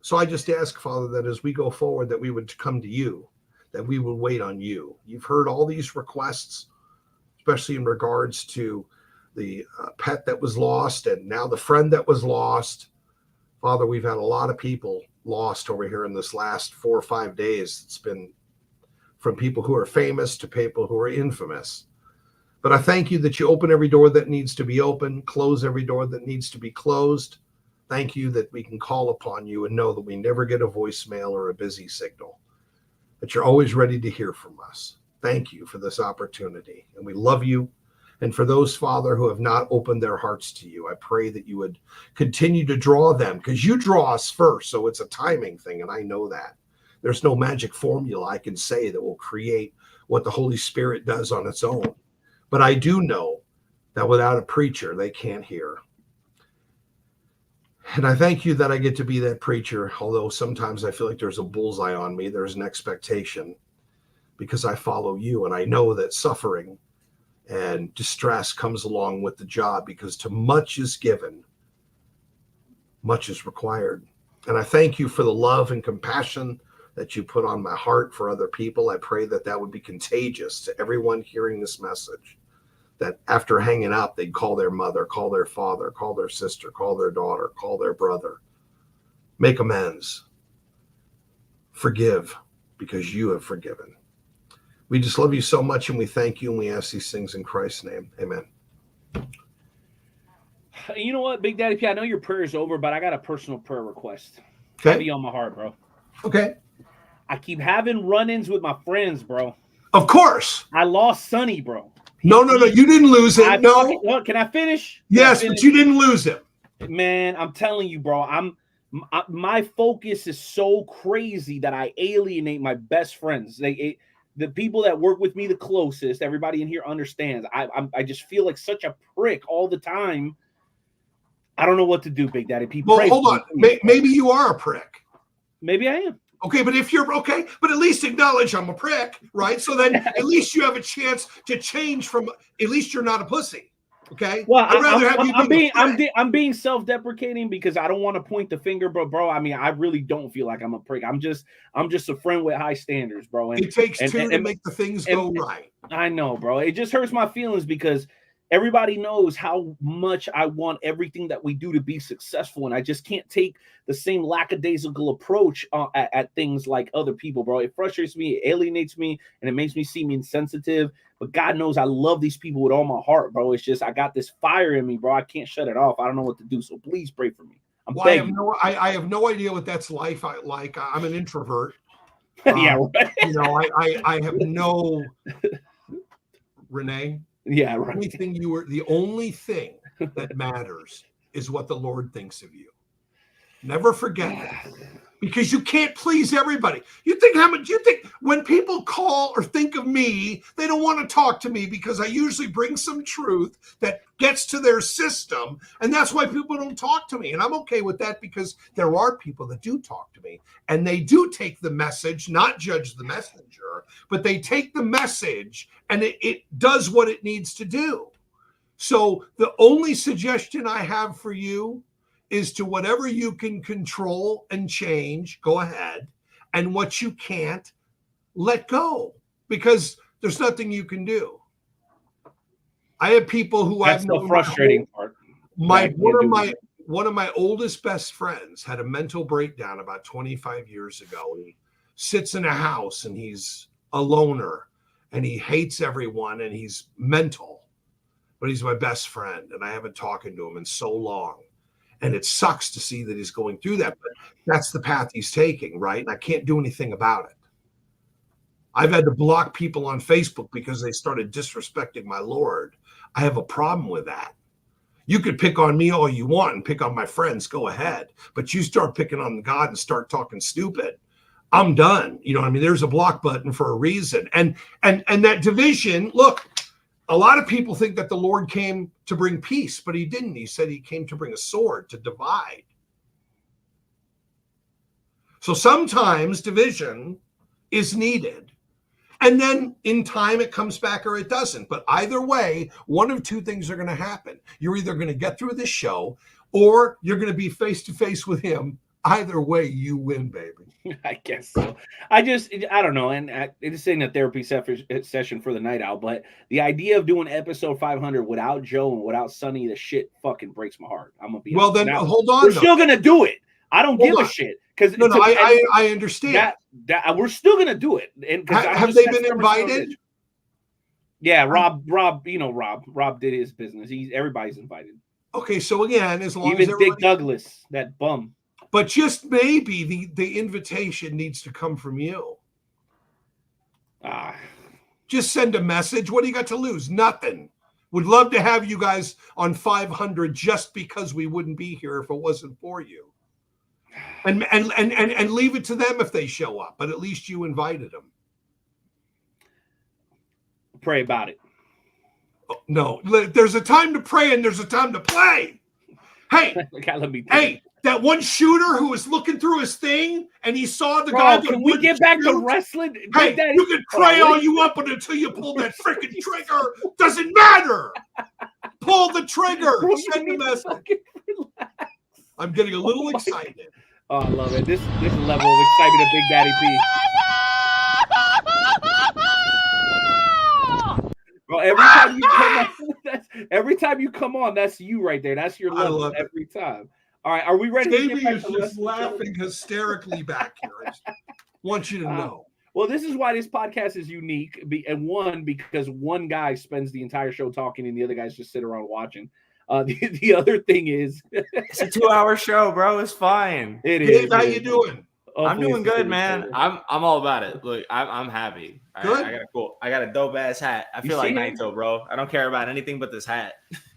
Speaker 7: So I just ask, Father, that as we go forward, that we would come to you, that we would wait on you. You've heard all these requests, especially in regards to the pet that was lost, and now the friend that was lost. Father, we've had a lot of people lost over here in this last 4 or 5 days. It's been from people who are famous to people who are infamous. But I thank you that you open every door that needs to be open, close every door that needs to be closed. Thank you that we can call upon you and know that we never get a voicemail or a busy signal, that you're always ready to hear from us. Thank you for this opportunity. And we love you. And for those, Father, who have not opened their hearts to you, I pray that you would continue to draw them, because you draw us first. So it's a timing thing. And I know that. There's no magic formula I can say that will create what the Holy Spirit does on its own. But I do know that without a preacher, they can't hear. And I thank you that I get to be that preacher, although sometimes I feel like there's a bullseye on me. There's an expectation because I follow you, and I know that suffering and distress comes along with the job, because to much is given, much is required. And I thank you for the love and compassion that you put on my heart for other people. I pray that that would be contagious to everyone hearing this message, that after hanging up, they'd call their mother, call their father, call their sister, call their daughter, call their brother, make amends, forgive because you have forgiven. We just love you so much, and we thank you, and we ask these things in Christ's name. Amen.
Speaker 4: You know what, Big Daddy P, I know your prayer is over, but I got a personal prayer request.
Speaker 7: Okay.
Speaker 4: Heavy on my heart, bro.
Speaker 7: Okay.
Speaker 4: I keep having run-ins with my friends, bro.
Speaker 7: Of course.
Speaker 4: I lost Sonny, bro.
Speaker 7: No. You didn't lose him.
Speaker 4: What? Can I finish?
Speaker 7: Yes, but you didn't lose him.
Speaker 4: Man, I'm telling you, bro. My focus is so crazy that I alienate my best friends. The people that work with me the closest, everybody in here understands. I just feel like such a prick all the time. I don't know what to do, Big Daddy. People,
Speaker 7: well, hold on. Maybe you are a prick.
Speaker 4: Maybe I am.
Speaker 7: Okay, but if you're okay, but at least acknowledge I'm a prick, right? So then at least you have a chance to change from. At least you're not a pussy. Okay.
Speaker 4: Well, I'm being self-deprecating because I don't want to point the finger, but bro, I mean, I really don't feel like I'm a prick. I'm just a friend with high standards, bro. And
Speaker 7: it takes two to make the things go right.
Speaker 4: I know, bro. It just hurts my feelings because everybody knows how much I want everything that we do to be successful, and I just can't take the same lackadaisical approach at things like other people, bro. It frustrates me, it alienates me, and it makes me seem insensitive. But God knows I love these people with all my heart, bro. It's just I got this fire in me, bro. I can't shut it off. I don't know what to do, so please pray for me.
Speaker 7: I have no idea what that's like. I'm an introvert.
Speaker 4: Yeah, right.
Speaker 7: You know, I have no Renee.
Speaker 4: Yeah, right.
Speaker 7: The only thing that matters is what the Lord thinks of you. Never forget that, because you can't please everybody. You think when people call or think of me, they don't want to talk to me because I usually bring some truth that gets to their system, and that's why people don't talk to me. And I'm okay with that because there are people that do talk to me, and they do take the message, not judge the messenger, but they take the message and it does what it needs to do. So the only suggestion I have for you is to whatever you can control and change, go ahead. And what you can't, let go, because there's nothing you can do. I have people who
Speaker 4: That's the frustrating part.
Speaker 7: One of my oldest best friends had a mental breakdown about 25 years ago. He sits in a house and he's a loner and he hates everyone and he's mental, but he's my best friend and I haven't talked to him in so long. And it sucks to see that he's going through that, but that's the path he's taking, right? And I can't do anything about it. I've had to block people on Facebook because they started disrespecting my Lord. I have a problem with that. You could pick on me all you want and pick on my friends, go ahead. But you start picking on God and start talking stupid, I'm done. You know what I mean? There's a block button for a reason. And that division, look, a lot of people think that the Lord came to bring peace, but he didn't. He said he came to bring a sword to divide. So sometimes division is needed. And then in time it comes back or it doesn't. But either way, one of two things are going to happen. You're either going to get through this show or you're going to be face to face with him Either way, you win, baby.
Speaker 4: I guess so. I don't know. And this ain't a therapy session for the night owl, but the idea of doing episode 500 without Joe and without Sonny, the shit fucking breaks my heart. I'm going to be
Speaker 7: well,
Speaker 4: honest.
Speaker 7: then
Speaker 4: now,
Speaker 7: hold on.
Speaker 4: We're still going to do it. I don't give
Speaker 7: on.
Speaker 4: a shit. Because
Speaker 7: no, I understand.
Speaker 4: That we're still going to do it. And
Speaker 7: have they been invited?
Speaker 4: Yeah, Rob, Rob did his business. Everybody's invited.
Speaker 7: Okay, so again, as long
Speaker 4: even
Speaker 7: as
Speaker 4: Dick Douglas, that bum.
Speaker 7: But just maybe the invitation needs to come from you. Just send a message. What do you got to lose? Nothing. Would love to have you guys on 500 just because we wouldn't be here if it wasn't for you. And leave it to them if they show up, but at least you invited them.
Speaker 4: Pray about it.
Speaker 7: No, there's a time to pray and there's a time to play. Hey, that one shooter who was looking through his thing and he saw the guy.
Speaker 4: Can we get back to wrestling?
Speaker 7: Hey, you can pray all you up until you pull that freaking trigger. Doesn't matter. Pull the trigger. Send the message. I'm getting a little excited.
Speaker 4: Oh, I love it. This is a level of excitement of Big Daddy P. Well, every time you come on, that's you right there. That's your level every time. All right, are we ready?
Speaker 7: Davey is just laughing hysterically back here. I want you to know.
Speaker 4: Well, this is why this podcast is unique, because one guy spends the entire show talking and the other guys just sit around watching. The other thing is,
Speaker 5: it's a 2-hour show, bro. It's fine.
Speaker 7: It is. Dave, how you doing?
Speaker 5: I'm doing good, man. I'm all about it. Look, I'm happy.
Speaker 7: Good.
Speaker 5: I got a dope ass hat. I feel like Naito, bro. I don't care about anything but this hat.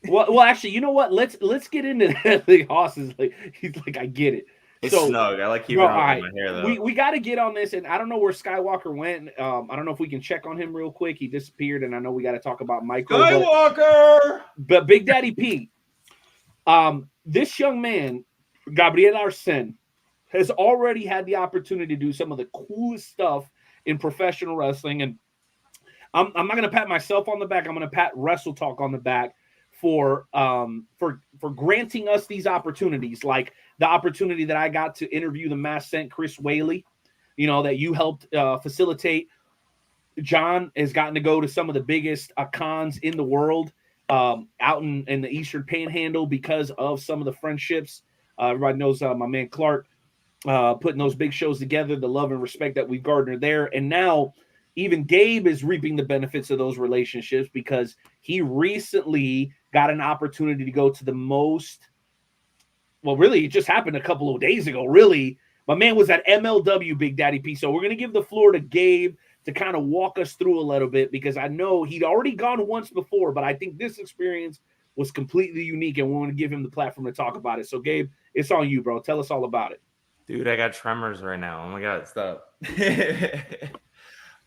Speaker 4: Well, actually, you know what? Let's get into that. The Hoss is like, he's like, I get it.
Speaker 5: It's snug. I like keeping it on my hair though.
Speaker 4: We got to get on this, and I don't know where Skywalker went. I don't know if we can check on him real quick. He disappeared, and I know we got to talk about Michael
Speaker 7: Skywalker.
Speaker 4: But Big Daddy P, this young man, Gabriel Arsene, has already had the opportunity to do some of the coolest stuff in professional wrestling. And I'm not going to pat myself on the back. I'm going to pat Wrestle Talk on the back for granting us these opportunities, like the opportunity that I got to interview the Masked Saint Chris Whaley, that you helped facilitate. John has gotten to go to some of the biggest cons in the world out in the Eastern Panhandle because of some of the friendships. Everybody knows my man Clark putting those big shows together, the love and respect that we've garnered there. And now even Gabe is reaping the benefits of those relationships because he recently got an opportunity to go to the most, well, really, it just happened a couple of days ago. Really, my man was at MLW, Big Daddy P. So we're going to give the floor to Gabe to kind of walk us through a little bit because I know he'd already gone once before, but I think this experience was completely unique and we want to give him the platform to talk about it. So Gabe, it's on you, bro. Tell us all about it.
Speaker 5: Dude, I got tremors right now. Oh my God, stop.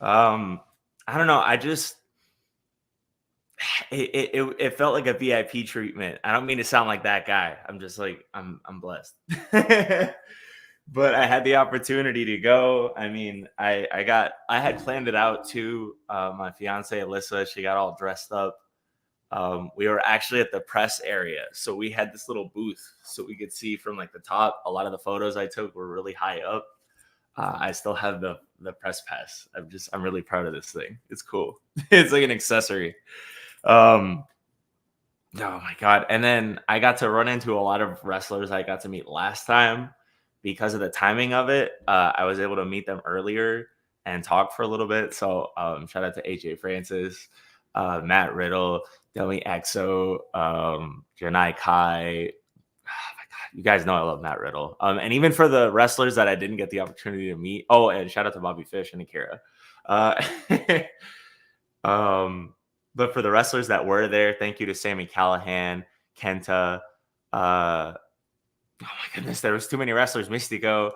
Speaker 5: I don't know. It felt like a VIP treatment. I don't mean to sound like that guy. I'm just like, I'm blessed. But I had the opportunity to go. I mean, I had planned it out too. My fiance Alyssa, she got all dressed up. We were actually at the press area, so we had this little booth so we could see from like the top. A lot of the photos I took were really high up. I still have the press pass. I'm really proud of this thing. It's cool. It's like an accessory. Oh my God. And then I got to run into a lot of wrestlers I got to meet last time because of the timing of it. I was able to meet them earlier and talk for a little bit. So shout out to AJ Francis, Matt Riddle, Demi Exo, Janai Kai. Oh my God, you guys know I love Matt Riddle. And even for the wrestlers that I didn't get the opportunity to meet. Oh, and shout out to Bobby Fish and Akira. But for the wrestlers that were there, thank you to Sami Callihan, Kenta. Oh my goodness, there was too many wrestlers. Mystico.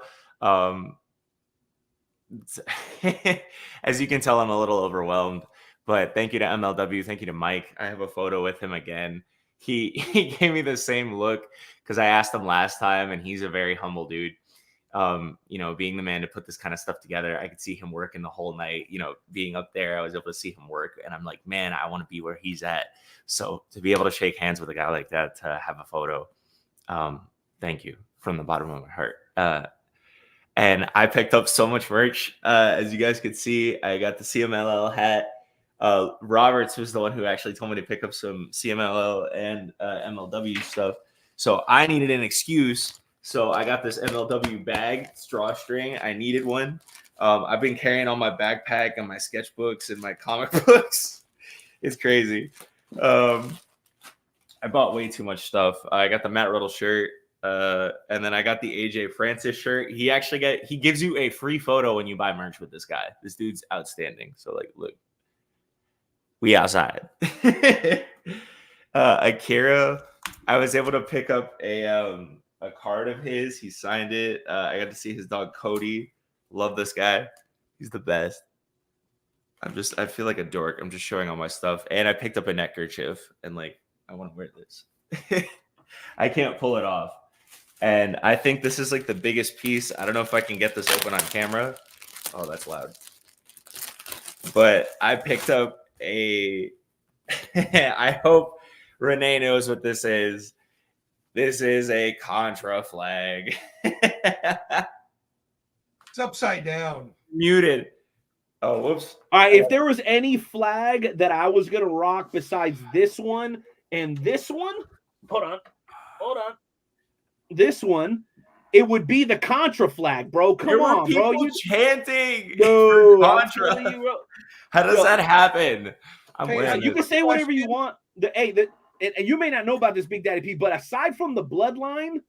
Speaker 5: As you can tell, I'm a little overwhelmed. But thank you to MLW. Thank you to Mike. I have a photo with him again. He gave me the same look because I asked him last time, and he's a very humble dude. Being the man to put this kind of stuff together, I could see him working the whole night. Being up there, I was able to see him work, and I'm like, man, I want to be where he's at. So to be able to shake hands with a guy like that, to have a photo, thank you from the bottom of my heart. And I picked up so much merch. As you guys could see, I got the CMLL hat. Roberts was the one who actually told me to pick up some CMLL and MLW stuff. So I needed an excuse. So I got this MLW bag, drawstring. I needed one. I've been carrying on my backpack and my sketchbooks and my comic books. It's crazy. I bought way too much stuff. I got the Matt Riddle shirt. And then I got the AJ Francis shirt. He gives you a free photo when you buy merch with this guy. This dude's outstanding. So like, look, we outside. Akira, I was able to pick up a card of his. He signed it. I got to see his dog Cody. Love this guy. He's the best. I feel like a dork. I'm just showing all my stuff. And I picked up a neckerchief and like, I want to wear this. I can't pull it off. And I think this is like the biggest piece. I don't know if I can get this open on camera. Oh, that's loud. But I picked up I hope Renee knows what this is. This is a Contra flag.
Speaker 7: It's upside down.
Speaker 5: Muted. Oh, whoops.
Speaker 4: All right, if there was any flag that I was going to rock besides this one and this one, hold on. This one, it would be the Contra flag, bro. Come on, bro.
Speaker 5: You chanting.
Speaker 4: No,
Speaker 5: Contra. How does that happen?
Speaker 4: You can say whatever you want. And you may not know about this, Big Daddy P, but aside from the bloodline,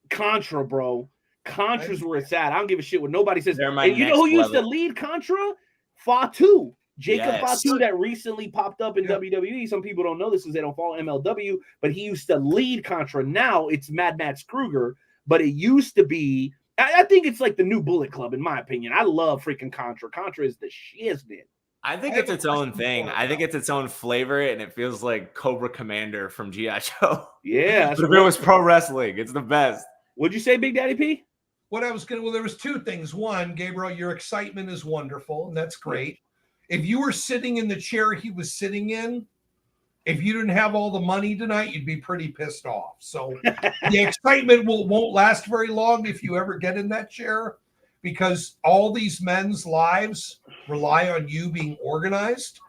Speaker 4: Contra, bro. Contra's where it's at. I don't give a shit what nobody says. And you know who used to lead Contra? Fatu. Jacob Fatu that recently popped up in WWE. Some people don't know this because they don't follow MLW, but he used to lead Contra. Now it's Mad Max Kruger, but it used to be, I think it's like the new Bullet Club, in my opinion. I love freaking Contra. Contra is the shiznit.
Speaker 5: I think it's its own thing. I think it's its own flavor, and it feels like Cobra Commander from G.I. Joe.
Speaker 4: Yeah.
Speaker 5: But if it was pro wrestling, it's the best.
Speaker 4: What'd you say, Big Daddy P?
Speaker 7: There was two things. One, Gabriel, your excitement is wonderful, and that's great. If you were sitting in the chair he was sitting in, if you didn't have all the money tonight, you'd be pretty pissed off. So the excitement won't last very long if you ever get in that chair, because all these men's lives rely on you being organized,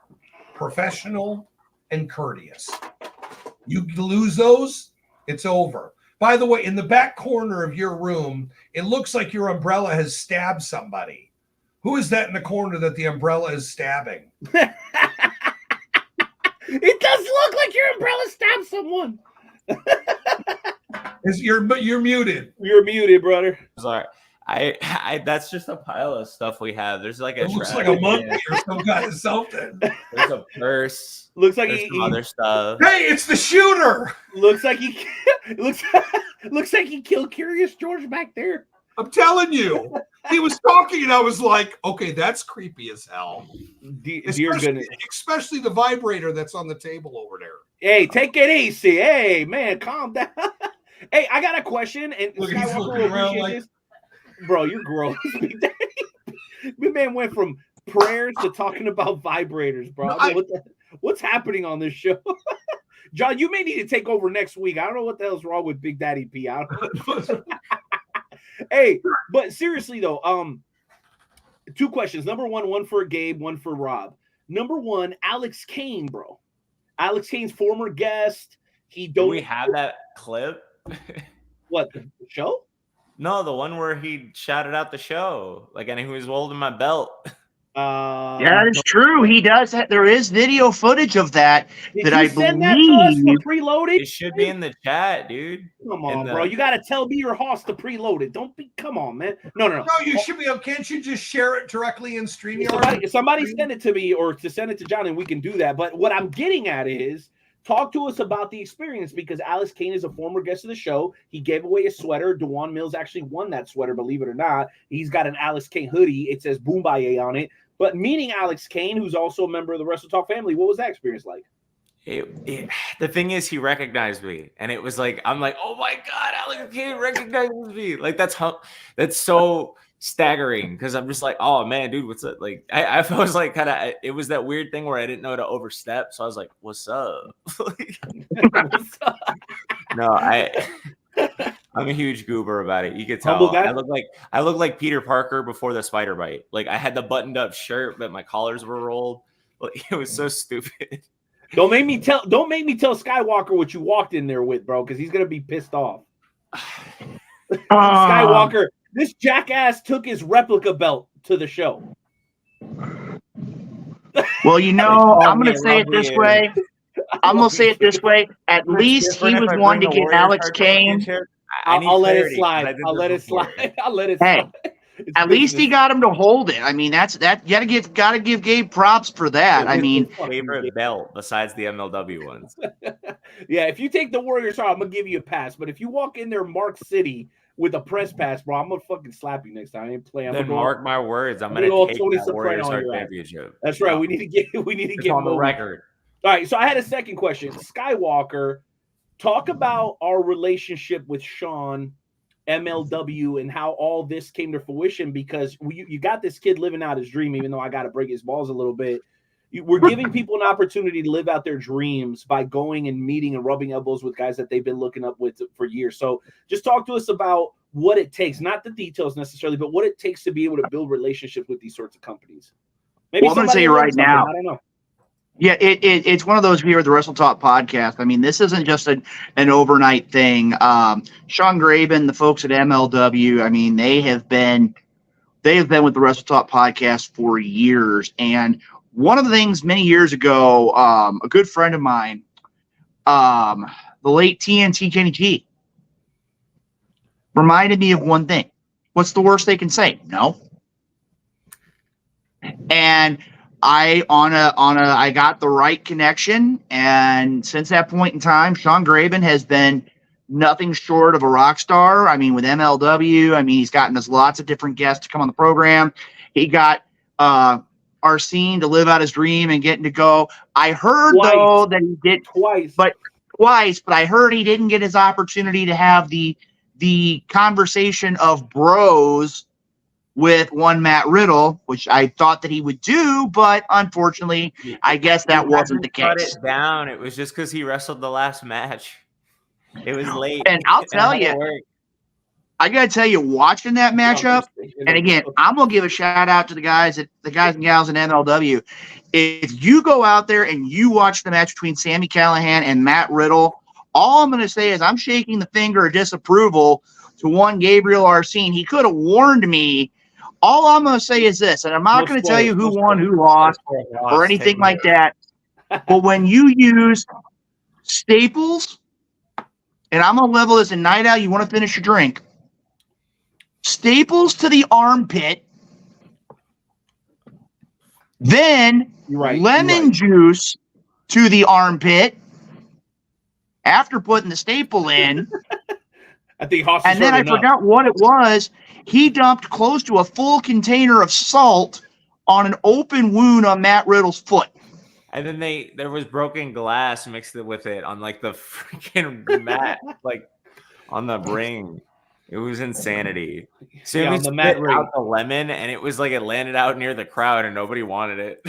Speaker 7: professional, and courteous. You lose those, it's over. By the way, in the back corner of your room, it looks like your umbrella has stabbed somebody. Who is that in the corner that the umbrella is stabbing?
Speaker 4: It does look like your umbrella stabbed someone.
Speaker 7: You're muted.
Speaker 4: You're muted, brother.
Speaker 5: Sorry. I that's just a pile of stuff we have. There's like
Speaker 7: it looks like a monkey or some kind of something.
Speaker 5: There's a purse.
Speaker 4: Looks like
Speaker 5: some other stuff.
Speaker 7: Hey, it's the shooter.
Speaker 4: Looks like he looks like he killed Curious George back there.
Speaker 7: I'm telling you. He was talking and I was like, okay, that's creepy as hell. Especially the vibrator that's on the table over there.
Speaker 4: Hey, take it easy. Hey, man, calm down. Hey, I got a question. And
Speaker 7: look, he's looking around like,
Speaker 4: bro, you're gross. My man went from prayers to talking about vibrators, bro. No, what's happening on this show? John, you may need to take over next week. I don't know what the hell's wrong with Big Daddy P. I don't know. Hey, but seriously though, two questions. Number one for Gabe, one for Rob. Number one, Alex Kane, bro. Alex Kane's former guest.
Speaker 5: Do we have that clip?
Speaker 4: What, the show?
Speaker 5: No, the one where he shouted out the show, like, and he was holding my belt.
Speaker 6: Yeah, that is true. He does that. There is video footage of that that I believe.
Speaker 4: Preloaded.
Speaker 5: It should be in the chat, dude.
Speaker 4: Come on, bro. You got to tell me your host to preload it. Don't be. Come on, man. No.
Speaker 7: You should be. Can't you just share it directly in StreamYard?
Speaker 4: Somebody send it to me or to send it to John, and we can do that. But what I'm getting at is, talk to us about the experience, because Alex Kane is a former guest of the show. He gave away a sweater. Dewan Mills actually won that sweater, believe it or not. He's got an Alex Kane hoodie. It says Boombaye on it. But meeting Alex Kane, who's also a member of the Wrestle Talk family, what was that experience like?
Speaker 5: The thing is, he recognized me, and it was like, I'm like, oh my God, Alex Kane recognizes me. Like, that's so staggering, because I'm just like, oh man, dude, what's up? Like, I was like, kind of, it was that weird thing where I didn't know to overstep, so I was like, what's up? What's up? No, I'm a huge goober about it. You could
Speaker 4: Humble
Speaker 5: tell.
Speaker 4: guy?
Speaker 5: I look like Peter Parker before the spider bite. Like I had the buttoned up shirt, but my collars were rolled. Like, it was so stupid.
Speaker 4: Don't make me tell Skywalker what you walked in there with, bro, because he's gonna be pissed off. Skywalker, this jackass took his replica belt to the show.
Speaker 6: Well, I'm going to say it this way. I'm going to say it this way. At least he was one to get Alex Kane.
Speaker 4: I'll let it slide. I'll let it slide.
Speaker 6: Hey, at least he got him to hold it. I mean, that's that. You got to give Gabe props for that. I mean,
Speaker 5: favorite belt besides the MLW ones.
Speaker 4: Yeah, if you take the Warriors out, I'm gonna give you a pass. But if you walk in there, Mark City with a press pass, bro, I'm gonna fucking slap you next time. I ain't playing.
Speaker 5: Then mark my words. I'm gonna take that Warriors Heart Championship.
Speaker 4: That's right. We need to get
Speaker 5: on the record.
Speaker 4: All right. So I had a second question. Skywalker, talk about our relationship with Sean, MLW, and how all this came to fruition, because you got this kid living out his dream, even though I got to break his balls a little bit. We're giving people an opportunity to live out their dreams by going and meeting and rubbing elbows with guys that they've been looking up with for years. So just talk to us about what it takes, not the details necessarily, but what it takes to be able to build relationships with these sorts of companies.
Speaker 6: Maybe I'm going to tell you right now.
Speaker 4: I don't know.
Speaker 6: Yeah, it's one of those here at the Wrestle Talk podcast. I mean, this isn't just an overnight thing. Sean Graben, the folks at MLW, I mean, they have been with the Wrestle Talk podcast for years. And one of the things many years ago, a good friend of mine, the late TNT Kenny G, reminded me of one thing. What's the worst they can say? No. And I got the right connection, and since that point in time, Sean Graben has been nothing short of a rock star. I mean, with MLW, I mean, he's gotten us lots of different guests to come on the program. He got our scene to live out his dream and getting to go. I heard though that he did twice, but I heard he didn't get his opportunity to have the conversation of bros with one Matt Riddle, which I thought that he would do, but unfortunately, I guess that wasn't the case.
Speaker 5: Cut it down. It was just because he wrestled the last match. It was late.
Speaker 6: And I'll tell you, I got to tell you, watching that matchup, and again, I'm going to give a shout out to the guys and gals in MLW. If you go out there and you watch the match between Sami Callihan and Matt Riddle, all I'm going to say is I'm shaking the finger of disapproval to one Gabriel Arsene. He could have warned me. All I'm going to say is this, and I'm not going to tell you who won, who lost, or anything like that. But when you use staples, and I'm going to level this in Night Owl, you want to finish your drink. Staples to the armpit, then lemon juice to the armpit after putting the staple in.
Speaker 4: I think
Speaker 6: and then I forgot what it was. He dumped close to a full container of salt on an open wound on Matt Riddle's foot.
Speaker 5: And then there was broken glass mixed with it on like the freaking mat, like on the ring. It was insanity. So
Speaker 4: on the mat ring.
Speaker 5: Out the lemon, and it was like it landed out near the crowd, and nobody wanted it.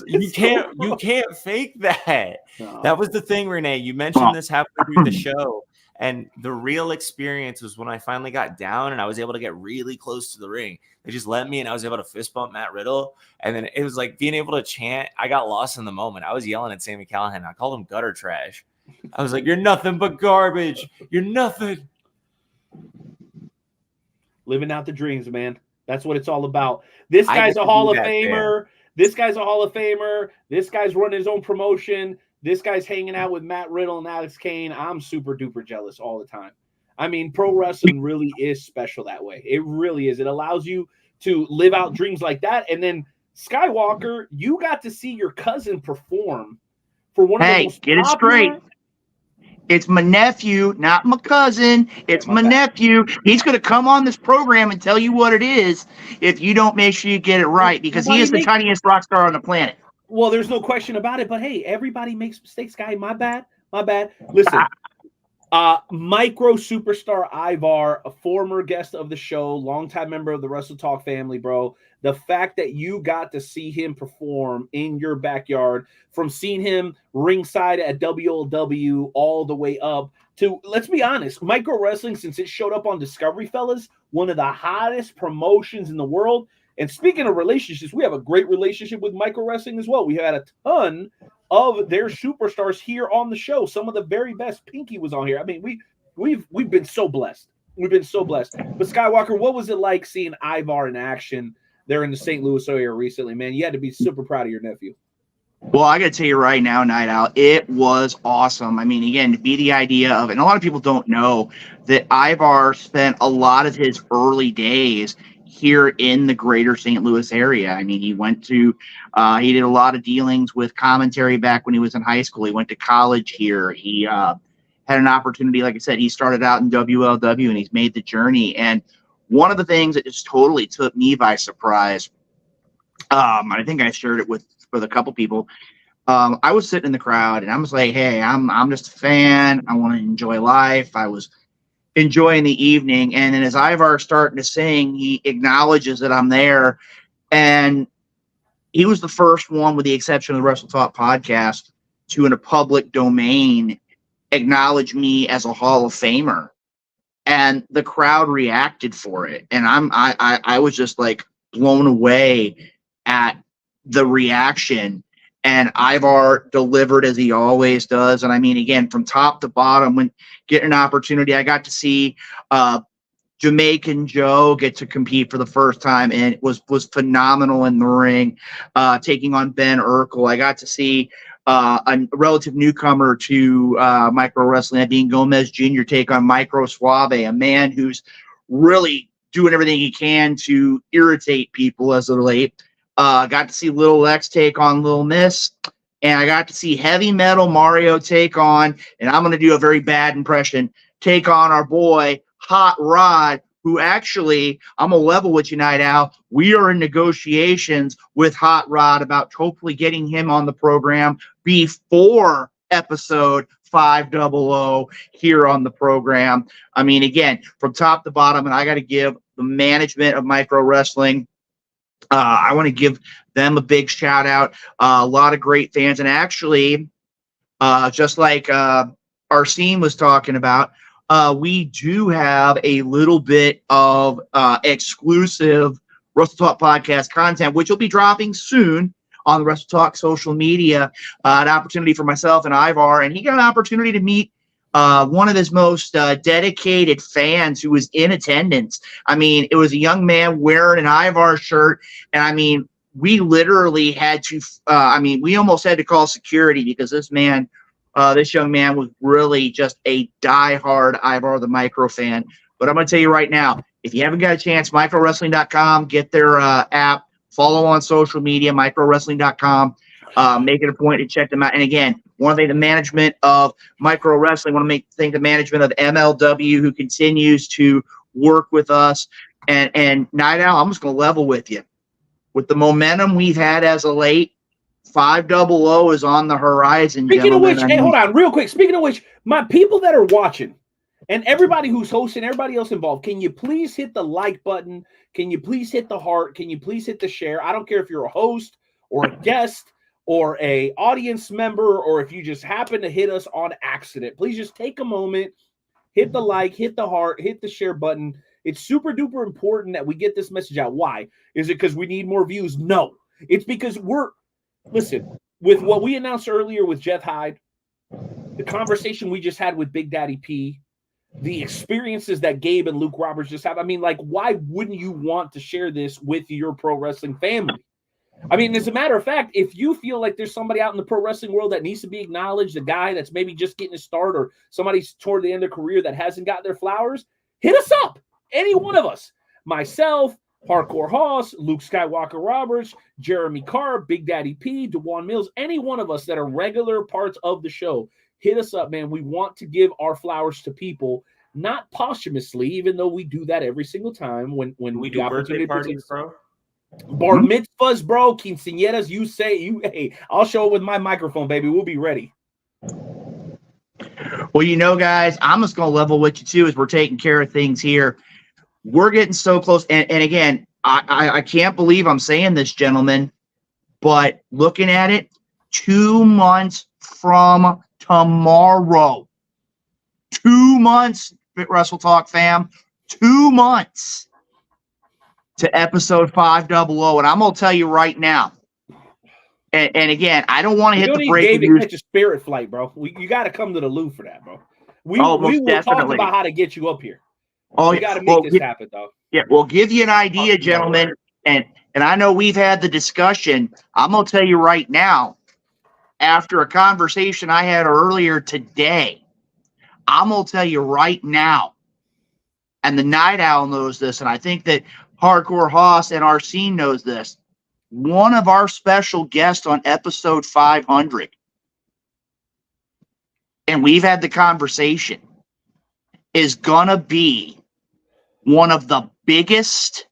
Speaker 5: You can't fake that. No. That was the thing, Renee. You mentioned this halfway through the show. And the real experience was when I finally got down and I was able to get really close to the ring. They just let me and I was able to fist bump Matt Riddle. And then it was like being able to chant. I got lost in the moment. I was yelling at Sami Callihan. I called him gutter trash. I was like, "You're nothing but garbage. You're nothing."
Speaker 4: Living out the dreams, man. That's what it's all about. This guy's a Hall of Famer. This guy's a Hall of Famer. This guy's running his own promotion. This guy's hanging out with Matt Riddle and Alex Kane. I'm super duper jealous all the time. I mean, pro wrestling really is special that way. It really is. It allows you to live out dreams like that. And then Skywalker, you got to see your cousin perform for one of the most
Speaker 6: get it straight. It's my nephew, not my cousin. It's my nephew. He's going to come on this program and tell you what it is if you don't make sure you get it right, because he is the tiniest rock star on the planet.
Speaker 4: Well, there's no question about it. But hey, everybody makes mistakes, guy. My bad. Listen, Micro superstar Ivar, a former guest of the show, longtime member of the Wrestle Talk family, bro. The fact that you got to see him perform in your backyard, from seeing him ringside at WLW all the way up to, let's be honest, Micro Wrestling, since it showed up on Discovery, fellas, one of the hottest promotions in the world. And speaking of relationships, we have a great relationship with Micro Wrestling as well. We had a ton of their superstars here on the show. Some of the very best. Pinky was on here. I mean, we've been so blessed. We've been so blessed. But Skywalker, what was it like seeing Ivar in action there in the St. Louis area recently, man? You had to be super proud of your nephew.
Speaker 6: Well, I got to tell you right now, Night Owl, it was awesome. I mean, again, to be the idea of it, and a lot of people don't know that Ivar spent a lot of his early days here in the greater St. Louis area. I mean, he went to, he did a lot of dealings with commentary back when he was in high school. He went to college here. He had an opportunity, like I said, he started out in WLW and he's made the journey. And one of the things that just totally took me by surprise, I think I shared it with a couple people. I was sitting in the crowd and I was like, hey, I'm just a fan. I want to enjoy life. I was enjoying the evening. And then as Ivar starting to sing, he acknowledges that I'm there. And he was the first one, with the exception of the Wrestle Talk podcast, to in a public domain acknowledge me as a Hall of Famer. And the crowd reacted for it. And I was just like blown away at the reaction. And Ivar delivered as he always does. And I mean, again, from top to bottom, when getting an opportunity, I got to see Jamaican Joe get to compete for the first time, and it was phenomenal in the ring, taking on Ben Urkel. I got to see a relative newcomer to Micro Wrestling, that being Gomez Jr., take on Micro Suave, a man who's really doing everything he can to irritate people as of late. Got to see Little X take on Little Miss, and I got to see Heavy Metal Mario take on, and I'm going to do a very bad impression, take on our boy Hot Rod, who actually, I'm going to level with you, Night Owl. We are in negotiations with Hot Rod about hopefully getting him on the program before episode 500 here on the program. I mean, again, from top to bottom, and I got to give the management of Micro Wrestling, I want to give them a big shout out. A lot of great fans. And actually, just like Arsene was talking about, we do have a little bit of exclusive Wrestle Talk podcast content, which will be dropping soon on the Wrestle Talk social media. An opportunity for myself and Ivar. And he got an opportunity to meet one of his most dedicated fans who was in attendance. I mean, it was a young man wearing an Ivar shirt. And I mean, we literally had to, we almost had to call security because this man, this young man was really just a diehard Ivar the Micro fan. But I'm going to tell you right now, if you haven't got a chance, microwrestling.com, get their app, follow on social media, microwrestling.com. Make it a point to check them out. And again, want to thank the management of Micro Wrestling. Want to thank the management of MLW, who continues to work with us. And Night Owl, I'm just going to level with you. With the momentum we've had as of late, 500 is on the horizon.
Speaker 4: Speaking of which, hey, hold on real quick. Speaking of which, my people that are watching and everybody who's hosting, everybody else involved, can you please hit the like button? Can you please hit the heart? Can you please hit the share? I don't care if you're a host or a guest or a audience member, or if you just happen to hit us on accident. Please just take a moment, hit the like, hit the heart, hit the share button. It's super duper important that we get this message out. Why? Is it because we need more views? No. It's because listen, with what we announced earlier with Jeff Hyde, the conversation we just had with Big Daddy P, the experiences that Gabe and Luke Roberts just have. I mean, like, why wouldn't you want to share this with your pro wrestling family? I mean, as a matter of fact, if you feel like there's somebody out in the pro wrestling world that needs to be acknowledged, a guy that's maybe just getting a start, or somebody's toward the end of their career that hasn't got their flowers, hit us up. Any one of us. Myself, Hardcore Hoss, Luke Skywalker Roberts, Jeremy Carr, Big Daddy P, DeJuan Mills, any one of us that are regular parts of the show, hit us up, man. We want to give our flowers to people, not posthumously, even though we do that every single time when
Speaker 5: we do birthday parties, bro.
Speaker 4: Bar mitzvahs, bro, quinceañeras, hey, I'll show it with my microphone, baby. We'll be ready.
Speaker 6: Well, guys, I'm just going to level with you too as we're taking care of things here. We're getting so close. And again, I can't believe I'm saying this, gentlemen, but looking at it, 2 months from tomorrow, 2 months, Wrestle Talk fam, 2 months to episode 500. And I'm going to tell you right now, and again, I don't want to hit the breaking news.
Speaker 4: Catch a Spirit flight, bro. You got to come to the Lou for that, bro. We will
Speaker 6: definitely
Speaker 4: talk about how to get you up here.
Speaker 6: Oh,
Speaker 4: we got to make this happen, dog.
Speaker 6: Yeah, we'll give you an idea, gentlemen. And I know we've had the discussion. I'm going to tell you right now, after a conversation I had earlier today, I'm going to tell you right now, and the Night Owl knows this, and I think that Hardcore Hoss and our scene knows this. One of our special guests on episode 500, and we've had the conversation, is going to be one of the biggest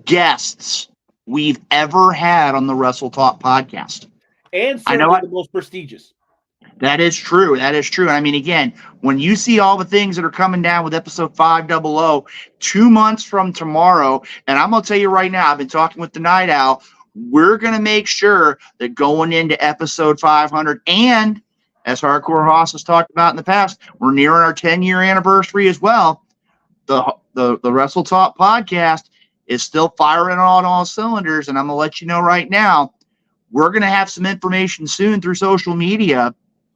Speaker 6: guests we've ever had on the Wrestle Talk podcast.
Speaker 4: And certainly the most prestigious.
Speaker 6: That is true. That is true. And I mean, again, when you see all the things that are coming down with episode 500, 2 months from tomorrow, and I'm going to tell you right now, I've been talking with the Night Owl, we're going to make sure that going into episode 500, and as Hardcore Hoss has talked about in the past, we're nearing our 10-year anniversary as well. The Wrestle Talk podcast is still firing on all cylinders, and I'm going to let you know right now, we're going to have some information soon through social media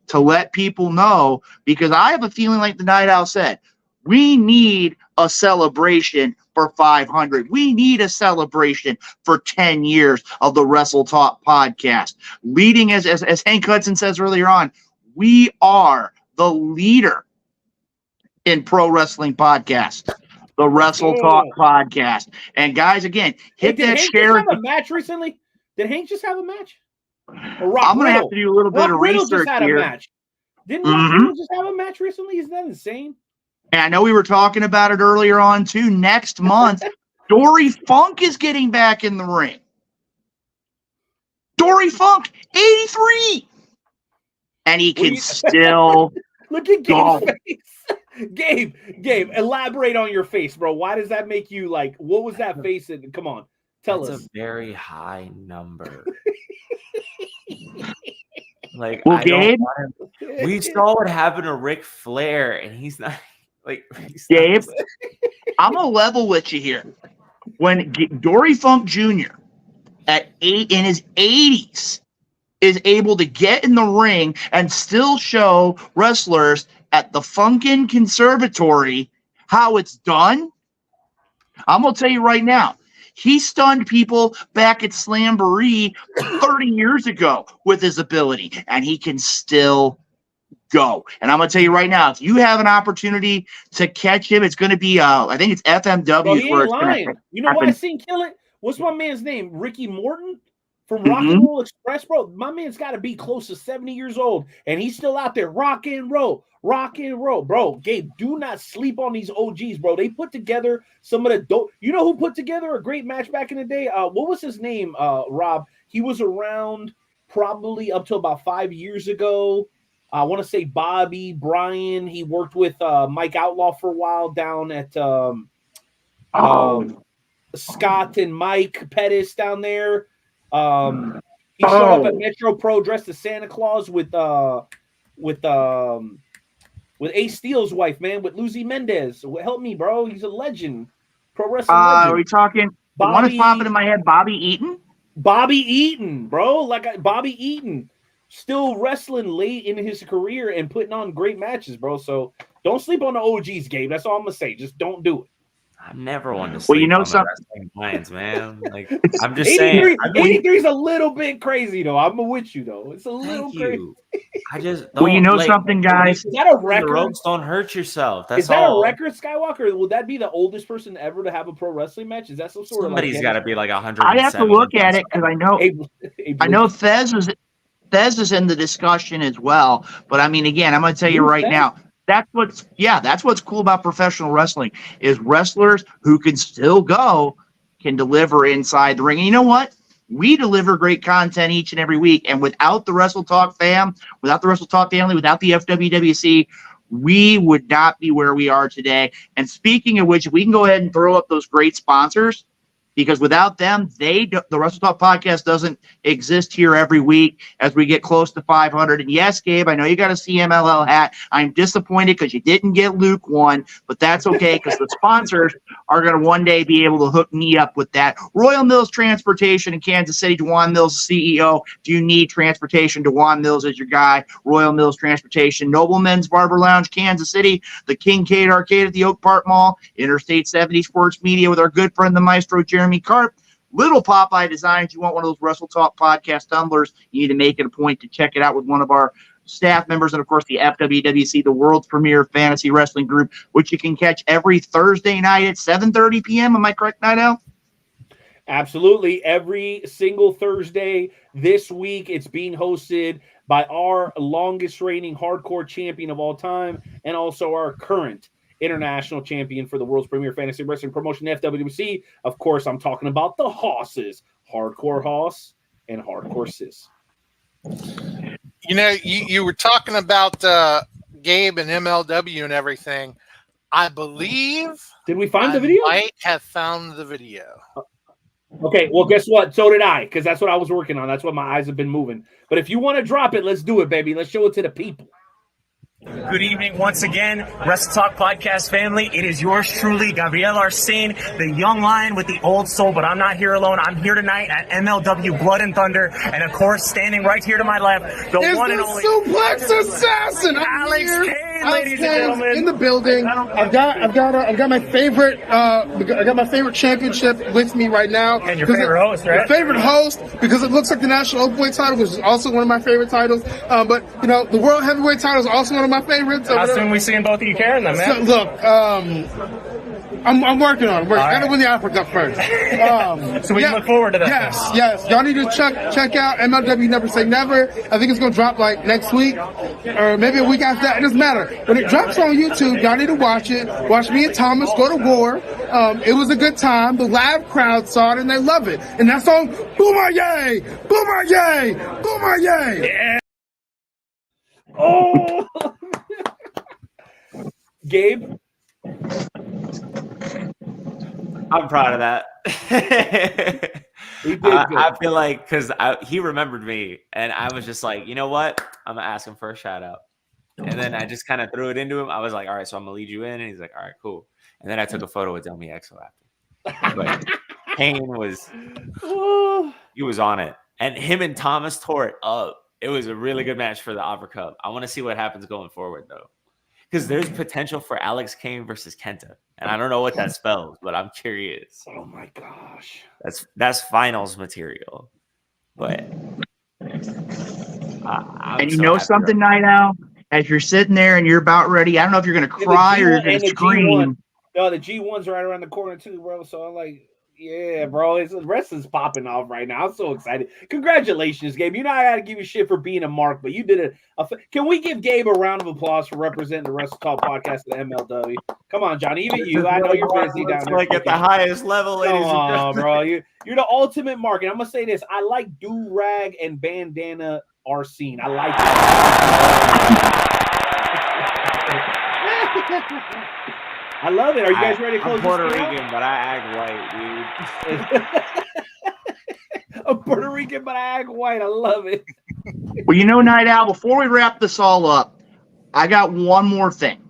Speaker 6: to let people know, because I have a feeling, like the Night Owl said, we need a celebration for 500. We need a celebration for 10 years of the Wrestle Talk podcast. Leading, as Hank Hudson says earlier on, we are the leader in pro wrestling podcasts, the Wrestle Talk podcast. And guys, again, hit that share.
Speaker 4: Did Hank just have a match recently? Did Hank just have a match?
Speaker 6: I'm going to have to do a little bit of research here.
Speaker 4: Didn't Rock Riddle just have a match recently? Isn't that insane?
Speaker 6: And I know we were talking about it earlier on, too. Next month, Dory Funk is getting back in the ring. Dory Funk, 83. And he can still
Speaker 4: look at Gabe's face. Gabe, elaborate on your face, bro. Why does that make you like, what was that face? Come on, tell us.
Speaker 5: It's a very high number. Like,
Speaker 6: well, Gabe,
Speaker 5: we saw what happened to Ric Flair, and he's not like
Speaker 6: Gabe. I'm gonna level with you here. When Dory Funk Jr. in his 80s is able to get in the ring and still show wrestlers at the Funkin' Conservatory how it's done, I'm gonna tell you right now. He stunned people back at Slamboree 30 years ago with his ability, and he can still go. And I'm going to tell you right now, if you have an opportunity to catch him, it's going to be, I think it's FMW.
Speaker 4: Bro, he ain't lying. You know what I seen kill it? What's my man's name? Ricky Morton from Rock and Roll Express, bro. My man's got to be close to 70 years old, and he's still out there rock and roll. Rock and roll, bro. Gabe, do not sleep on these OGs, bro. They put together some of the dope. You know who put together a great match back in the day? What was his name, Rob? He was around probably up to about 5 years ago. I want to say Bobby Bryan. He worked with Mike Outlaw for a while down at Scott and Mike Pettis down there. He showed up at Metro Pro dressed as Santa Claus with Ace Steel's wife, man, with Lucy Mendez. Help me, bro. He's a legend. Pro wrestling legend.
Speaker 6: Are we talking? The one that's popping in my head, Bobby Eaton?
Speaker 4: Bobby Eaton, bro. Bobby Eaton. Still wrestling late in his career and putting on great matches, bro. So don't sleep on the OGs, Gabe. That's all I'm going to say. Just don't do it.
Speaker 5: I never want to sleep on the wrestling lines, man. Like, I'm just
Speaker 4: 83,
Speaker 5: saying.
Speaker 4: 83 is a little bit crazy, though. I'm with you, though. It's a little crazy.
Speaker 5: I just
Speaker 6: don't. Well, you know something, guys?
Speaker 4: Is that a record?
Speaker 5: The ropes don't hurt yourself. That's
Speaker 4: is that
Speaker 5: all.
Speaker 4: a record, Skywalker? Would that be the oldest person ever to have a pro wrestling match? Is that some sort
Speaker 5: Somebody's
Speaker 4: of
Speaker 5: got to be like 100?
Speaker 6: I have to look at it because I know Fez is in the discussion as well. But I mean, again, I'm going to tell you right now. That's what's cool about professional wrestling is wrestlers who can still go can deliver inside the ring. And you know what? We deliver great content each and every week. And without the Wrestle Talk fam, without the Wrestle Talk family, without the FWWC, we would not be where we are today. And speaking of which, we can go ahead and throw up those great sponsors, because without them, the Wrestle Talk podcast doesn't exist here every week as we get close to 500. And yes, Gabe, I know you got a CMLL hat. I'm disappointed because you didn't get Luke one, but that's okay because the sponsors are going to one day be able to hook me up with that. Royal Mills Transportation in Kansas City, Dewan Mills CEO. If you need transportation, Dewan Mills is your guy. Royal Mills Transportation, Nobleman's Barber Lounge, Kansas City, the Kincaid Arcade at the Oak Park Mall, Interstate 70 Sports Media with our good friend, the Maestro Jeremy Karp, Little Popeye Designs. You want one of those Wrestle Talk podcast tumblers, you need to make it a point to check it out with one of our staff members, and of course the FWWC, the world's premier fantasy wrestling group, which you can catch every Thursday night at 7:30 p.m. Am I correct, Night Owl?
Speaker 4: Absolutely. Every single Thursday this week, it's being hosted by our longest reigning hardcore champion of all time, and also our current international champion for the world's premier fantasy wrestling promotion, FWC. Of course, I'm talking about the Hosses, Hardcore Hoss and Hardcore Sis.
Speaker 2: You know, you were talking about Gabe and MLW and everything. I believe.
Speaker 4: Did we find the video?
Speaker 2: I might have found the video.
Speaker 4: Okay, well, guess what? So did I, because that's what I was working on. That's what my eyes have been moving. But if you want to drop it, let's do it, baby. Let's show it to the people.
Speaker 8: Good evening once again, Wrestle Talk Podcast family. It is yours truly, Gabriel Arsene, the young lion with the old soul, but I'm not here alone. I'm here tonight at MLW Blood and Thunder, and of course, standing right here to my left, the one and only
Speaker 9: Suplex Assassin,
Speaker 8: Alex Kane, ladies and gentlemen,
Speaker 9: in the building. I've got my favorite championship with me right now.
Speaker 8: And your favorite host, right?
Speaker 9: Your favorite host, because it looks like the National Openweight title, which is also one of my favorite titles. But you know, the World Heavyweight title is also one of my favorites.
Speaker 8: How soon we seeing both of you carrying them, man?
Speaker 9: So, look, I'm working on it. I gotta win the Africa Cup first.
Speaker 8: So we can look forward to that.
Speaker 9: Yes. Y'all need to check out MLW Never Say Never. I think it's gonna drop like next week or maybe a week after that. It doesn't matter. When it drops on YouTube, y'all need to watch it. Watch me and Thomas go to war. It was a good time. The live crowd saw it and they love it. And that song, Boomayay! Boomayay! Boomayay!
Speaker 4: Yeah. Oh, Gabe,
Speaker 5: I'm proud of that.
Speaker 4: he did good.
Speaker 5: I feel like because he remembered me, and I was just like, you know what? I'm gonna ask him for a shout out, and then I just kind of threw it into him. I was like, all right, so I'm gonna lead you in, and he's like, all right, cool. And then I took a photo with Delmi Exo after. But Kane was, he was on it, and him and Thomas tore it up. It was a really good match for the Opera Cup. I want to see what happens going forward, though, because there's potential for Alex Kane versus Kenta, and I don't know what that spells, but I'm curious.
Speaker 4: Oh my gosh,
Speaker 5: that's finals material. But
Speaker 6: and you know something, Night Owl, as you're sitting there and you're about ready, I don't know if you're going to cry or you're going to scream.
Speaker 4: No, the G1's right around the corner too, bro. So I'm like, yeah, bro, the rest is popping off right now. I'm so excited. Congratulations, Gabe. You know I got to give you shit for being a mark, but you did it. Can we give Gabe a round of applause for representing the Wrestle Talk Podcast at MLW? Come on, Johnny. Even you. I know you're busy down there.
Speaker 5: Like at the highest level, ladies and gentlemen.
Speaker 4: Bro. You're the ultimate mark. And I'm going to say this. I like do-rag and bandana Arsene. I like that. I love it. Are you guys ready to close
Speaker 5: I'm Puerto Rican, but I act white, dude.
Speaker 4: I'm Puerto Rican, but I act white. I love it.
Speaker 6: Well, you know, Night Owl, before we wrap this all up, I got one more thing.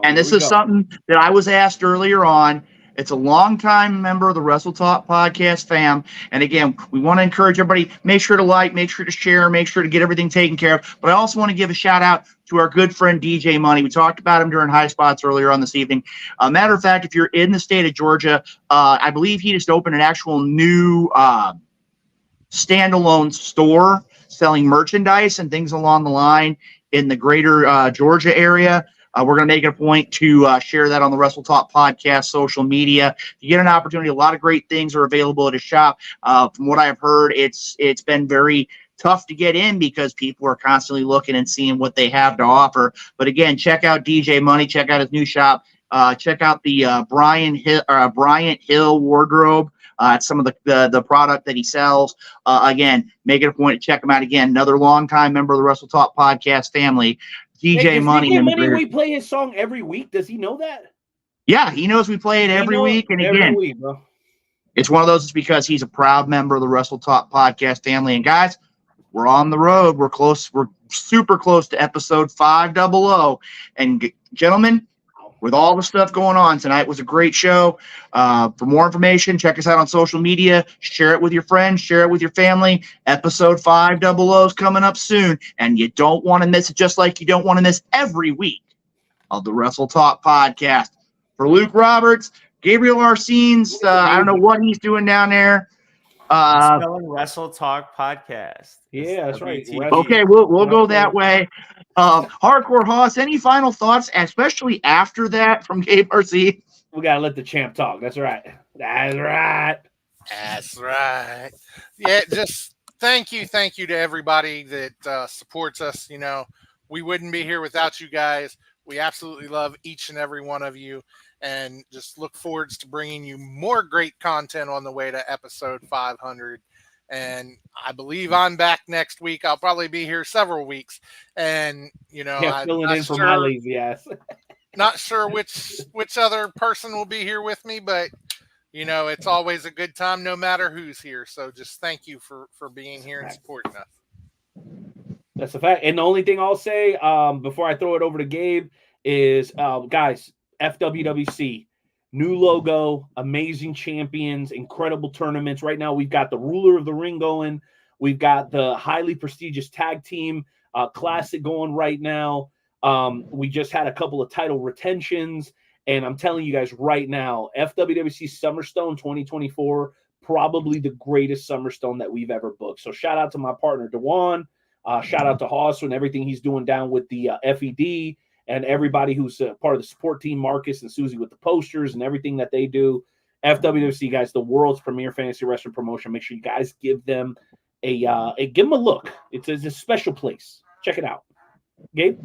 Speaker 6: And this is something that I was asked earlier on. It's a longtime member of the Wrestle Talk Podcast fam. And again, we want to encourage everybody, make sure to like, make sure to share, make sure to get everything taken care of. But I also want to give a shout out to our good friend DJ Money. We talked about him during High Spots earlier on this evening. Matter of fact, if you're in the state of Georgia, I believe he just opened an actual new standalone store selling merchandise and things along the line in the greater Georgia area. We're going to make it a point to share that on the Wrestle Talk Podcast social media. If you get an opportunity, a lot of great things are available at his shop. From what I've heard, it's been very tough to get in because people are constantly looking and seeing what they have to offer. But again, check out DJ Money. Check out his new shop. Check out the Bryant Hill wardrobe. at some of the product that he sells. Again, make it a point to check him out again. Another longtime member of the Wrestle Talk podcast family, DJ Money.
Speaker 4: DJ Money, we play his song every week. Does he know that?
Speaker 6: Yeah, he knows we play it every week. And again,
Speaker 4: every week, bro.
Speaker 6: It's one of those. It's because he's a proud member of the Wrestle Talk podcast family. And guys, we're on the road. We're close. We're super close to episode 500. And gentlemen, with all the stuff going on, tonight was a great show. For more information, check us out on social media. Share it with your friends. Share it with your family. Episode 500 is coming up soon. And you don't want to miss it, just like you don't want to miss every week of the Wrestle Talk podcast. For Luke Roberts, Gabriel Arsenes, I don't know what he's doing down there.
Speaker 5: Spelling Wrestle Talk Podcast.
Speaker 4: Yeah, that's right.
Speaker 6: Okay, we'll go that way. Hardcore Hoss, any final thoughts, especially after that from Gabe Arsenes?
Speaker 4: We gotta let the champ talk. That's right. That's right.
Speaker 2: That's right. Yeah, just thank you to everybody that supports us. You know, we wouldn't be here without you guys. We absolutely love each and every one of you, and just look forward to bringing you more great content on the way to episode 500. And I believe I'm back next week. I'll probably be here several weeks, and you know,
Speaker 4: filling in for my lazy ass.
Speaker 2: Not sure which other person will be here with me, but you know, it's always a good time no matter who's here. So just thank you for being here and supporting us.
Speaker 4: That's a fact. And the only thing I'll say before I throw it over to Gabe is, guys, FWWC, new logo, amazing champions, incredible tournaments. Right now, we've got the Ruler of the Ring going. We've got the highly prestigious tag team classic going right now. We just had a couple of title retentions. And I'm telling you guys right now, FWWC Summerstone 2024, probably the greatest Summerstone that we've ever booked. So shout out to my partner, Dewan. Shout out to Haas and everything he's doing down with the FED, and everybody who's part of the support team, Marcus and Susie with the posters and everything that they do. FWC, guys, the world's premier fantasy wrestling promotion. Make sure you guys give them give them a look. It's a special place. Check it out. Gabe?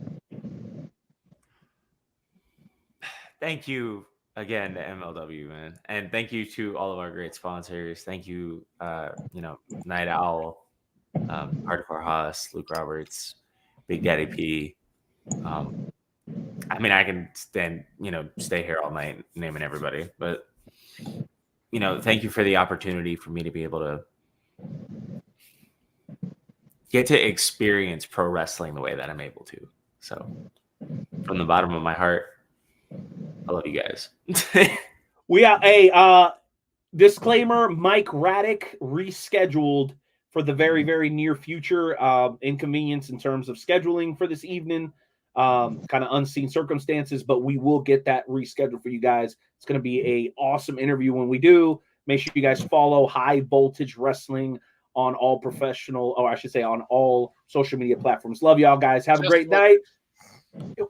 Speaker 5: Thank you again to MLW, man. And thank you to all of our great sponsors. Thank you, Night Owl, Hardcore Haas, Luke Roberts, Big Daddy P. I mean, I can stay here all night naming everybody, but thank you for the opportunity for me to be able to get to experience pro wrestling the way that I'm able to. So from the bottom of my heart, I love you guys.
Speaker 4: We are a disclaimer, Mike Ratck rescheduled for the very, very near future. Inconvenience in terms of scheduling for this evening. Kind of unseen circumstances, but we will get that rescheduled for you guys. It's going to be a awesome interview when we do. Make sure you guys follow High Voltage Wrestling on all on all social media platforms. Love y'all guys. Have a great night.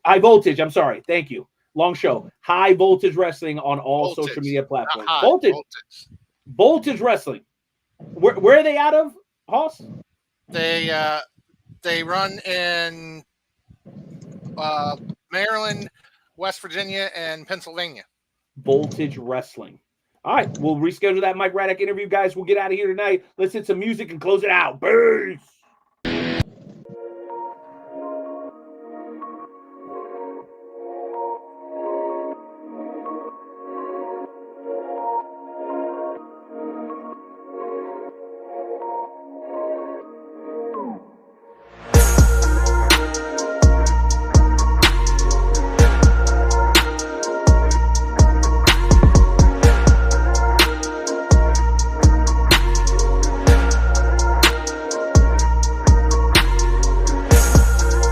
Speaker 4: High Voltage. I'm sorry. Thank you. Long show. High Voltage Wrestling on all social media platforms. Voltage Wrestling. Where are they out of, Hoss?
Speaker 2: They run in Maryland, West Virginia, and Pennsylvania.
Speaker 4: Voltage Wrestling. All right, we'll reschedule that Mike Ratck interview, guys. We'll get out of here tonight. Let's hit some music and close it out. Peace.